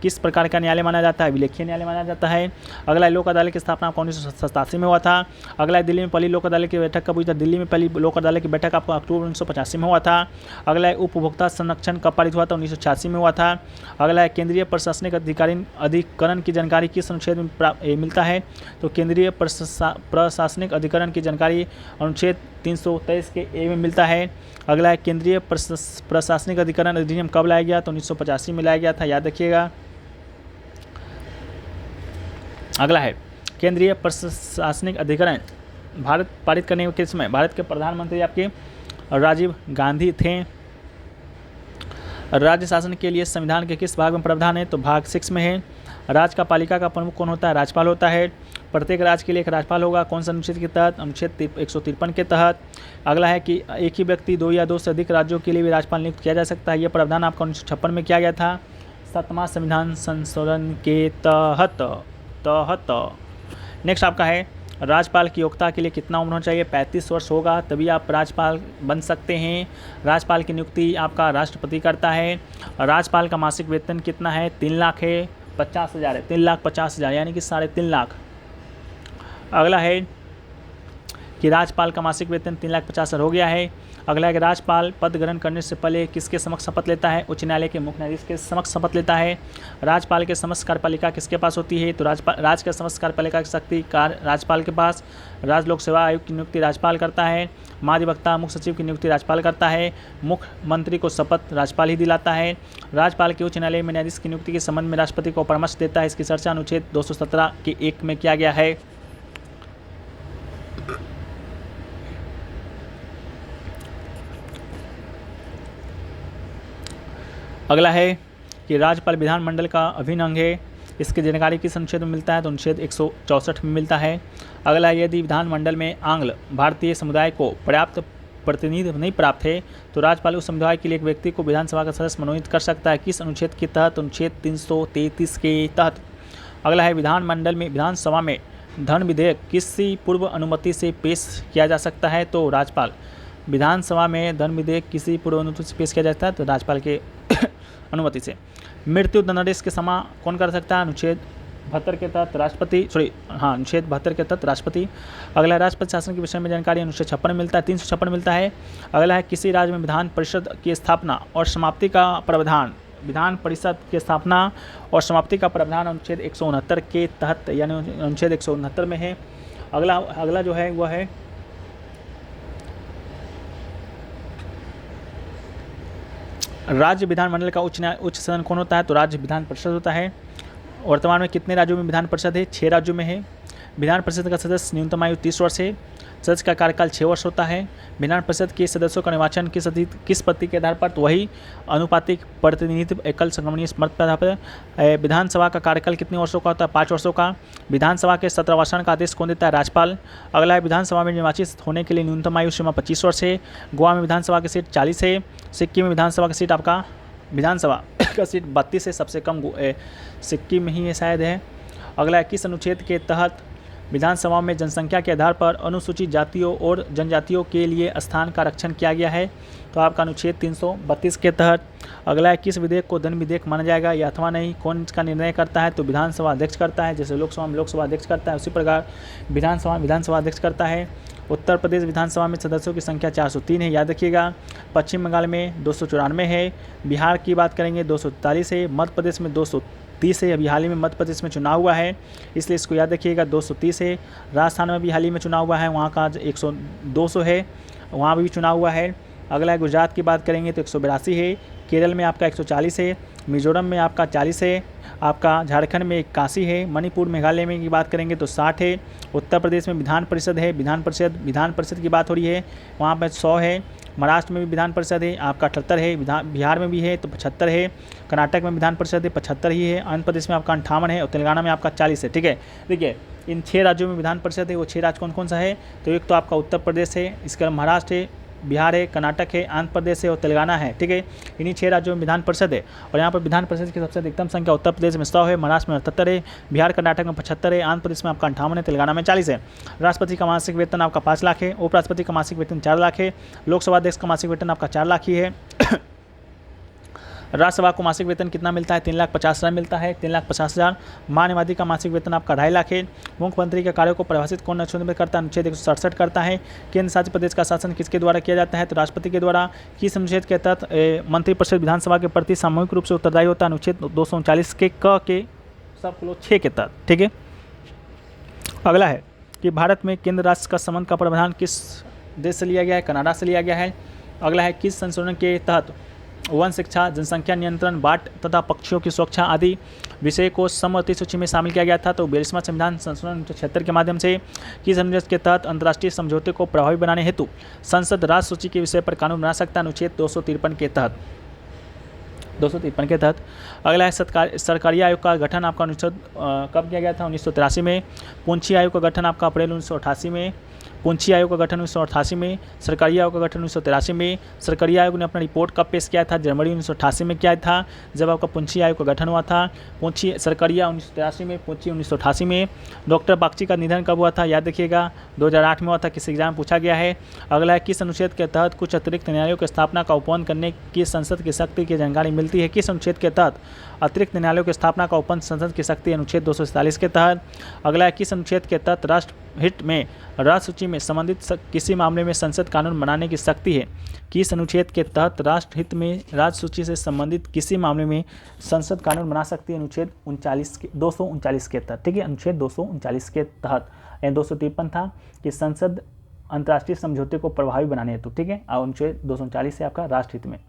किस प्रकार का न्यायालय माना जाता है, अभिलेखीय न्यायालय माना जाता है। अगला है लोक अदालत की स्थापना आपका 1987 में हुआ था। अगला है दिल्ली में पहली लोक अदालत की बैठक कब हुई था, दिल्ली में पहली लोक अदालत की बैठक आपको अक्टूबर 1985 में हुआ था। अगला है उपभोक्ता संरक्षण कब पारित हुआ था, 1986 में हुआ था। अगला है केंद्रीय प्रशासनिक अधिकरण की जानकारी किस अनुच्छेद में मिलता है, तो केंद्रीय प्रशासनिक अधिकरण की जानकारी अनुच्छेद 323 के ए में मिलता है। अगला है केंद्रीय प्रशासनिक अधिकरण अधिनियम कब लाया गया, तो 1985 में लाया गया था, याद रखिएगा। अगला है केंद्रीय प्रशासनिक अधिकरण भारत पारित करने के समय भारत के प्रधानमंत्री आपके राजीव गांधी थे। राज्य शासन के लिए संविधान के किस भाग में प्रावधान है, तो भाग 6 में है। राज्य का पालिका का प्रमुख कौन होता है? राज्यपाल होता है। प्रत्येक राज्य के लिए एक राज्यपाल होगा। कौन सा अनुच्छेद के तहत? अनुच्छेद 153 के तहत। अगला है कि एक ही व्यक्ति 2 या 2 से अधिक राज्यों के लिए भी राज्यपाल नियुक्त किया जा सकता है। यह प्रावधान आपका 1956 में किया गया था 7वां संविधान संशोधन के तहत। नेक्स्ट आपका है राज्यपाल की योग्यता के लिए कितना उम्र होना चाहिए? 35 वर्ष होगा तभी आप राज्यपाल बन सकते हैं। राज्यपाल की नियुक्ति आपका राष्ट्रपति करता है। राज्यपाल का मासिक वेतन कितना है? 3 लाख है, 50,000 है, 3,50,000 यानी कि 3.5 लाख। अगला है कि राज्यपाल का मासिक वेतन 3,50,000 हो गया है। अगला है कि राज्यपाल पद ग्रहण करने से पहले किसके समक्ष शपथ लेता है? उच्च न्यायालय के मुख्य न्यायाधीश के समक्ष शपथ लेता है। राज्यपाल के समस्त कार्यपालिका किसके पास होती है? तो राज्य के समस्त कार्यपालिका की शक्ति राज्यपाल के पास। राज्य लोक सेवा आयोग की नियुक्ति राज्यपाल करता है। महाधिवक्ता मुख्य सचिव की नियुक्ति राज्यपाल करता है। मुख्यमंत्री को शपथ राज्यपाल ही दिलाता है। राज्यपाल के उच्च न्यायालय में न्यायाधीश की नियुक्ति के संबंध में राष्ट्रपति को परामर्श देता है। इसकी चर्चा अनुच्छेद 217 के 1 में किया गया है। अगला है कि राज्यपाल विधानमंडल का अभिन्न अंग है। इसकी जानकारी किस अनुच्छेद में मिलता है? तो अनुच्छेद 164 में मिलता है। अगला है यदि विधानमंडल में आंग्ल भारतीय समुदाय को पर्याप्त प्रतिनिधि नहीं प्राप्त है तो राज्यपाल उस समुदाय के लिए एक व्यक्ति को विधानसभा का सदस्य मनोनीत कर सकता है। किस अनुच्छेद के तहत? अनुच्छेद 333 के तहत। अगला है विधानसभा में धन विधेयक किसी पूर्व अनुमति से पेश किया जा सकता है? तो राज्यपाल। विधानसभा में धन विधेयक किसी पूर्व अनुमति से पेश किया जाता है तो राज्यपाल के अनुमति से। मृत्यु दंडादेश के समा कौन कर सकता है? अनुच्छेद 72 के तहत राष्ट्रपति। अनुच्छेद 72 के तहत राष्ट्रपति। अगला राष्ट्रपति शासन के विषय में जानकारी अनुच्छेद 56 में मिलता है, 356 मिलता है। अगला है किसी राज्य में विधान परिषद की स्थापना और समाप्ति का प्रावधान। विधान परिषद की स्थापना और समाप्ति का प्रावधान अनुच्छेद 169 के तहत यानी अनुच्छेद 169 में है। अगला जो है वह है राज्य विधानमंडल का उच्च सदन कौन होता है? तो राज्य विधान परिषद होता है। वर्तमान में कितने राज्यों में विधान परिषद है? 6 राज्यों में है। विधान परिषद का सदस्य न्यूनतम आयु 30 वर्ष है। सदस्य का कार्यकाल 6 वर्ष होता है। विधान परिषद के सदस्यों का निर्वाचन किस पद्धति के आधार पर? तो वही अनुपातिक प्रतिनिधित्व एकल संगमनीय मत के आधार पर। विधानसभा का कार्यकाल कितने वर्षों का होता है? 5 वर्षों का। विधानसभा के सत्रवासन का आदेश कौन देता है? राज्यपाल। अगला है विधानसभा में निर्वाचित होने के लिए न्यूनतम आयु सीमा 25 वर्ष है। गोवा में विधानसभा की सीट 40 है। सिक्किम में विधानसभा की सीट आपका विधानसभा का सीट 32 है, सबसे कम सिक्किम में ही है शायद है। अगला है किस अनुच्छेद के तहत विधानसभा में जनसंख्या के आधार पर अनुसूचित जातियों और जनजातियों के लिए स्थान का आरक्षण किया गया है? तो आपका अनुच्छेद 332 के तहत। अगला है किस विधेयक को धन विधेयक माना जाएगा या अथवा नहीं? कौन इसका निर्णय करता है? तो विधानसभा अध्यक्ष करता है। जैसे लोकसभा में लोकसभा अध्यक्ष करता है उसी प्रकार विधानसभा अध्यक्ष करता है। उत्तर प्रदेश विधानसभा में सदस्यों की संख्या 403 है, याद रखिएगा। पश्चिम बंगाल में 294 है। बिहार की बात करेंगे 243 है। मध्य प्रदेश में 230 है। अभी हाल ही में मध्य प्रदेश में चुनाव हुआ है इसलिए इसको याद रखिएगा 230 है। राजस्थान में भी हाल ही में चुनाव हुआ है, वहाँ का 200 है, वहाँ भी चुनाव हुआ है। अगला है गुजरात की बात करेंगे तो 182 है। केरल में आपका 140 है। मिजोरम में आपका 40 है। आपका झारखंड में 81 है। मणिपुर मेघालय में की बात करेंगे तो 60 है। उत्तर प्रदेश में विधान परिषद है। विधान परिषद की बात हो रही है, वहाँ पर 100 है। महाराष्ट्र में भी विधान परिषद है, आपका 78 है। बिहार में भी है तो 75 है। कर्नाटक में विधान परिषद है 75 ही है। आंध्र प्रदेश में आपका 58 है और तेलंगाना में आपका 40 है। ठीक है, देखिए इन 6 राज्यों में विधान परिषद है। वो 6 राज्य कौन कौन सा है? तो एक तो आपका उत्तर प्रदेश है, इसके अलावा महाराष्ट्र है, बिहार है, कर्नाटक है, आंध्र प्रदेश है और तेलंगाना है। ठीक है, इन्हीं 6 राज्यों में विधान परिषद है। और यहाँ पर विधान परिषद की सबसे अधिकतम संख्या उत्तर प्रदेश में 100 है, महाराष्ट्र में 78 है, बिहार कर्नाटक में 75 है, आंध्र प्रदेश में आपका 58 है, तेलंगाना में 40 है। राष्ट्रपति का मासिक वेतन आपका 5 लाख है। उपराष्ट्रपति का मासिक वेतन 4 लाख है। लोकसभा अध्यक्ष का मासिक वेतन आपका 4 लाख ही है। राज्यसभा को मासिक वेतन कितना मिलता है? 3,50,000 मिलता है, 3,50,000। मान्यवादी का मासिक वेतन आपका 2.5 लाख है। मुख्यमंत्री के कार्यों को परिभाषित कौन अनुच्छेद में करता है? अनुच्छेद 167 करता है। केंद्र शासित प्रदेश का शासन किसके द्वारा किया जाता है? तो राष्ट्रपति के द्वारा। किस अनुच्छेद के तहत मंत्रिपरिषद विधानसभा के प्रति सामूहिक रूप से उत्तरदायी होता है? अनुच्छेद 239 के सब 6 के तहत। ठीक है, अगला है कि भारत में केंद्र राष्ट्र का संबंध का प्रावधान किस देश से लिया गया है? कनाडा से लिया गया है। अगला है किस संशोधन के तहत वन शिक्षा, जनसंख्या नियंत्रण, बाट तथा पक्षियों की सुरक्षा आदि विषय को समवर्ती सूची में शामिल किया गया था? तो 42वां संविधान संशोधन 76 के माध्यम से। किस अनुच्छेद के तहत अंतर्राष्ट्रीय समझौते को प्रभावी बनाने हेतु संसद राज्य सूची के विषय पर कानून बना सकता है? अनुच्छेद 253 के तहत। 253 के तहत। अगला है सरकारी आयोग का गठन आपका कब किया गया था? 1983 में। पूंछी आयोग का गठन आपका अप्रैल 1988 में। पूंछी आयोग का गठन 1988 में। सरकारी आयोग का गठन 1983 में। सरकारी आयोग ने अपना रिपोर्ट कब पेश किया था? जनवरी 1988 में किया था, जब आपका पूंछी आयोग का गठन हुआ था। पूंछी सरकारिया 1983 में, पूंछी 1988 में। डॉक्टर बागची का निधन कब हुआ था? याद रखिएगा 2008 में हुआ था, किस एग्जाम पूछा गया है। अगला है किस अनुच्छेद के तहत कुछ अतिरिक्त न्यायालयों की स्थापना का उपवन करने की संसद की शक्ति की जानकारी मिलती है? किस अनुच्छेद के तहत अतिरिक्त न्यायालयों की स्थापना का उपवन संसद की शक्ति? अनुच्छेद 247 के तहत। अगला है किस अनुच्छेद के तहत राष्ट्रहित में राज्य सूची में संबंधित किसी मामले में संसद कानून बनाने की शक्ति है? किस अनुच्छेद के तहत राष्ट्रहित में राज्य सूची से संबंधित किसी मामले में संसद कानून बना सकती है? अनुच्छेद 239 के तहत। ठीक है, अनुच्छेद 239 के तहत। 253 था कि संसद अंतर्राष्ट्रीय समझौते को प्रभावी बनाने हेतु। ठीक है, और अनुच्छेद 239 है आपका राष्ट्रहित में।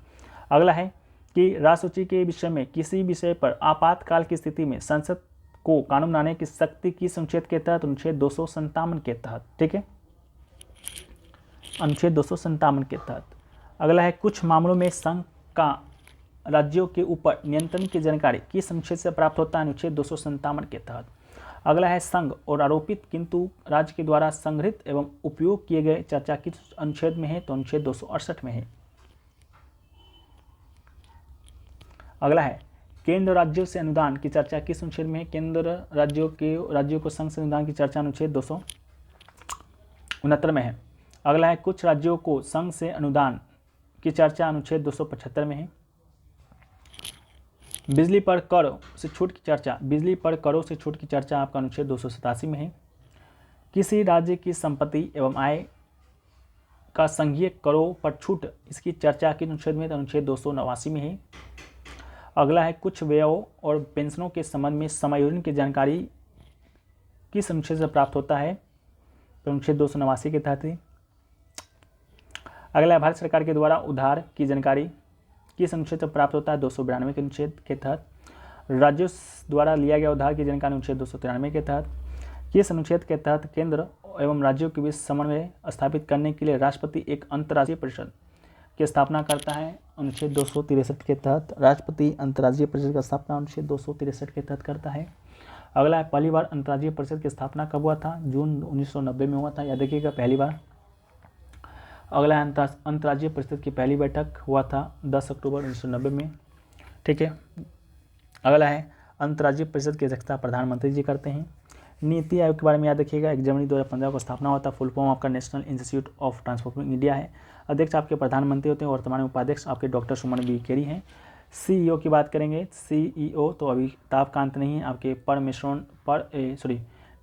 अगला है कि राज्य सूची के विषय में किसी विषय पर आपातकाल की स्थिति में संसद को कानून बनाने की शक्ति किस अनुच्छेद के तहत? अनुच्छेद 257 के तहत। ठीक है, अनुच्छेद 257 के तहत। अगला है कुछ मामलों में संघ का राज्यों के ऊपर नियंत्रण की जानकारी किस अनुच्छेद से प्राप्त होता है? अनुच्छेद 257 के तहत। अगला है संघ और आरोपित किंतु राज्य के द्वारा संग्रहित एवं उपयोग किए गए चर्चा किस अनुच्छेद में है? तो अनुच्छेद 268 में है। अगला है केंद्र राज्यों से अनुदान की चर्चा किस अनुच्छेद में है? केंद्र राज्यों को संघ से अनुदान की चर्चा अनुच्छेद 269 में है। अगला है कुछ राज्यों को संघ से अनुदान की चर्चा अनुच्छेद 275 में है। बिजली पर करों से छूट की चर्चा आपका अनुच्छेद 287 में है। किसी राज्य की संपत्ति एवं आय का संघीय करों पर छूट, इसकी चर्चा किस अनुच्छेद में? तो अनुच्छेद 289 में है। अगला है कुछ व्ययों और पेंशनों के संबंध में समायोजन की जानकारी किस अनुच्छेद से प्राप्त होता है? तो अनुच्छेद 289 के तहत है। अगला है भारत सरकार के द्वारा उधार की जानकारी किस अनुच्छेद से प्राप्त होता है? 292 के अनुच्छेद के तहत। राज्यों द्वारा लिया गया उधार की जानकारी अनुच्छेद 293 के तहत। किस अनुच्छेद के तहत केंद्र एवं राज्यों के बीच समन्वय स्थापित करने के लिए राष्ट्रपति एक अंतर्राज्यीय परिषद की स्थापना करता है? अनुच्छेद 263 के तहत। राष्ट्रपति अंतर्राज्यीय परिषद की स्थापना अनुच्छेद 263 के तहत करता है। अगला है पहली बार अंतर्राज्यीय परिषद की स्थापना कब हुआ था? जून 1990 में हुआ था, याद रखिएगा पहली बार। अगला है अंतर्राज्यीय परिषद की पहली बैठक हुआ था 10 अक्टूबर 1990 में। ठीक है, अगला है अंतर्राज्यीय परिषद की अध्यक्षता प्रधानमंत्री जी करते हैं। नीति आयोग के बारे में याद रखिएगा 1 जनवरी 2015 को स्थापना हुआ था। फुल फॉर्म आपका national institute of transforming India है। अध्यक्ष आपके प्रधानमंत्री होते हैं, वर्तमान में उपाध्यक्ष आपके डॉक्टर सुमन बी केरी हैं। सीईओ की बात करेंगे, सीईओ तो अमिताभ कांत नहीं है, आपके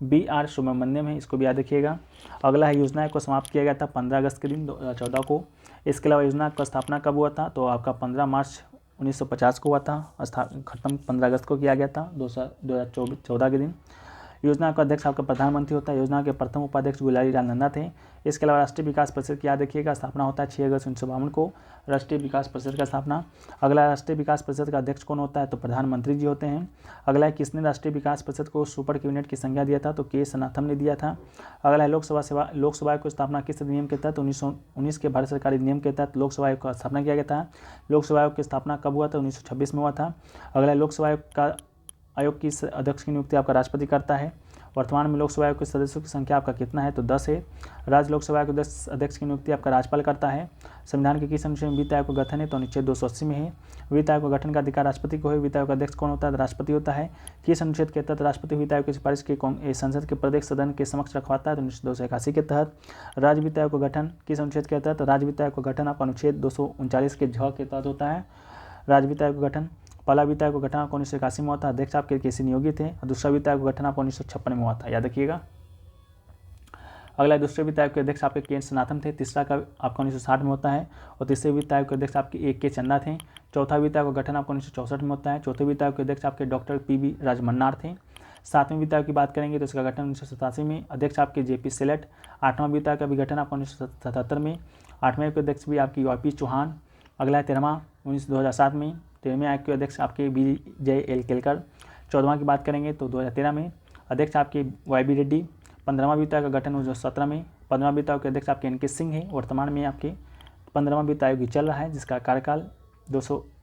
BR सुब्रमण्यम है, इसको भी याद रखिएगा। अगला है योजना को समाप्त किया गया था 15 अगस्त के दिन 2014 को। इसके अलावा योजना का स्थापना कब हुआ था? तो आपका 15 मार्च 1950 को हुआ था, खत्म 15 अगस्त को किया गया था 2014 के दिन। योजना का अध्यक्ष आपका प्रधानमंत्री होता है। योजना के प्रथम उपाध्यक्ष गुलारी लाल नंदा थे। इसके अलावा राष्ट्रीय विकास परिषद की याद रखिएगा स्थापना होता है 6 अगस्त 1952 को, राष्ट्रीय विकास परिषद का स्थापना। अगला राष्ट्रीय विकास परिषद का अध्यक्ष कौन होता है? तो प्रधानमंत्री जी होते हैं। अगला है किसने राष्ट्रीय विकास परिषद को सुपर कैबिनेट की संज्ञा दिया था? तो के सनातन ने दिया था। अगला है लोकसभा की स्थापना किस अधिनियम के तहत? 1919 के भारत सरकारी अधिनियम के तहत लोकसभा आयोग का स्थापना किया गया था। लोकसभा आयोग की स्थापना कब हुआ था? 1926 में हुआ था। अगला लोकसभा आयोग की अध्यक्ष की नियुक्ति आपका राष्ट्रपति करता है। वर्तमान में लोकसभा आयोग के सदस्यों की संख्या आपका कितना है? तो 10 है। राज्य लोकसभा आयोग के अध्यक्ष की नियुक्ति आपका राज्यपाल करता है। संविधान के किस अनुच्छेद में वित्त आयोग का गठन है? तो अनुच्छेद 280 में है। वित्त आयोग का गठन का अधिकार राष्ट्रपति को है। वित्त आयोग का अध्यक्ष कौन होता है? राष्ट्रपति होता है। किस अनुच्छेद के तहत राष्ट्रपति वित्त आयोग की सिफारिश की संसद के प्रत्येक सदन के समक्ष रखवाता है? तो अनुच्छेद 281 के तहत। राज्य वित्त आयोग का गठन किस अनुच्छेद के तहत? राज्य वित्त आयोग का गठन आपका अनुच्छेद 239 के झ के तहत होता है। राज्य वित्त आयोग का गठन पहला वित्त आयोग का गठन आपको 1981 में हुआ था। अध्यक्ष आपके केसी नियोगित है। और दूसरा वित्त आयोग का गठन आपको 1956 में हुआ था, याद रखिएगा। अगला दूसरे वित्त आयोग के अध्यक्ष आपके के सनातन थे। तीसरा का आपका 1960 में होता है। और तीसरे वित्त आयोग के अध्यक्ष आपके के चंदा थे। चौथा वित्त आयोग का गठन आपको 1964 में होता है। चौथे वित्त आयोग के अध्यक्ष आपके डॉक्टर PB राजमन्नार थे। सातवें वित्त आयोग की बात करेंगे तो इसका गठन 1987 में। अध्यक्ष आपके JP सेलेट। आठवां वित्त आयोग का भी गठन आपको 1977 में। आठवें के अध्यक्ष भी आपकी YP चौहान। अगला है 13वां 2007 में। 13वें आयोग के अध्यक्ष आपके BJL केलकर। 14वां की बात करेंगे तो 2013 में। अध्यक्ष आपके YB रेड्डी। 15वां वित्त आयोग का गठन 2017 में। 15वां वित्त आयोग के अध्यक्ष आपके NK सिंह हैं। वर्तमान में आपके 15वां वित्त आयोग ही चल रहा है, जिसका कार्यकाल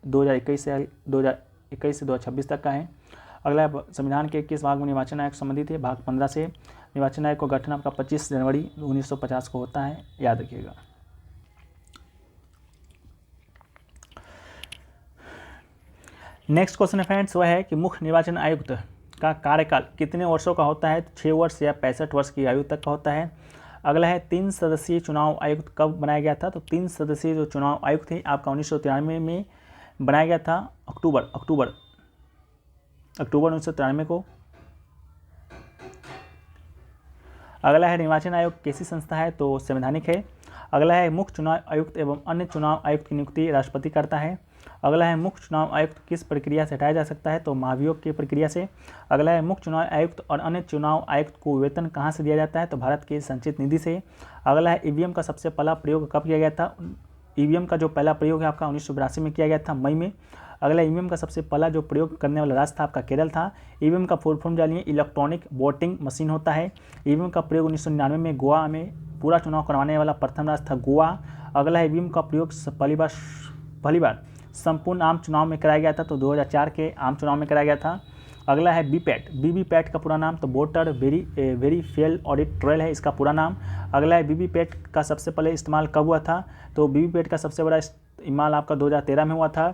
2021 से 2026 तक का है। अगला संविधान के किस भाग में निर्वाचन आयोग संबंधित है? भाग 15 से। निर्वाचन आयोग का गठन आपका 25 जनवरी 1950 को होता है, याद रखिएगा। नेक्स्ट क्वेश्चन है फ्रेंड्स, वह है कि मुख्य निर्वाचन आयुक्त का कार्यकाल कितने वर्षों का होता है? 6 वर्ष या 65 वर्ष की आयु तक का होता है। अगला है 3 सदस्यीय चुनाव आयुक्त कब बनाया गया था? तो 3 सदस्यीय जो चुनाव आयुक्त थे आपका 1993 में बनाया गया था, अक्टूबर 1993 को। अगला है निर्वाचन आयोग कैसी संस्था है? तो संवैधानिक है। अगला है मुख्य चुनाव आयुक्त एवं अन्य चुनाव आयुक्त की नियुक्ति राष्ट्रपति करता है। अगला है मुख्य चुनाव आयुक्त किस प्रक्रिया से हटाया जा सकता है? तो महाभियोग की प्रक्रिया से। अगला है मुख्य चुनाव आयुक्त और अन्य चुनाव आयुक्त को वेतन कहाँ से दिया जाता है? तो भारत के संचित निधि से। अगला है ईवीएम का सबसे पहला प्रयोग कब किया गया था? ईवीएम का जो पहला प्रयोग है आपका 1982 में किया गया था, मई में। अगला ईवीएम का सबसे पहला जो प्रयोग करने वाला राज्य था आपका केरल था। ईवीएम का फुल फॉर्म जानिए, इलेक्ट्रॉनिक वोटिंग मशीन होता है। ईवीएम का प्रयोग 1999 में गोवा में पूरा चुनाव करवाने वाला प्रथम राज्य था गोवा। अगला है ईवीएम का प्रयोग पहली बार संपूर्ण आम चुनाव में कराया गया था, तो 2004 के आम चुनाव में कराया गया था। अगला है वीवीपैट का पूरा नाम, तो वोटर वेरीफाइड ऑडिट ट्रायल है इसका पूरा नाम। अगला है वीवीपैट का सबसे पहले इस्तेमाल कब हुआ था? तो वीवीपैट का सबसे बड़ा इस्तेमाल आपका 2013 में हुआ था।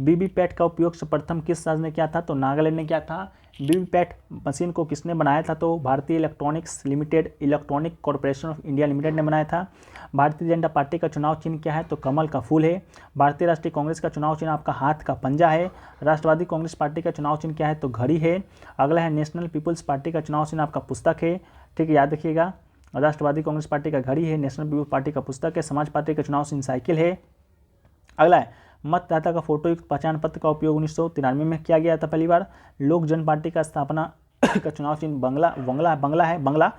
वीवीपैट का उपयोग प्रथम किस राज्य ने किया था? तो नागालैंड ने किया था। वीवीपैट मशीन को किसने बनाया था? तो भारतीय electronics limited, electronic corporation of India limited ने बनाया था। भारतीय जनता पार्टी का चुनाव चिन्ह क्या है? तो कमल का फूल है। भारतीय राष्ट्रीय कांग्रेस का चुनाव चिन्ह आपका हाथ का पंजा है। राष्ट्रवादी कांग्रेस पार्टी का चुनाव चिन्ह क्या है? तो घड़ी है। अगला है नेशनल पीपुल्स पार्टी का चुनाव चिन्ह आपका पुस्तक है, ठीक है, याद रखिएगा। राष्ट्रवादी कांग्रेस पार्टी का घड़ी है, नेशनल पीपुल्स पार्टी का पुस्तक है, समाज पार्टी का चुनाव चिन्ह साइकिल है। अगला है मतदाता का फोटोयुक्त पहचान पत्र का उपयोग 1993 में किया गया था पहली बार। लोक जन पार्टी का स्थापना का चुनाव चिन्ह बंगला।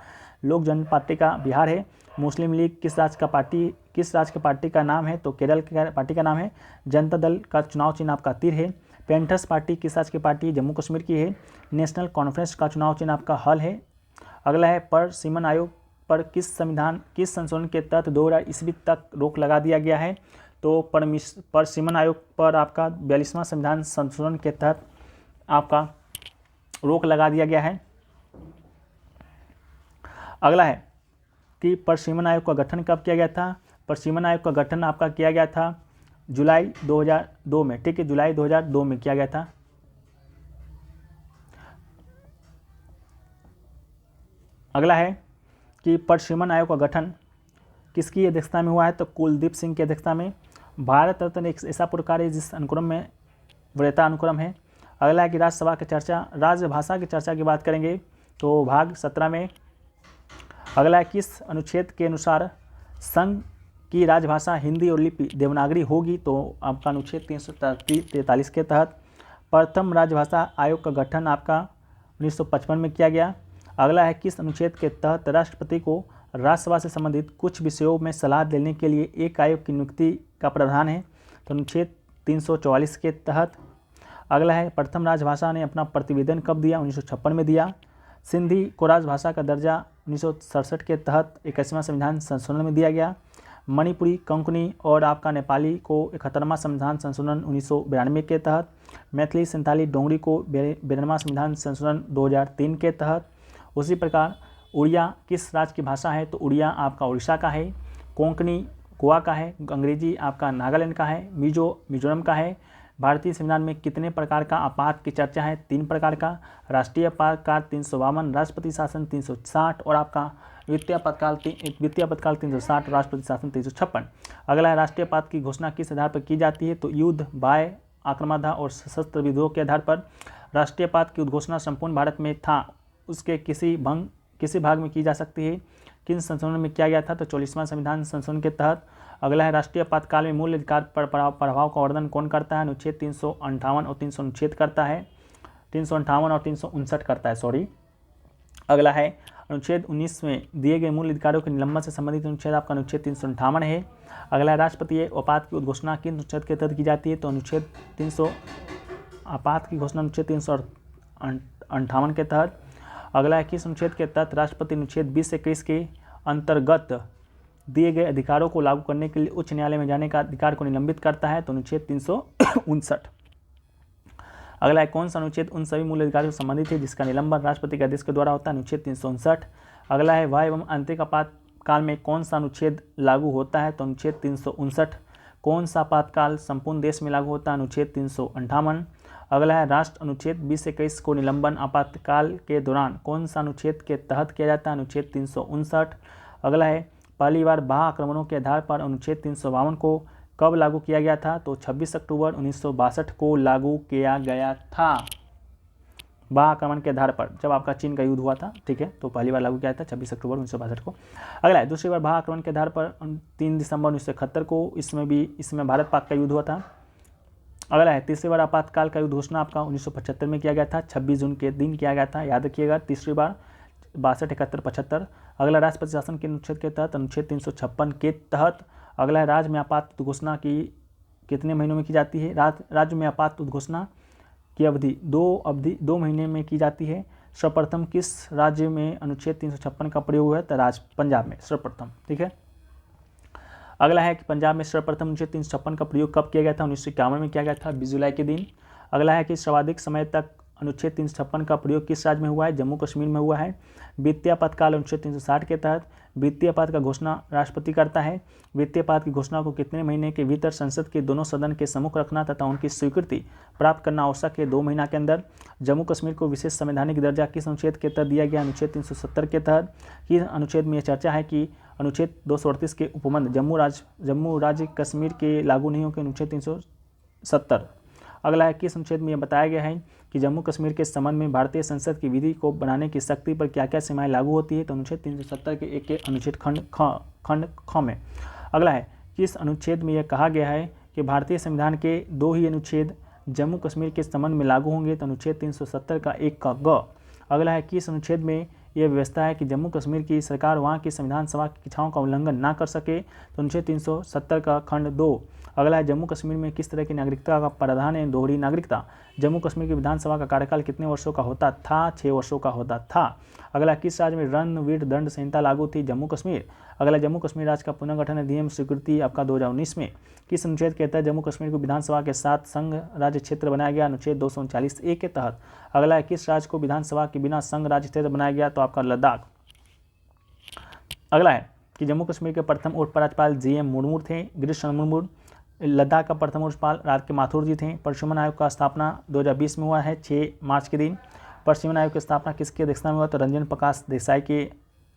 लोक जन पार्टी का बिहार है। मुस्लिम लीग किस राज्य का पार्टी का नाम है? तो केरल की पार्टी का नाम है। जनता दल का चुनाव चिन्ह आपका तीर है। पेंथर्स पार्टी किस राज्य की पार्टी? जम्मू कश्मीर की है। नेशनल कॉन्फ्रेंस का चुनाव चिन्ह आपका हल है। अगला है पर सीमन आयोग पर किस संशोधन के तहत 2000 ईस्वी तक रोक लगा दिया गया है? तो पर सीमन आयोग पर आपका 42वां संविधान संशोधन के तहत आपका रोक लगा दिया गया है। अगला है कि परसीमन आयोग का गठन कब किया गया था? परसीमन आयोग का गठन आपका किया गया था जुलाई 2002 में, ठीक है, जुलाई 2002 में किया गया था। अगला है कि परसीमन आयोग का गठन किसकी अध्यक्षता में हुआ है? तो कुलदीप सिंह की अध्यक्षता में। भारत रत्न एक ऐसा पुरस्कार है जिस अनुक्रम में वरीयता अनुक्रम है। अगला है कि राजभाषा की चर्चा की बात करेंगे तो भाग 17 में। अगला है किस अनुच्छेद के अनुसार संघ की राजभाषा हिंदी और लिपि देवनागरी होगी? तो आपका अनुच्छेद 343 के तहत। प्रथम राजभाषा आयोग का गठन आपका 1955 में किया गया। अगला है किस अनुच्छेद के तहत राष्ट्रपति को राज्यसभा से संबंधित कुछ विषयों में सलाह देने के लिए एक आयोग की नियुक्ति का प्रावधान है? तो अनुच्छेद 344 के तहत। अगला है प्रथम राजभाषा ने अपना प्रतिवेदन कब दिया? 1956 में दिया। सिंधी को राजभाषा का दर्जा 1967 के तहत 21वां संविधान संशोधन में दिया गया। मणिपुरी, कोंकणी और आपका नेपाली को 71वां संविधान संशोधन 1992 के तहत। मैथिली, संताली, डोंगरी को 92वां संविधान संशोधन 2003 के तहत। उसी प्रकार उड़िया किस राज्य की भाषा है? तो उड़िया आपका उड़ीसा का है। कोंकणी गोवा का है। अंग्रेजी आपका नागालैंड का है। मिजोरम का है। भारतीय संविधान में कितने प्रकार का आपात की चर्चा है? 3 प्रकार का। राष्ट्रीय आपातकाल 352, राष्ट्रपति शासन 360 और आपका वित्तीय आपातकाल 360, राष्ट्रपति शासन 356। अगला है राष्ट्रीय आपात की घोषणा किस आधार पर की जाती है? तो युद्ध, बाह्य आक्रमण और सशस्त्र विद्रोह के आधार पर। राष्ट्रीय आपात की उद्घोषणा संपूर्ण भारत में था उसके किसी भाग में की जा सकती है? किन संशोधन में किया गया था? तो 44वां संविधान संशोधन के तहत। अगला है राष्ट्रीय आपातकाल में मूल अधिकार पर प्रभाव का वर्णन कौन करता है? अनुच्छेद 358 और 300 अनुच्छेद करता है, 358 और 359 करता है, सॉरी। अगला है अनुच्छेद 19 में दिए गए मूल अधिकारों के निलंबन से संबंधित अनुच्छेद आपका अनुच्छेद 358 है। अगला है राष्ट्रपति आपात की उद्घोषणा किन अनुच्छेद के तहत की जाती है? तो अनुच्छेद 300 आपात की घोषणा अनुच्छेद 358 के तहत। अगला है किस अनुच्छेद के तहत राष्ट्रपति अनुच्छेद 20 से 21 के अंतर्गत दिए गए अधिकारों को लागू करने के लिए उच्च न्यायालय में जाने का अधिकार को निलंबित करता है, तो अनुच्छेद 359। अगला है कौन सा अनुच्छेद उन सभी मूल अधिकारों से संबंधित है जिसका निलंबन राष्ट्रपति के आदेश के द्वारा होता है, अनुच्छेद 359। अगला है वाह एवं आंतरिक आपातकाल में कौन सा अनुच्छेद लागू होता है, तो अनुच्छेद 359। कौन सा आपातकाल संपूर्ण देश में लागू होता है, अनुच्छेद 358। अगला है राष्ट्र अनुच्छेद 20-21 को निलंबन आपातकाल के दौरान कौन सा अनुच्छेद के तहत किया जाता है, अनुच्छेद 359। अगला है पहली बार बाह्य आक्रमणों के आधार पर अनुच्छेद 352 को कब लागू किया गया था, तो 26 अक्टूबर 1962 को लागू किया गया था। बाह्य आक्रमण के आधार पर जब आपका चीन का युद्ध हुआ था, ठीक है, तो पहली बार लागू किया था 26 अक्टूबर 1962 को। अगला है दूसरी बार बाह्य आक्रमण के आधार पर 3 दिसंबर 1971 को, इसमें भारत पाक का युद्ध हुआ था। अगला है तीसरी बार आपातकाल का युद्ध घोषणा आपका 1975 में किया गया था, 26 जून के दिन किया गया था, याद रखिएगा। तीसरी बार 62, 71, 75। अगला राष्ट्रपति शासन के अनुच्छेद के तहत, अनुच्छेद 356 के तहत। अगला है राज्य में आपात घोषणा की कितने महीनों में की जाती है, राज्य में आपात घोषणा की अवधि 2 महीने में की जाती है। सर्वप्रथम किस राज्य में अनुच्छेद 356 का प्रयोग हुआ है, तो पंजाब में सर्वप्रथम, ठीक है। अगला है कि पंजाब में सर्वप्रथम अनुच्छेद 356 का प्रयोग कब किया गया था, 1951 में किया गया था, 20 जुलाई के दिन। अगला है कि सर्वाधिक समय तक अनुच्छेद 356 का प्रयोग किस राज्य में हुआ है, जम्मू कश्मीर में हुआ है। वित्तीय आपातकाल अनुच्छेद 360 के तहत वित्तीय आपात का घोषणा राष्ट्रपति करता है। वित्तीय आपात की घोषणा को कितने महीने के भीतर संसद के दोनों सदन के सम्मुख रखना तथा उनकी स्वीकृति प्राप्त करना आवश्यक है, 2 महीना के अंदर। जम्मू कश्मीर को विशेष संवैधानिक दर्जा किस अनुच्छेद के तहत दिया गया, अनुच्छेद 370 के तहत। किस अनुच्छेद में यह चर्चा है कि अनुच्छेद 238 के उपबंध जम्मू राज्य कश्मीर के लागू नहीं होंगे, अनुच्छेद 370। अगला है किस अनुच्छेद में यह बताया गया है कि जम्मू कश्मीर के संबंध में भारतीय संसद की विधि को बनाने की शक्ति पर क्या क्या सीमाएं लागू होती है, तो अनुच्छेद 370 के 1 के अनुच्छेद खंड ख में। अगला है किस अनुच्छेद में यह कहा गया है कि भारतीय संविधान के 2 ही अनुच्छेद जम्मू कश्मीर के संबंध में लागू होंगे, तो अनुच्छेद 370 का 1 का ग। अगला है किस अनुच्छेद में यह व्यवस्था है कि जम्मू कश्मीर की सरकार वहाँ की संविधान सभा की इच्छाओं का उल्लंघन ना कर सके, तो अनुच्छेद 370 का खंड 2। अगला है जम्मू कश्मीर में किस तरह की नागरिकता का प्रावधान है, दोहरी नागरिकता। जम्मू कश्मीर की विधानसभा का कार्यकाल कितने वर्षों का होता था, 6 वर्षों का होता था। अगला किस राज्य में रणवीर दंड संहिता लागू थी, जम्मू कश्मीर। अगला जम्मू कश्मीर राज्य का पुनर्गठन अधिनियम स्वीकृति आपका 2019 में किस अनुच्छेद के तहत जम्मू कश्मीर को विधानसभा के साथ संघ राज्य क्षेत्र बनाया गया, अनुच्छेद 239A के तहत। अगला है किस राज्य को विधानसभा के बिना संघ राज्य क्षेत्र बनाया गया, तो आपका लद्दाख। अगला है कि जम्मू कश्मीर के प्रथम उप राज्यपाल GM मुर्मू थे, गिरीश चंद्र मुर्मू। लद्दाख का प्रथम राज्यपाल राज के माथुर जी थे। प्रशिक्षण आयोग का स्थापना 2020 में हुआ है, 6 मार्च के दिन। प्रशिक्षण आयोग की स्थापना किसकी अध्यक्षता में हुआ, तो रंजन प्रकाश देसाई के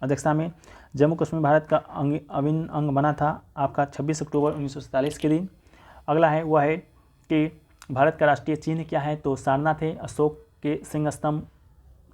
अध्यक्षता में। जम्मू कश्मीर भारत का अभिन्न अंग बना था आपका 26 अक्टूबर 1947 के दिन। अगला है वह है कि भारत का राष्ट्रीय चिन्ह क्या है, तो सारनाथ है, अशोक के सिंह स्तंभ,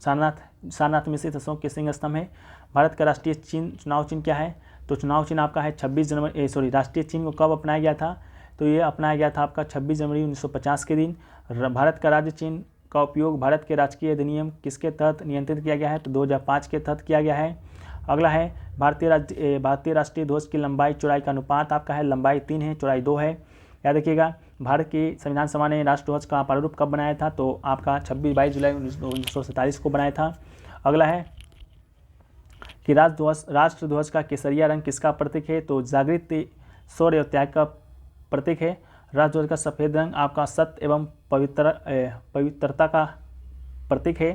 सारनाथ में स्थित अशोक के सिंह स्तंभ है। भारत का राष्ट्रीय चिन्ह चुनाव चिन्ह क्या है, तो चुनाव चिन्ह आपका है 26 जनवरी राष्ट्रीय चिन्ह को कब अपनाया गया था, तो ये अपनाया गया था आपका 26 जनवरी 1950 के दिन। भारत का राज्य चिन्ह का उपयोग भारत के राजकीय अधिनियम किसके तहत नियंत्रित किया गया है, तो 2005 के तहत किया गया है। अगला है भारतीय राष्ट्रीय ध्वज की लंबाई चौड़ाई का अनुपात आपका है, लंबाई 3 है, चौड़ाई 2 है। याद रखिएगा भारत की संविधान सभा ने राष्ट्रध्वज का प्रारूप कब बनाया था, तो आपका 22 जुलाई 1947 को बनाया था। अगला है कि राष्ट्रध्वज का केसरिया रंग किसका प्रतीक है, तो जागृति, शौर्य और त्याग का प्रतीक है। राष्ट्रध्वज का सफ़ेद रंग आपका सत्य एवं पवित्रता का प्रतीक है।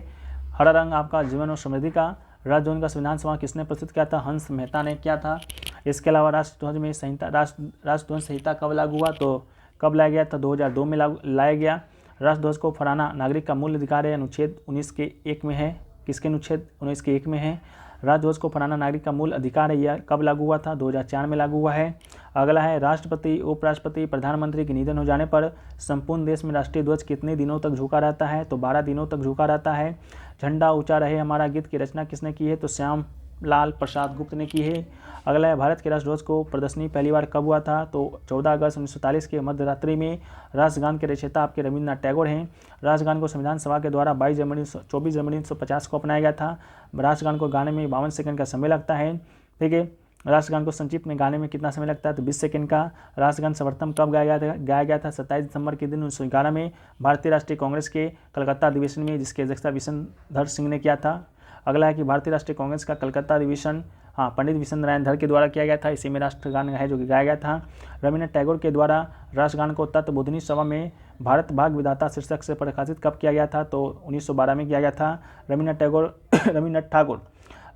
हरा रंग आपका जीवन और समृद्धि का। राष्ट्रध्वज का संविधान सभा किसने प्रस्तुत किया था, हंस मेहता ने किया था। इसके अलावा राष्ट्रध्वज में राष्ट्रध्वज संहिता कब लागू हुआ, तो कब लाया गया था, 2002 में लाया गया। राष्ट्रध्वज को फहराना नागरिक का मूल अधिकार है, अनुच्छेद 19 के 1 में है। किसके अनुच्छेद 19 के 1 में है। राष्ट्रध्वज को फहराना नागरिक का मूल अधिकार है, यह कब लागू हुआ था, 2004 में लागू हुआ है। अगला है राष्ट्रपति, उपराष्ट्रपति, प्रधानमंत्री के निधन हो जाने पर संपूर्ण देश में राष्ट्रीय ध्वज कितने दिनों तक झुका रहता है, तो 12 दिनों तक झुका रहता है। झंडा ऊंचा रहे हमारा गीत की रचना किसने की है, तो श्याम लाल प्रसाद गुप्त ने की है। अगला है भारत के राष्ट्रध्वज को प्रदर्शनी पहली बार कब हुआ था, तो 14 अगस्त 1947 के मध्यरात्रि में। राष्ट्रगान के रचयिता आपके रविन्द्रनाथ टैगोर हैं। राष्ट्रगान को संविधान सभा के द्वारा 24 जनवरी 1950 को अपनाया गया था। राष्ट्रगान को गाने में 52 सेकंड का समय लगता है, ठीक है। राष्ट्रगान को संक्षिप्त में गाने में कितना समय लगता है, तो 20 सेकंड का। राष्ट्रगान सर्वप्रथम कब गाया गया था 27 दिसंबर के दिन 1911 में भारतीय राष्ट्रीय कांग्रेस के कलकत्ता अधिवेशन में, जिसकी अध्यक्षता विशनधर सिंह ने किया था। अगला है कि भारतीय राष्ट्रीय कांग्रेस का कलकत्ता अधिवेशन पंडित विश्वेंद्र नारायण धर के द्वारा किया गया था। इसी में राष्ट्रगान है जो कि गाया गया था। रविन्द्रनाथ टैगोर के द्वारा राष्ट्रगान को तत्वबोधिनी सभा में भारत भाग विधाता शीर्षक से प्रकाशित कब किया गया था? तो 1912 में किया गया था। रविन्द्रनाथ टैगोर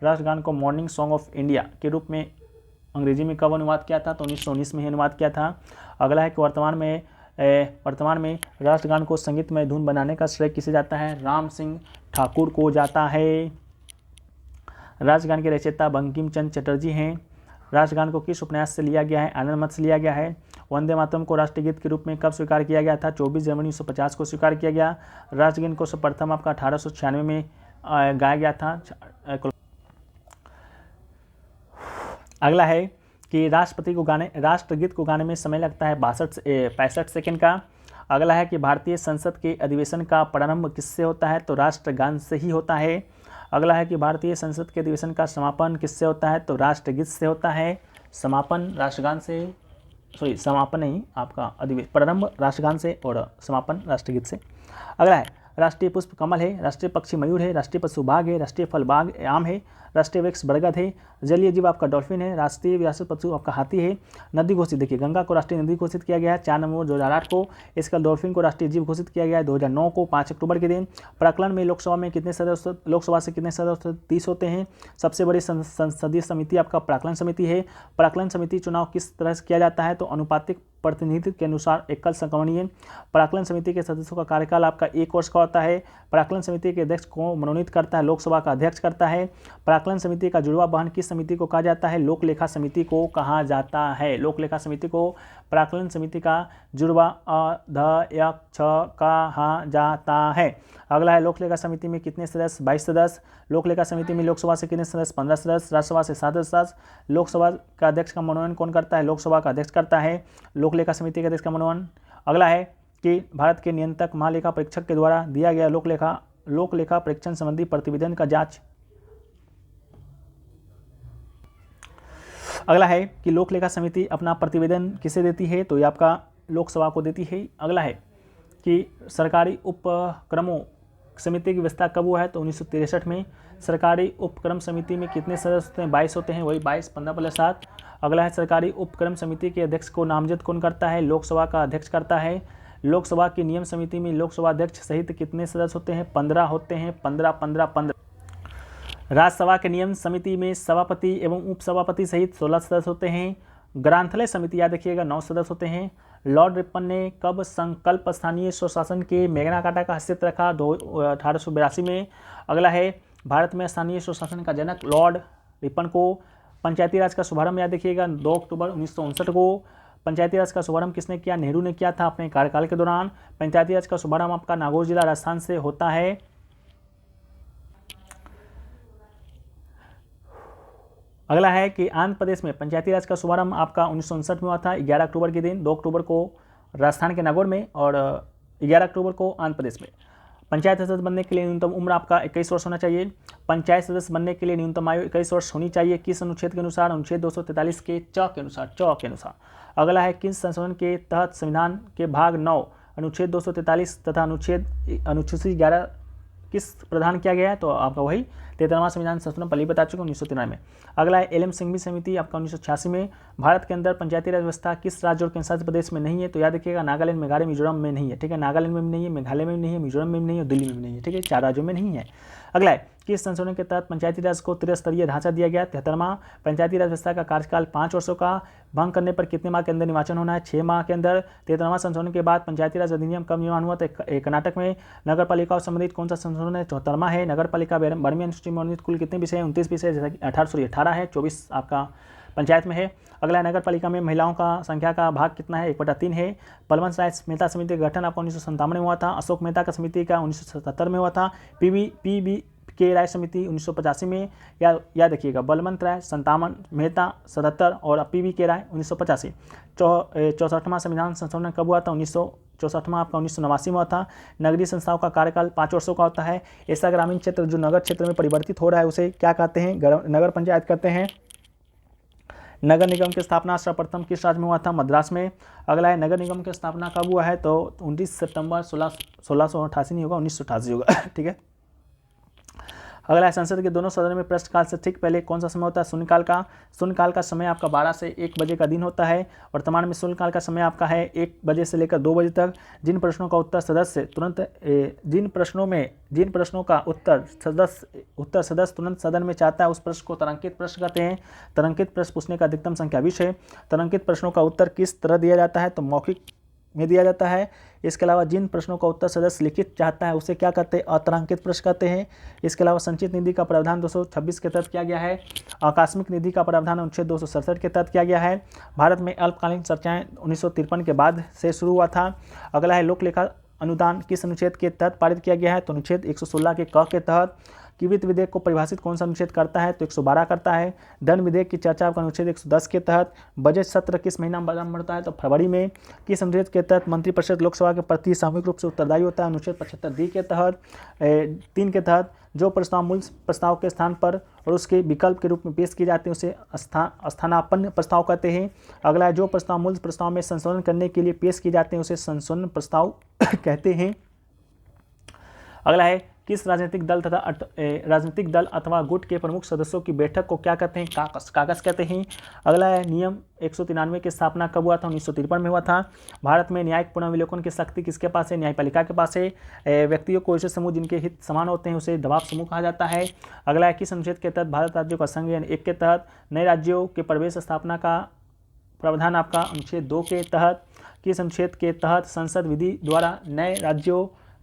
राष्ट्रगान को मॉर्निंग सॉन्ग ऑफ इंडिया के रूप में अंग्रेजी में कब अनुवाद किया था? तो 1919 में ही अनुवाद किया था। अगला है कि वर्तमान में राष्ट्रगान को संगीतमय धुन बनाने का श्रेय किसे जाता है? राम सिंह ठाकुर को जाता है। राष्ट्रगान के रचयिता बंकिम चंद्र चटर्जी हैं। राष्ट्रगान को किस उपन्यास से लिया गया है? आनंद मठ से लिया गया है। वंदे मातरम को राष्ट्रीय गीत के रूप में कब स्वीकार किया गया था? 24 जनवरी 1950 को स्वीकार किया गया। राष्ट्रगीत को सर्वप्रथम आपका 1896 में गाया गया था। अगला है कि राष्ट्रगीत को गाने में समय लगता है 65 सेकेंड का। अगला है कि भारतीय संसद के अधिवेशन का प्रारंभ किससे होता है? तो राष्ट्रगान से ही होता है। अगला है कि भारतीय संसद के अधिवेशन का समापन किससे होता है? तो राष्ट्रगीत से होता है। समापन राष्ट्रगान से, समापन नहीं, आपका प्रारंभ राष्ट्रगान से और समापन राष्ट्रगीत से। अगला है राष्ट्रीय पुष्प कमल है, राष्ट्रीय पक्षी मयूर है, राष्ट्रीय पशु बाघ है, राष्ट्रीय फल बाघ आम है, राष्ट्रीय वृक्ष बरगद है, जलीय जीव आपका डॉल्फिन है, राष्ट्रीय विरासत पशु आपका हाथी है। नदी घोषित देखिए, गंगा को राष्ट्रीय नदी घोषित किया गया है 4 नवंबर 2008 को। इसका डॉल्फिन को राष्ट्रीय जीव घोषित किया गया है 2009 को 5 अक्टूबर के दिन। प्राक्कलन में लोकसभा से कितने सदस्य 30 होते हैं। सबसे बड़ी संसदीय समिति आपका प्राक्कलन समिति है। प्राक्कलन समिति चुनाव किस तरह से किया जाता है? तो अनुपातिक प्रतिनिधित्व के अनुसार एकल संक्रमणीय। प्राक्कलन समिति के सदस्यों का कार्यकाल आपका 1 वर्ष का होता है। प्राक्कलन समिति के अध्यक्ष को मनोनीत करता है लोकसभा का अध्यक्ष करता है। प्राक्कलन समिति का जुड़वा बहन किस समिति को कहा जाता है? लोक लेखा समिति को कहा जाता है। लोक लेखा समिति को प्राक्कलन समिति का जुड़वा अध्यक्ष कहा जाता है। अगला है लोक लेखा समिति में कितने सदस्य? 22 सदस्य। लोक लेखा समिति में लोकसभा से कितने सदस्य? 15 सदस्य। राज्यसभा से 7 सदस्य। लोकसभा का अध्यक्ष का मनोनयन कौन करता है? लोकसभा का अध्यक्ष करता है लोक लेखा समिति के अध्यक्ष का मनोनयन। अगला है कि भारत के नियंत्रक महालेखा परीक्षक के द्वारा दिया गया लोक लेखा परीक्षण संबंधी प्रतिवेदन का जांच। अगला है कि लोक लेखा समिति अपना प्रतिवेदन किसे देती है? तो ये आपका लोकसभा को देती है। अगला है कि सरकारी उपक्रमों समिति की व्यवस्था कब हुआ है? तो 1963 में। सरकारी उपक्रम समिति में कितने सदस्य होते हैं? 22 होते हैं, वही 22 15 + 7। अगला है सरकारी उपक्रम समिति के अध्यक्ष को नामजद कौन करता है? लोकसभा का अध्यक्ष करता है। लोकसभा की नियम समिति में लोकसभा अध्यक्ष सहित कितने सदस्य होते हैं? 15 होते हैं, 15। राज्यसभा के नियम समिति में सभापति एवं उपसभापति सहित 16 सदस्य होते हैं। ग्रंथालय समिति याद रखिएगा 9 सदस्य होते हैं। लॉर्ड रिपन ने कब संकल्प स्थानीय स्वशासन के मैग्ना कार्टा का हैसियत रखा? 1882 में। अगला है भारत में स्थानीय स्वशासन का जनक लॉर्ड रिपन को। पंचायती राज का शुभारंभ याद रखिएगा 2 अक्टूबर 1959 को। पंचायती राज का शुभारंभ किसने किया? नेहरू ने किया था अपने कार्यकाल के दौरान। पंचायती राज का शुभारंभ आपका नागौर जिला राजस्थान से होता है। अगला है कि आंध्र प्रदेश में पंचायती राज का शुभारंभ आपका 1959 में हुआ था 11 अक्टूबर के दिन। 2 अक्टूबर को राजस्थान के नागौर में और 11 अक्टूबर को आंध्र प्रदेश में। पंचायत सदस्य बनने के लिए न्यूनतम उम्र आपका 21 वर्ष होना चाहिए। पंचायत सदस्य बनने के लिए न्यूनतम आयु 21 वर्ष होनी चाहिए। किस अनुच्छेद के अनुसार? अनुच्छेद 243 के च के अनुसार। अगला है किस संशोधन के तहत संविधान के भाग 9 अनुच्छेद 243 तथा अनुच्छेद 11 किस प्रदान किया गया है? तो आपका वही 13वां संविधान संशोधन पहले बता चुके 1993 में। अगला है एल एम सिंघवी समिति आपका 1986 में। भारत के अंदर पंचायती राज व्यवस्था किस राज्य और केंद्रशासित प्रदेश में नहीं है? तो याद रखिएगा नागालैंड, मेघालय, मिजोरम में नहीं है। ठीक है, नागालैंड में भी नहीं है, मेघालय में भी नहीं है, मिजोरम में भी नहीं है और दिल्ली में भी नहीं है। ठीक है, 4 राज्यों में नहीं है। अगला है किस संशोधन के तहत पंचायती राज को त्रिस्तरीय ढांचा दिया गया? 73वां। पंचायती राज व्यवस्था का कार्यकाल 5 वर्षों का। भंग करने पर कितने माह के अंदर निर्वाचन होना है? 6 माह के अंदर। 13वां संशोधन के बाद पंचायती राज अधिनियम कब निर्माण हुआ? तो कर्नाटक में। नगर पालिका से संबंधित कौन सा संशोधन है? 74वां है। नगर पालिका 12वीं अनुसूची में वर्णित कुल कितने विषय हैं? 29 विषय, जैसा कि 18 है, 24 आपका पंचायत में है। अगला नगर पालिका में महिलाओं का संख्या का भाग कितना है? 1/3 है। बलवंत राय मेहता समिति का गठन आपका 1957 में हुआ था। अशोक मेहता का समिति का 1977 में हुआ था। पीबी के राय समिति 1985 में। याद रखिएगा बलवंत राय 57, मेहता 77 और पीबी के राय 1985। 64वां संविधान संशोधन कब हुआ था? 1964वां आपका 1989 में हुआ था। नगरीय संस्थाओं का कार्यकाल 5 वर्षों का होता है। ऐसा ग्रामीण क्षेत्र जो नगर क्षेत्र में परिवर्तित हो रहा है उसे क्या कहते हैं? नगर पंचायत कहते हैं। नगर निगम की स्थापना सर्वप्रथम किस राज्य में हुआ था? मद्रास में। अगला है नगर निगम की स्थापना कब हुआ है? तो 29 सितंबर 1688 नहीं होगा, 1988 होगा। ठीक है। अगला है संसद के दोनों सदन में प्रश्नकाल से ठीक पहले कौन सा समय होता है? शून्यकाल का। शून्यकाल का समय आपका 12 से 1 बजे का दिन होता है। वर्तमान में शून्यकाल का समय आपका है 1 बजे से लेकर 2 बजे तक। जिन प्रश्नों का उत्तर सदस्य तुरंत सदन में चाहता है उस प्रश्न को तारांकित प्रश्न कहते हैं। तारांकित प्रश्न पूछने का अधिकतम संख्या 20 है। तारांकित प्रश्नों का उत्तर किस तरह दिया जाता है? तो मौखिक में दिया जाता है। इसके अलावा जिन प्रश्नों का उत्तर सदस्य लिखित चाहता है उसे क्या कहते हैं? अतारांकित प्रश्न कहते हैं। इसके अलावा संचित निधि का प्रावधान 226 के तहत किया गया है। आकस्मिक निधि का प्रावधान अनुच्छेद 267 के तहत किया गया है। भारत में अल्पकालीन चर्चाएं 1953 के बाद से शुरू हुआ था। अगला है लोक लेखा अनुदान किस अनुच्छेद के तहत पारित किया गया है? तो अनुच्छेद 116 के क के तहत। कि वित्त विधेयक को परिभाषित कौन सा अनुच्छेद करता है? तो 112 करता है। धन विधेयक की चर्चा आपका अनुच्छेद 110 के तहत। बजट सत्र किस महीना में आरंभ होता है? तो फरवरी में। किस अनुच्छेद के तहत मंत्रिपरिषद लोकसभा के प्रति सामूहिक रूप से उत्तरदायी होता है? अनुच्छेद 75D के तहत 3 के तहत। जो प्रस्ताव मूल प्रस्ताव के स्थान पर और उसके विकल्प के रूप में पेश किए जाते हैं उसे स्थानापन्न प्रस्ताव कहते हैं। अगला है जो प्रस्ताव मूल प्रस्ताव में संशोधन करने के लिए पेश किए जाते हैं उसे संशोधन प्रस्ताव कहते हैं। अगला है किस राजनीतिक दल अथवा गुट के प्रमुख सदस्यों की बैठक को क्या कहते हैं? काकस कहते हैं। अगला है नियम 193 की स्थापना कब हुआ था? 1953 में हुआ था। भारत में न्यायिक पुनर्विलोकन की शक्ति किसके पास है? न्यायपालिका के पास है। व्यक्तियों को ऐसे समूह जिनके हित समान होते हैं उसे दबाव समूह कहा जाता है। अगला है किस अनुच्छेद के तहत भारत राज्यों का संघ यानी 1 के तहत नए राज्यों के प्रवेश स्थापना का प्रावधान आपका अनुच्छेद 2 के तहत। किस अनुच्छेद के तहत संसद विधि द्वारा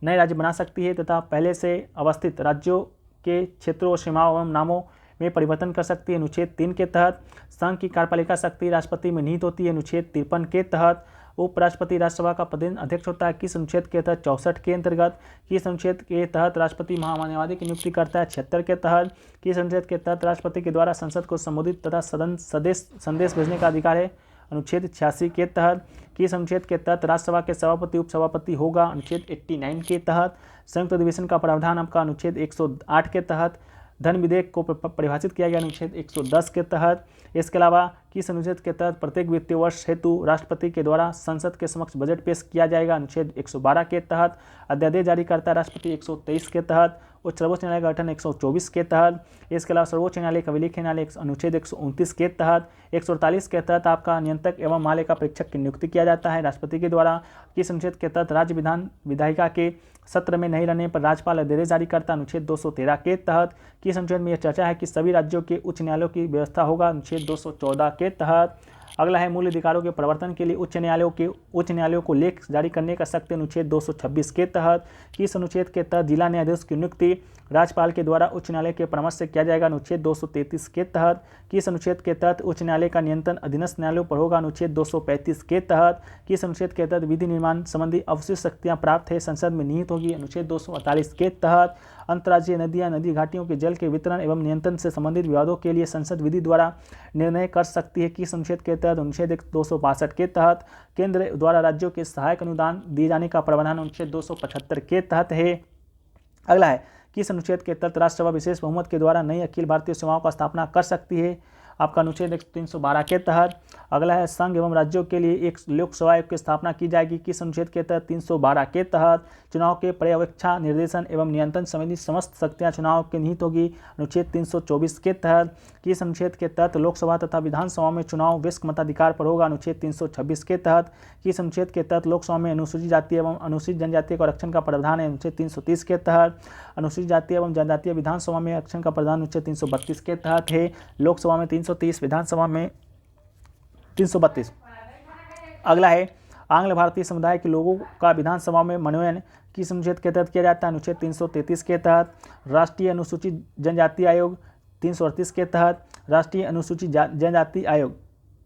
नए राज्य बना सकती है तथा पहले से अवस्थित राज्यों के क्षेत्रों सीमाओं एवं नामों में परिवर्तन कर सकती है? अनुच्छेद 3 के तहत। संघ की कार्यपालिका शक्ति राष्ट्रपति में निहित होती है? अनुच्छेद 53 के तहत। उपराष्ट्रपति राज्यसभा का प्रतिदिन अध्यक्ष होता है? किस अनुच्छेद के तहत? 64 के अंतर्गत। किस अनुच्छेद के तहत राष्ट्रपति महामान्यवादी की नियुक्ति करता है? 76 के तहत। किस अनुच्छेद के तहत राष्ट्रपति के द्वारा संसद को संबोधित तथा सदन संदेश भेजने का अधिकार है? अनुच्छेद 86 के तहत। किस अनुच्छेद के तहत राज्यसभा के सभापति उपसभापति होगा? अनुच्छेद 89 के तहत। संयुक्त अधिवेशन का प्रावधान आपका अनुच्छेद 108 के तहत। धन विधेयक को परिभाषित किया गया अनुच्छेद 110 के तहत। इसके अलावा किस अनुच्छेद के तहत प्रत्येक वित्तीय वर्ष हेतु राष्ट्रपति के द्वारा संसद के समक्ष बजट पेश किया जाएगा? अनुच्छेद 112 के तहत। अध्यादेश जारी करता है राष्ट्रपति 123 के तहत। सर्वोच्च न्यायालय का गठन 124 के तहत। इसके अलावा सर्वोच्च न्यायालय का विलेख न्यायालय अनुच्छेद 129 के तहत। 148 के तहत आपका नियंत्रक एवं महालेखा परीक्षक की नियुक्ति किया जाता है राष्ट्रपति के द्वारा। किस अनुच्छेद के तहत राज्य विधायिका के सत्र में नहीं रहने पर राज्यपाल अध्यादेश जारी करता? अनुच्छेद 213 के तहत। किस अनुच्छेद में यह चर्चा है कि सभी राज्यों के उच्च न्यायालयों की व्यवस्था होगा? अनुच्छेद 214 के तहत। अगला है मूल अधिकारों के प्रवर्तन के लिए उच्च न्यायालयों को लेख जारी करने का शक्ति अनुच्छेद 226 के तहत। किस अनुच्छेद के तहत जिला न्यायाधीश की नियुक्ति राज्यपाल के द्वारा उच्च न्यायालय के परामर्श से किया जाएगा? अनुच्छेद 233 के तहत। किस अनुच्छेद के तहत उच्च न्यायालय का नियंत्रण अधीनस्थ न्यायालयों पर होगा? अनुच्छेद 235 के तहत। किस अनुच्छेद के तहत विधि निर्माण संबंधी अवशिष्ट शक्तियां प्राप्त है संसद में निहित होगी? अनुच्छेद 248 के तहत। अंतर्राज्यीय नदियां नदी घाटियों के जल के वितरण एवं नियंत्रण से संबंधित विवादों के लिए संसद विधि द्वारा निर्णय कर सकती है? किस अनुच्छेद के तहत? अनुच्छेद 262 के तहत। केंद्र द्वारा राज्यों के सहायक अनुदान दिए जाने का प्रावधान अनुच्छेद 275 के तहत है। अगला है किस अनुच्छेद के तहत राज्यसभा विशेष बहुमत के द्वारा नई अखिल भारतीय सेवाओं का स्थापना कर सकती है? आपका अनुच्छेद 312 के तहत। अगला है संघ एवं राज्यों के लिए एक लोकसभा आयोग की स्थापना की जाएगी? किस अनुच्छेद के तहत? 312 के तहत। चुनाव के पर्यवेक्षण निर्देशन एवं नियंत्रण संबंधी समस्त शक्तियां चुनाव के निहित होगी? अनुच्छेद 324 के तहत। किस अनुच्छेद के तहत लोकसभा तथा विधानसभा में चुनाव वयस्क मताधिकार पर होगा? अनुच्छेद 326 के तहत। किस अनुच्छेद के तहत लोकसभा में अनुसूचित जाति एवं अनुसूचित जनजाति का आरक्षण का प्रावधान है? अनुच्छेद 330 के तहत। अनुसूचित जाति एवं जनजातीय विधानसभा में आरक्षण का प्रावधान अनुच्छेद 332 के तहत है। लोकसभा में 330, विधानसभा में 332। अगला है आंग्ल भारतीय समुदाय के लोगों का विधानसभा में मनोनयन किस अनुच्छेद के तहत किया जाता है? अनुच्छेद 333 के तहत। राष्ट्रीय अनुसूचित जनजाति आयोग 338 के तहत। राष्ट्रीय अनुसूचित जनजाति आयोग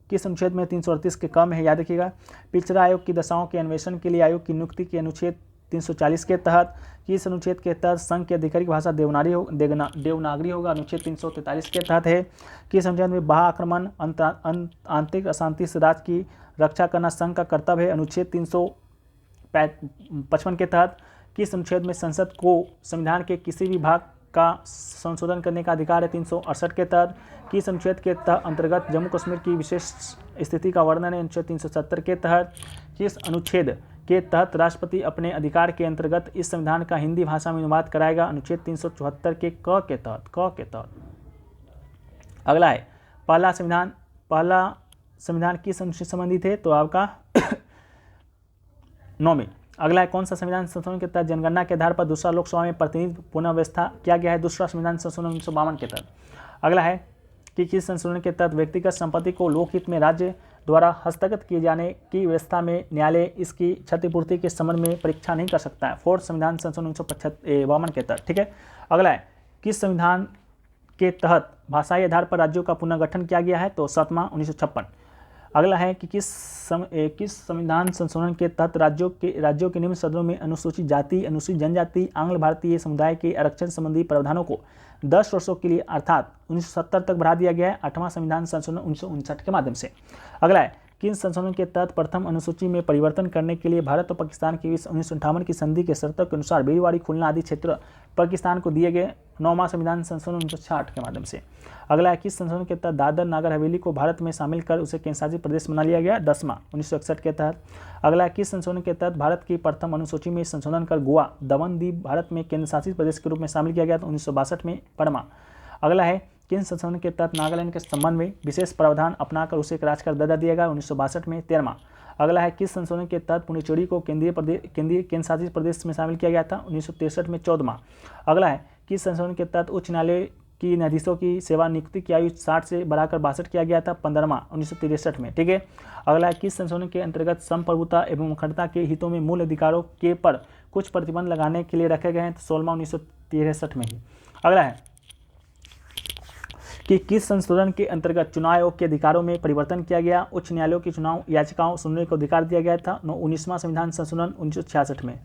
किस अनुच्छेद में 338 के कम है? याद रखिएगा। पिछड़ा आयोग की दशाओं के अन्वेषण के लिए आयोग की नियुक्ति के अनुच्छेद 340 के तहत। किस अनुच्छेद के तहत संघ की आधिकारिक भाषा देवनागरी होगा? अनुच्छेद 343 के तहत है। किस अनुच्छेद में बाह्य आक्रमण आंतरिक अशांति से राज्य की रक्षा करना संघ का कर्तव्य है? अनुच्छेद 355 के तहत। किस अनुच्छेद में संसद को संविधान के किसी भी भाग का संशोधन करने का अधिकार है? 368 के तहत। किस अनुच्छेद के अंतर्गत जम्मू कश्मीर की विशेष स्थिति का वर्णन है? अनुच्छेद 370 के तहत। किस अनुच्छेद के तहत राष्ट्रपति अपने अधिकार के अंतर्गत इस संविधान का हिंदी भाषा में अनुवाद कराएगा, अनुच्छेद 374 के क के तहत। अगला है पहला संविधान किस अनुच्छेद से संबंधित है, तो आपका 9वें। अगला है कौन सा संविधान संशोधन के तहत जनगणना के आधार पर दूसरा लोकसभा में प्रतिनिधित्व पुनः व्यवस्था किया गया है, दूसरा संविधान संशोधन 1952 के तहत। अगला है कि किस संशोधन के तहत व्यक्तिगत संपत्ति को लोकहित में राज्य द्वारा हस्तगत किए जाने की व्यवस्था में न्यायालय इसकी क्षतिपूर्ति के संबंध में परीक्षा नहीं कर सकता है, फोर्थ संविधान संशोधन 1952 के तहत। ठीक है। अगला है किस संविधान के तहत भाषाई आधार पर राज्यों का पुनर्गठन किया गया है, तो 7वां 1956। अगला है कि किस संविधान संशोधन के तहत राज्यों के निम्न सदनों में अनुसूचित जाति, अनुसूचित जनजाति, आंग्ल भारतीय समुदाय के आरक्षण संबंधी प्रावधानों को 10 वर्षों के लिए अर्थात 1970 तक बढ़ा दिया गया है, 8वां संविधान संशोधन 1959 के माध्यम से। अगला है किन संशोधन के तहत प्रथम अनुसूची में परिवर्तन करने के लिए भारत और पाकिस्तान के बीच 1958 की संधि के शर्तों के अनुसार बेईवारी, खुलना आदि क्षेत्र पाकिस्तान को दिए गए, 9वां संविधान संशोधन 1960 के माध्यम से। अगला है किस संशोधन के तहत दादर नागर हवेली को भारत में शामिल कर उसे केंद्रशासित प्रदेश बना लिया गया, 10वां 1961 के तहत। अगला है किस संशोधन के तहत भारत की प्रथम अनुसूची में संशोधन कर गोवा, दमन द्वीप भारत में केंद्रशासित प्रदेश के रूप में शामिल किया गया, तो 1962 में 12वां। अगला है किन संशोधन के तहत नागालैंड के संबंध में विशेष प्रावधान अपनाकर उसे एक राज्य का दर्जा दिया गया, 1962 में 13वां। अगला है किस संशोधन के तहत पुडुचेरी को केंद्र शासित प्रदेश में शामिल किया गया था, 1963 में 14वां। अगला है किस संशोधन के तहत उच्च न्यायालय की न्यायाधीशों की सेवा नियुक्ति की आयु 60 से बढ़ाकर 62 किया गया था, 15वां 1963 में। ठीक है। अगला है किस संशोधन के अंतर्गत संप्रभुता एवं अखंडता के हितों में मूल अधिकारों के पर कुछ प्रतिबंध लगाने के लिए रखे गए हैं, तो 16वां 1963 में ही। अगला है कि किस संशोधन के अंतर्गत चुनाव आयोग के अधिकारों में परिवर्तन किया गया, उच्च न्यायालयों की चुनाव याचिकाओं सुनने को अधिकार दिया गया था, 19वां संविधान संशोधन 1966 में।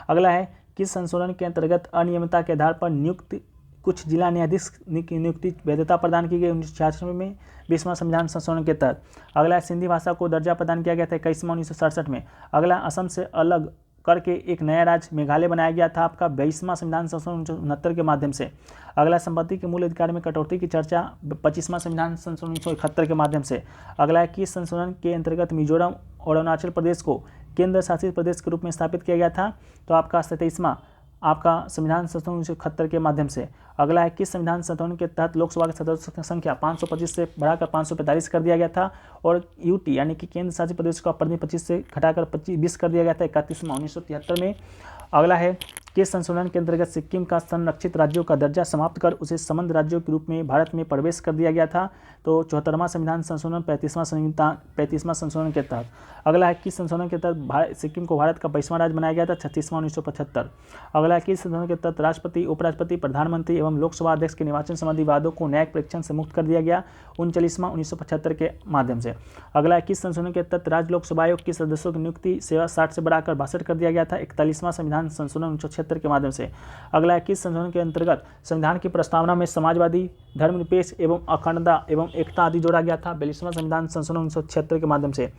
अगला है किस संशोधन के अंतर्गत अनियमितता के आधार पर नियुक्त कुछ जिला न्यायाधीश की नियुक्ति वैधता प्रदान की गई, 1966 में 20वां संविधान संशोधन के तहत। अगला है सिंधी भाषा को दर्जा प्रदान किया गया था, 21वां 1967 में। अगला असम से अलग करके एक नया राज्य मेघालय बनाया गया था, आपका 22वां संविधान संशोधन 1969 के माध्यम से। अगला संपत्ति के मूल अधिकार में कटौती की चर्चा 25वां संविधान संशोधन 1971 के माध्यम से। अगला है किस संशोधन के अंतर्गत मिजोरम और अरुणाचल प्रदेश को केंद्र शासित प्रदेश के रूप में स्थापित किया गया था, तो आपका 27वां आपका संविधान संशोधन 1971 के माध्यम से। अगला है किस संविधान संशोधन के तहत लोकसभा के सदस्यों की संख्या 525 से बढ़ाकर 545 कर दिया गया था, और यूटी यानी कि केंद्र शासित प्रदेश का प्रतिनिधि 25 से घटाकर 20 कर दिया गया था, 31वां 1973 में। अगला है किस संशोधन के अंतर्गत सिक्किम का संरक्षित राज्यों का दर्जा समाप्त कर उसे संबद्ध राज्यों के रूप में भारत में प्रवेश कर दिया गया था, तो 74वां संविधान संशोधन 35वां संशोधन के तहत। अगला है किस संशोधन के तहत सिक्किम को भारत का 22वां राज्य बनाया गया था, 36वां 1975। अगला है किस संशोधन के तहत राष्ट्रपति, उपराष्ट्रपति, प्रधानमंत्री एवं लोकसभा अध्यक्ष के निर्वाचन संबंधी वादों को न्यायिक परीक्षण से मुक्त कर दिया गया, 39वां 1975 के माध्यम से। अगला है किस संशोधन के तहत राज्य लोकसभा आयोग के सदस्यों की नियुक्ति सेवा 60 से बढ़ाकर 62 कर दिया गया था, 41वां संविधान संशोधन 1976 के माध्यम से। अगला है किस संशोधन के अंतर्गत संविधान की प्रस्तावना में समाजवादी, धर्मनिरपेक्ष एवं अखंडता एवं एकता आदि जोड़ा गया था, 42वां संविधान संशोधन 1976 के माध्यम से।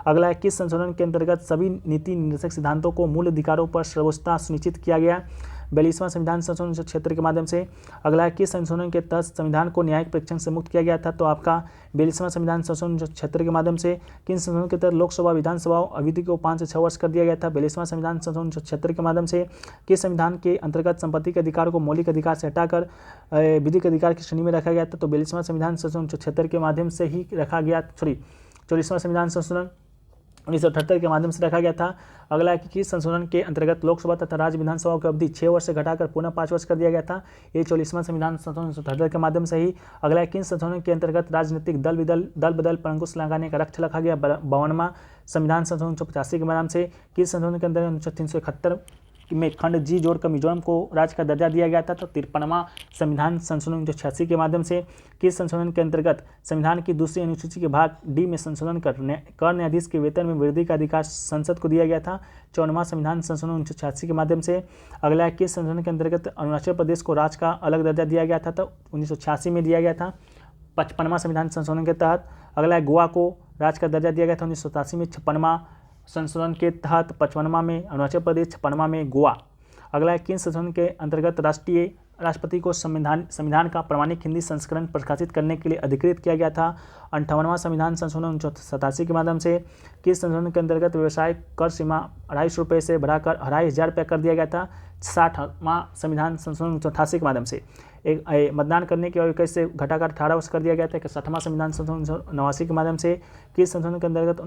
अगला है किस संशोधन के अंतर्गत सभी नीति निर्देशक सिद्धांतों को मूल अधिकारों पर सर्वोच्चता सुनिश्चित किया गया, 42वां संविधान संशोधन 1976 के माध्यम से। अगला है किस संशोधन के तहत संविधान को न्यायिक परीक्षण से मुक्त किया गया था, तो आपका 42वां संविधान संशोधन 1976 के माध्यम से। किन संशोधन के तहत लोकसभा विधानसभाओं अवधि को 5 से 6 वर्ष कर दिया गया था, 42वां संविधान संशोधन 1976 के माध्यम से। किस संविधान के अंतर्गत संपत्ति के अधिकार को मौलिक अधिकार से हटाकर विधिक अधिकार की श्रेणी में रखा गया था, तो 42वां संविधान संशोधन 1976 के माध्यम से ही रखा गया, 44वां संविधान संशोधन 1978 के माध्यम से रखा गया था। अगला है कि किस संशोधन के अंतर्गत लोकसभा तथा राज्य विधानसभाओं की अवधि 6 वर्ष से घटाकर पुनः 5 वर्ष कर दिया गया था, ये 44वां संविधान संशोधन 1978 के माध्यम से ही। अगला है किन संशोधन के अंतर्गत राजनीतिक दल बदल पर अंकुश लगाने का लक्ष्य रखा गया, 52वां संविधान संशोधन 1985 के माध्यम से। किस संशोधन के अंतर्गत 371 में खंड जी जोड़कर मिजोरम को राज्य का दर्जा दिया गया था, तो 53वां संविधान संशोधन 1986 के माध्यम से। किस संशोधन के अंतर्गत संविधान की दूसरी अनुसूची के भाग डी में संशोधन कर न्यायाधीश के वेतन में वृद्धि का अधिकार संसद को दिया गया था, 54वां संविधान संशोधन 1986 के माध्यम से। अगला है किस संशोधन के अंतर्गत अरुणाचल प्रदेश को राज्य का अलग दर्जा दिया गया था, तो 1986 में दिया गया था, 55वां संविधान संशोधन के तहत। अगला है गोवा को राज्य का दर्जा दिया गया था 1987 में, 56वां संशोधन के तहत, 55वां में अरुणाचल प्रदेश, 56वां में गोवा। अगला है किन संशोधन के अंतर्गत राष्ट्रीय राष्ट्रपति को संविधान का प्रमाणिक हिंदी संस्करण प्रकाशित करने के लिए अधिकृत किया गया था? 58वां संविधान संशोधन 1987 के माध्यम से। किस संशोधन के अंतर्गत व्यवसाय कर सीमा 250 रुपये से बढ़ाकर 2,500 रुपये कर दिया गया था? 60वां संविधान संशोधन 1988 के माध्यम से। एक मतदान करने की आयु 21 से घटाकर 18 वर्ष कर दिया गया था। 60वां संविधान संशोधन 1989 के माध्यम से। किस संशोधन के अंतर्गत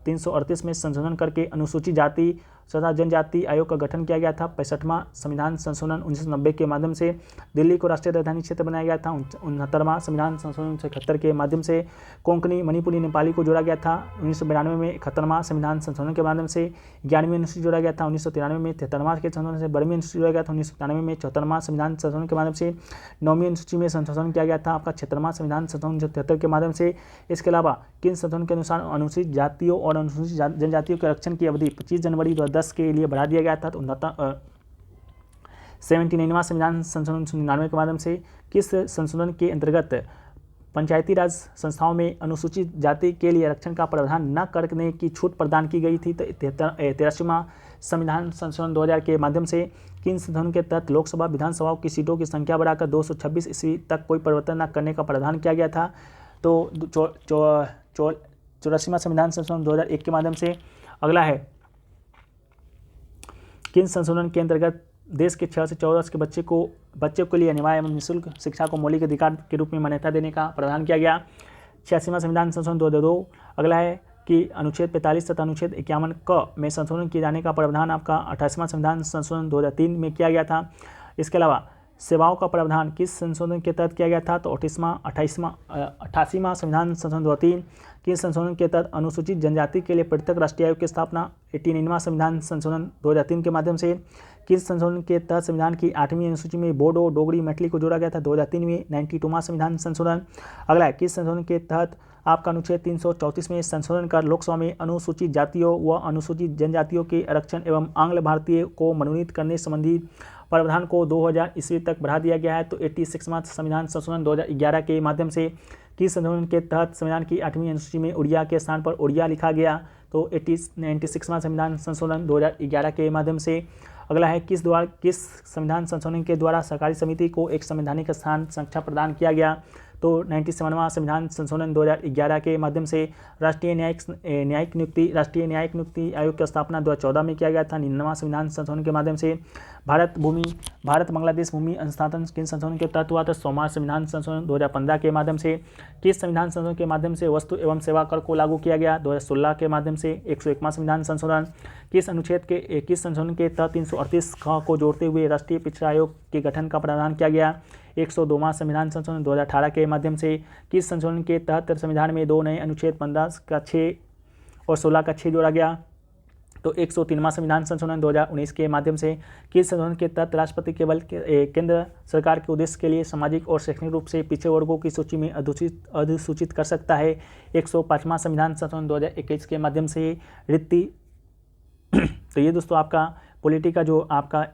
338 में संशोधन करके अनुसूचित जाति तथा जनजाति आयोग का गठन किया गया था? 65वां संविधान संशोधन 1990 के माध्यम से। दिल्ली को राष्ट्रीय राजधानी क्षेत्र बनाया गया था? 69वां संविधान संशोधन 1971 के माध्यम से। कोंकणी, मणिपुरी, नेपाली को जोड़ा गया था 1992 में 71वां संविधान संशोधन के माध्यम से। 11वीं अनुसूची जोड़ा गया था 1993 में 73वां के संशोधन से। 12वीं अनुसूची जोड़ा गया था 1997 में 74वां संविधान संशोधन के माध्यम से। 9वीं अनुसूची में संशोधन किया गया था आपका 76वां संविधान संशोधन 1973 के माध्यम से। इसके अलावा किन संशोधन के अनुसार अनुसूचित जातियों और अनुसूचित जनजातियों के आरक्षण की अवधि 25 जनवरी 2010 के लिए बढ़ा दिया गया था? तो 79वां संविधान संशोधन 1999 के माध्यम से। किस संशोधन के अंतर्गत पंचायती राज संस्थाओं में अनुसूचित जाति के लिए आरक्षण का प्रावधान न करने की छूट प्रदान की गई थी? तो 83वां संविधान संशोधन 2000 के माध्यम से। किन संशोधन के तहत लोकसभा विधानसभाओं की सीटों की संख्या बढ़ाकर 226 ईस्वी तक कोई परिवर्तन न करने का प्रावधान किया गया था? तो 84वां संविधान संशोधन 2001 के माध्यम से। अगला है, किन संशोधन के अंतर्गत देश के 6 से 14 वर्ष के बच्चों के लिए अनिवार्य एवं निःशुल्क शिक्षा को मौलिक अधिकार के रूप में मान्यता देने का प्रावधान किया गया? 86वां संविधान संशोधन 2002। अगला है कि अनुच्छेद 45 तथा अनुच्छेद 51 क में संशोधन किए जाने का प्रावधान आपका 28वां संविधान संशोधन 2003 में किया गया था। इसके अलावा सेवाओं का प्रावधान किस संशोधन के तहत किया गया था? तो 88वां संविधान संशोधन 2003। किस संशोधन के तहत अनुसूचित जनजाति के लिए पृथक राष्ट्रीय आयोग की स्थापना? 89वां संविधान संशोधन 2003 के माध्यम से। किस संशोधन के तहत संविधान की 8वीं अनुसूची में बोडो, डोगरी, मैथिली को जोड़ा गया था? 2003 में 92वां संविधान संशोधन। अगला है, किस संशोधन के तहत आपका अनुच्छेद 334 में संशोधन कर लोकसभा में अनुसूचित जातियों व अनुसूचित जनजातियों के आरक्षण एवं आंग्ल भारतीय को मनोनीत करने संबंधी प्रावधान को 2000 ईस्वी तक बढ़ा दिया गया है? तो 86वां संविधान संशोधन 2011 के माध्यम से। किस संशोधन के तहत संविधान की 8वीं अनुसूची में उड़िया के स्थान पर ओडिया लिखा गया? तो 96वां संविधान संशोधन 2011 के माध्यम से। अगला है, किस संविधान संशोधन के द्वारा सहकारी समिति को एक संवैधानिक स्थान संरक्षण प्रदान किया गया? तो 97वां संविधान संशोधन 2011 के माध्यम से। राष्ट्रीय न्यायिक नियुक्ति आयोग की स्थापना 2014 में किया गया था 99वां संविधान संशोधन के माध्यम से। भारत बांग्लादेश भूमि अंशदान किन संशोधन के तहत हुआ था? 100वां संविधान संशोधन 2015 के माध्यम से। किस संविधान संशोधन के माध्यम से वस्तु एवं सेवा कर को लागू किया गया? 2016 के माध्यम से। 101वां संविधान संशोधन किस संशोधन के तहत 338 को जोड़ते हुए राष्ट्रीय पिछड़ा आयोग के गठन का प्रावधान किया गया? 102वां संविधान संशोधन 2018 के माध्यम से। किस संशोधन के तहत संविधान में 2 नए अनुच्छेद 15 का 6 और 16 का 6 जोड़ा गया? तो 103वां संविधान संशोधन 2019 के माध्यम से। किस संशोधन के तहत राष्ट्रपति केवल केंद्र सरकार के उद्देश्य के लिए सामाजिक और शैक्षणिक रूप से पिछड़े वर्गों की सूची में अधिसूचित कर सकता है? 105वां संविधान संशोधन 2021 के माध्यम से। तो ये दोस्तों आपका पॉलिटी का जो आपका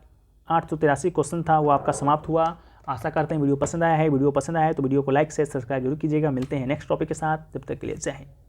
883 क्वेश्चन था वो आपका समाप्त हुआ। आशा करते हैं वीडियो पसंद आया है। वीडियो पसंद आया है तो वीडियो को लाइक शेयर सब्सक्राइब जरूर कीजिएगा। मिलते हैं नेक्स्ट टॉपिक के साथ, जब तक के लिए जय हिंद।